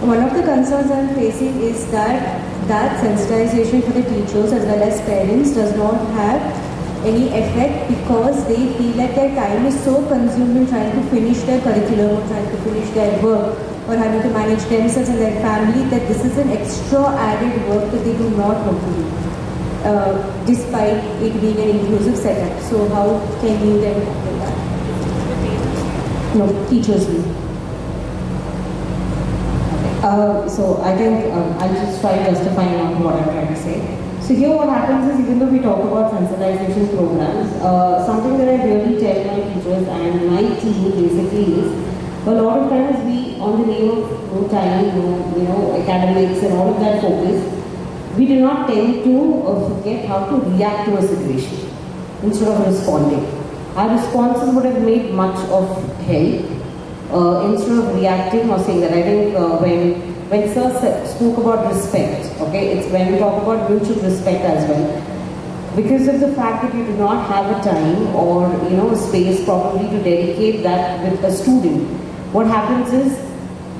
One of the concerns I'm facing is that sensitization for the teachers as well as parents does not have any effect because they feel like their time is so consumed in trying to finish their curriculum or trying to finish their work or having to manage themselves and their family that this is an extra added work that they do not want to do despite it being an inclusive setup. So how can you then tackle that? No, teachers will.
So I think I'll just try justifying on what I'm trying to say. So here what happens is, even though we talk about sensitization programs, something that I really tell my teachers and my team basically is, a lot of times we, on the name of no time, academics and all of that focus, we do not tend to forget how to react to a situation instead of responding. Our responses would have made much of help instead of reacting or saying that. I think when Sir spoke about respect, okay, it's when we talk about mutual respect as well. Because of the fact that you do not have a time or a space probably to dedicate that with a student, what happens is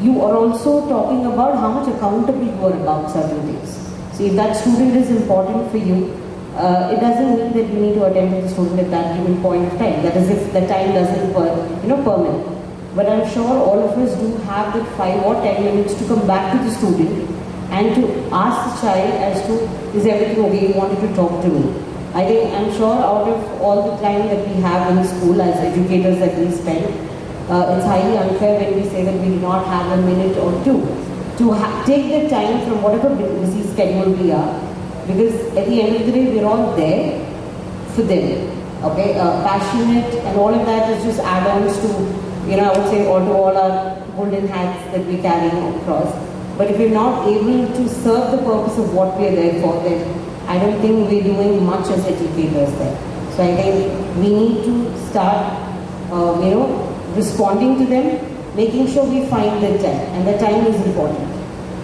you are also talking about how much accountable you are about certain things. So if that student is important for you, it doesn't mean that you need to attend to the student at that given point of time. That is, if the time doesn't permit. But I'm sure all of us do have that 5 or 10 minutes to come back to the student and to ask the child as to, is everything okay, you wanted to talk to me. I'm sure out of all the time that we have in school as educators that we spend, it's highly unfair when we say that we do not have a minute or two to take the time from whatever busy schedule we are, because at the end of the day we're all there for them. Okay, passionate and all of that is just add-ons to, I would say, all our golden hats that we carry across. But if we're not able to serve the purpose of what we're there for, then I don't think we're doing much as educators there. So I think we need to start, responding to them, making sure we find the time, and the time is important.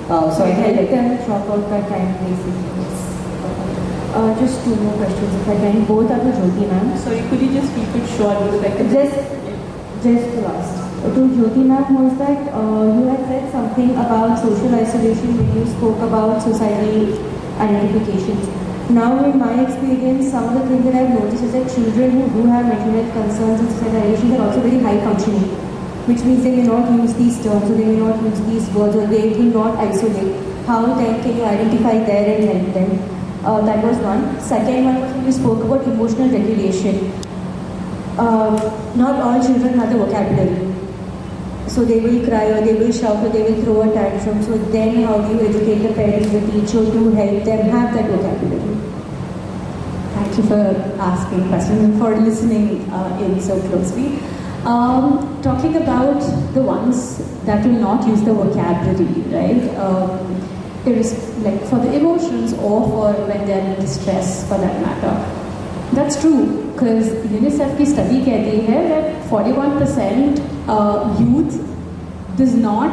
So I
help them drop out that time, basically. Just 2 more questions, if I can. Both are to Jyoti ma'am.
Sorry, could you just keep it short?
Just the last. To Jyoti ma'am was that you had said something about social isolation when you spoke about societal identifications. Now, in my experience, some of the things that I've noticed is that children who do have mental health concerns and socialization are also very high functioning, which means they may not use these terms, or they may not use these words, or they will not isolate. How then can you identify there and help them? That was one. Second one was when you spoke about emotional regulation. Not all children have the vocabulary. So they will cry, or they will shout, or they will throw a tantrum. So then how do you educate the parents, the teacher to help them have that vocabulary?
Thank you for asking questions and for listening in so closely. Talking about the ones that will not use the vocabulary, right? It is like for the emotions or for when they are in distress, for that matter. That's true, because UNICEF की study कहती है that 41% youth does not,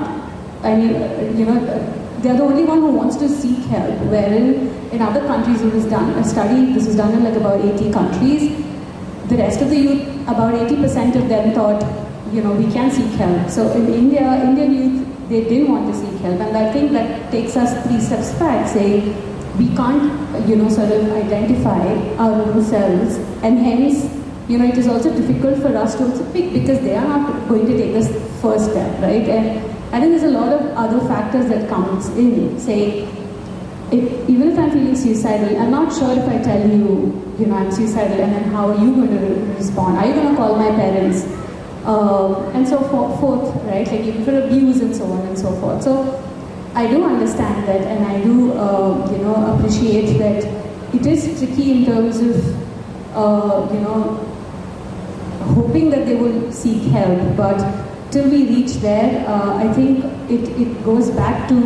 they're the only one who wants to seek help, wherein in other countries it was done, a study, this was done in like about 80 countries, the rest of the youth, about 80% of them thought, we can seek help. So in India, Indian youth, they didn't want to seek help, and I think that takes us 3 steps back, saying we can't, sort of identify our own selves, and hence, it is also difficult for us to also pick, because they are not going to take this first step, right? And I think there's a lot of other factors that comes in, say, even if I'm feeling suicidal, I'm not sure if I tell you, I'm suicidal, and then how are you going to respond? Are you going to call my parents? And so forth, right? Like even for abuse and so on and so forth. So I do understand that, and I do, appreciate that it is tricky in terms of, hoping that they will seek help, but till we reach there, I think it goes back to,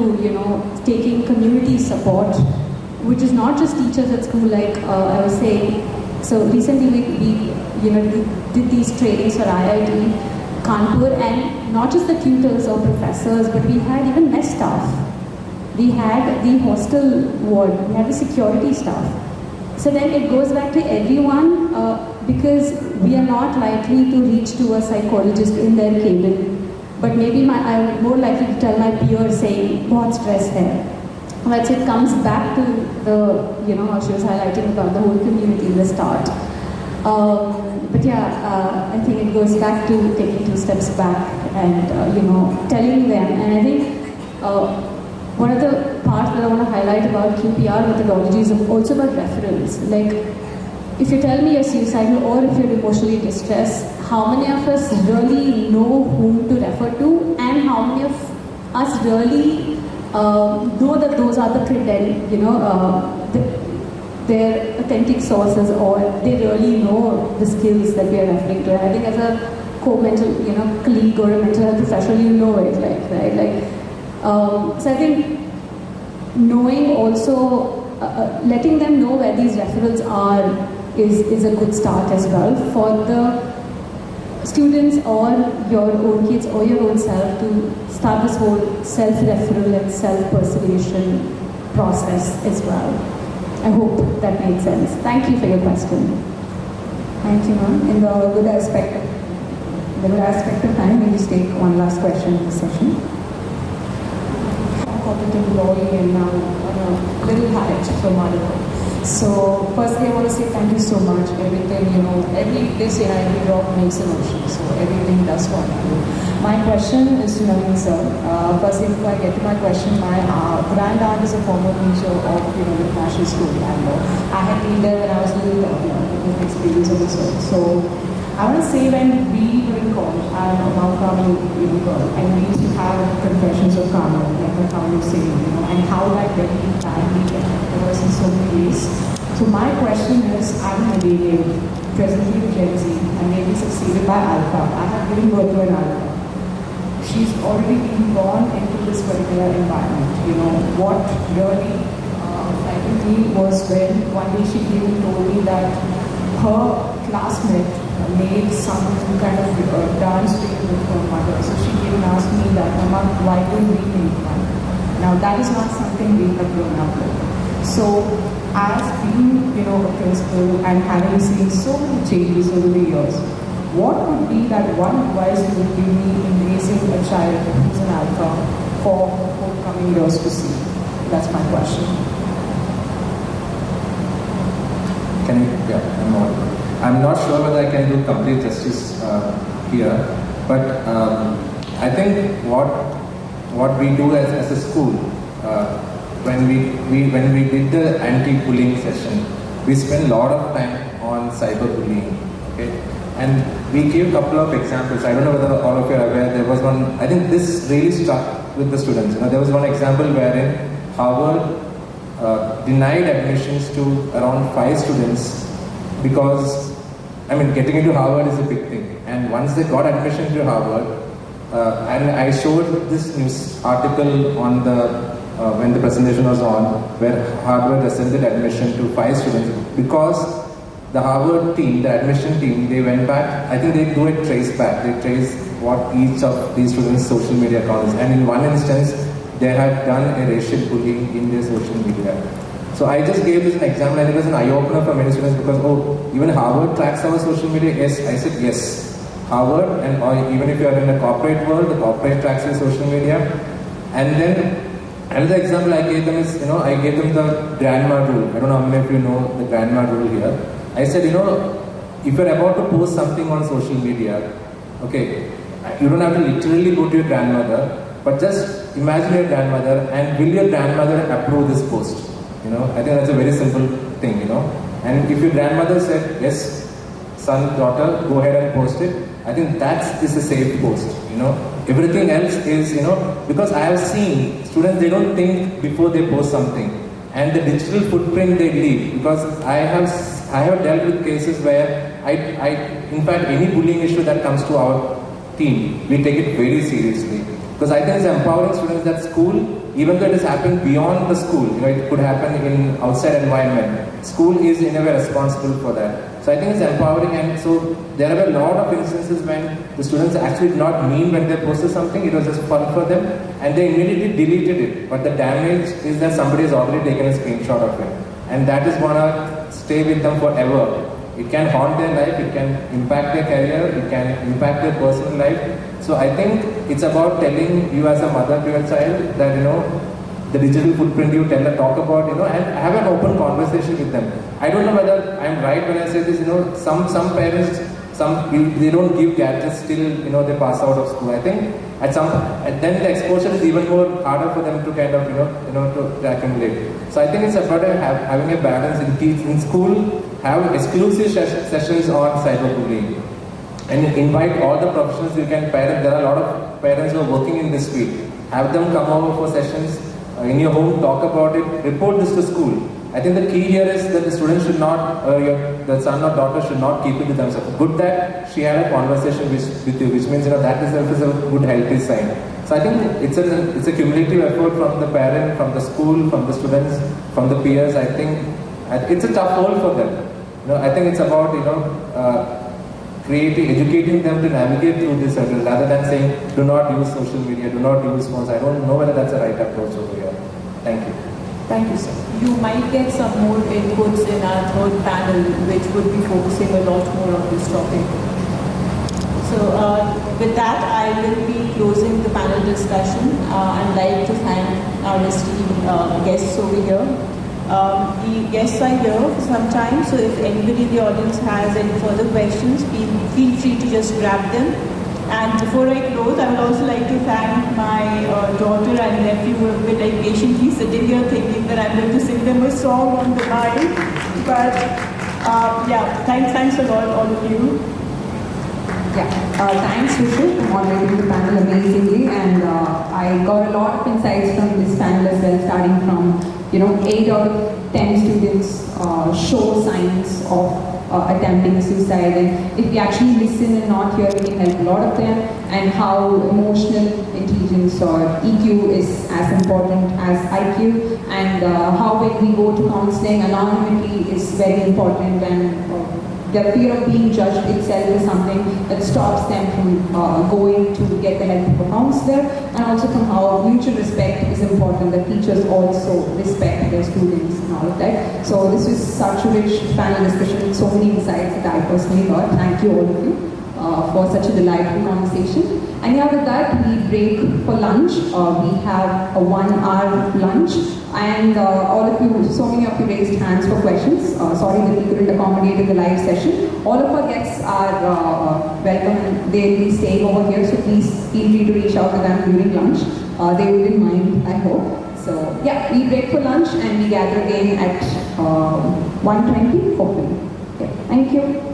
taking community support, which is not just teachers at school, like I was saying. So recently we did these trainings for IIT Kanpur, and not just the tutors or professors, but we had even mess staff. We had the hostel ward, we had the security staff. So then it goes back to everyone, because we are not likely to reach to a psychologist in their cabin. But maybe I'm more likely to tell my peers saying, "Bahut stress hai." But it comes back to the, how she was highlighting about the whole community in the start. But yeah, I think it goes back to taking 2 steps back and, telling them. And I think one of the parts that I want to highlight about QPR methodology is also about reference. Like, if you tell me you're suicidal or if you're emotionally distressed, how many of us really know whom to refer to, and how many of us really know that those are the their authentic sources, or they really know the skills that we are referring to. I think as a co-mental, colleague or a mental health professional, you know it, right? So I think knowing also, letting them know where these referrals are is a good start as well for the students or your own kids or your own self to start this whole self-referral and self-persuasion process as well. I hope that made sense. Thank you for your question.
Thank you, ma'am. In the good aspect of time, we'll just take one last question in the session. Corporate employee and now a little habit from Bangalore. So firstly, I want to say thank you so much. Everything, they say every drop makes an ocean. So everything does what you do. My question is to Naveen sir. Firstly, before I get to my question, my granddad is a former teacher of the National School in Bangalore. I had been there when I was a little with experience of this sort. So I want to say when we were in college, I'm a Mount Carmel girl, and we used to have confessions of Carmel, like my family was saying, and how that very badly affected us in so many ways. So my question is, I'm a millennial, presently with Gen Z, and maybe succeeded by Alpha. I have given birth to an Alpha. She's already been born into this particular environment. What really frightened me was when one day she even told me that her classmate made some kind of dance video with her mother. So she even asked me that, Mama, why don't we make one? Now that is not something we have grown up with. So as being, a principal and having seen so many changes over the years, what would be that one advice you would give me in raising a child who's an alpha for forthcoming years to see? That's my question.
I'm not sure whether I can do complete justice here, but I think what we do as a school, when we did the anti-bullying session, we spent a lot of time on cyberbullying, okay? And we gave a couple of examples. I don't know whether all of you are aware. There was one, I think this really stuck with the students. There was one example wherein Harvard denied admissions to around 5 students because, getting into Harvard is a big thing. And once they got admission to Harvard, and I showed this news article on when the presentation was on, where Harvard rescinded admission to 5 students because the Harvard team, the admission team, they went back. I think they do a trace back. They trace what each of these students' social media accounts is. And in one instance, they had done a racial bullying in their social media. So I just gave this an example, and it was an eye-opener for many students because, even Harvard tracks our social media? Yes, I said yes. Harvard, or even if you are in the corporate world, the corporate tracks your social media. And then another example I gave them is, I gave them the grandma rule. I don't know how many of you know the grandma rule here. I said, if you're about to post something on social media, okay, you don't have to literally go to your grandmother, but just imagine your grandmother and will your grandmother approve this post? I think that's a very simple thing, And if your grandmother said, yes, son, daughter, go ahead and post it, I think that is a safe post, Everything else is, because I have seen students, they don't think before they post something. And the digital footprint they leave, because I have dealt with cases where in fact, any bullying issue that comes to our team, we take it very seriously. Because I think it's empowering students that school, even though it is happening beyond the school, it could happen in outside environment. School is in a way responsible for that. So I think it's empowering, and so there are a lot of instances when the students actually did not mean when they posted something, it was just fun for them, and they immediately deleted it. But the damage is that somebody has already taken a screenshot of it. And that is going to stay with them forever. It can haunt their life, it can impact their career, it can impact their personal life. So I think it's about telling you as a mother to your child that, the digital footprint you talk about, and have an open conversation with them. I don't know whether I'm right when I say this, some parents, they don't give gadgets till, they pass out of school. I think then the exposure is even more harder for them to kind of, to accumulate. So I think it's about having a balance in school, have exclusive sessions on cyberbullying. And invite all the professionals you can parent. There are a lot of parents who are working in this field. have them come over for sessions in your home, talk about it, report this to school. I think the key here is that the student should not, the son or daughter should not keep it to themselves. Good that she had a conversation with you, which means that itself is a good healthy sign. So I think it's a cumulative effort from the parent, from the school, from the students, from the peers. I think it's a tough role for them. I think it's about educating them to navigate through this hurdle, rather than saying do not use social media, do not use phones. I don't know whether that's the right approach over here. Thank you.
Thank you, sir. You might get some more inputs in our third panel, which would be focusing a lot more on this topic. So with that, I will be closing the panel discussion. I'd like to thank our esteemed guests over here. The guests are here for some time, so if anybody in the audience has any further questions, feel free to just grab them. And before I close, I would also like to thank my daughter and nephew who have been patiently sitting here thinking that I'm going to sing them a song on the mic. But yeah, thanks a lot, all of you.
Thanks, Rishit, for moderating the panel amazingly, and I got a lot of insights from this panel as well, starting from 8 out of 10 students show signs of attempting suicide, and if we actually listen and not hear, we can help a lot of them, and how emotional intelligence or EQ is as important as IQ, and how when we go to counseling, anonymity is very important, and the fear of being judged itself is something that stops them from going to get the help of a counselor, and also from how mutual respect is important, that teachers also respect their students and all of that. So this was such a rich panel discussion with so many insights that I personally got. Thank you all of you for such a delightful conversation. And yeah, with that, we break for lunch. We have a 1-hour lunch. And all of you, so many of you raised hands for questions. Sorry that we couldn't accommodate in the live session. All of our guests are welcome, and they'll be staying over here, so please feel free to reach out to them during lunch. They wouldn't mind, I hope. So yeah, we break for lunch and we gather again at 1:20, hopefully. Okay, thank you.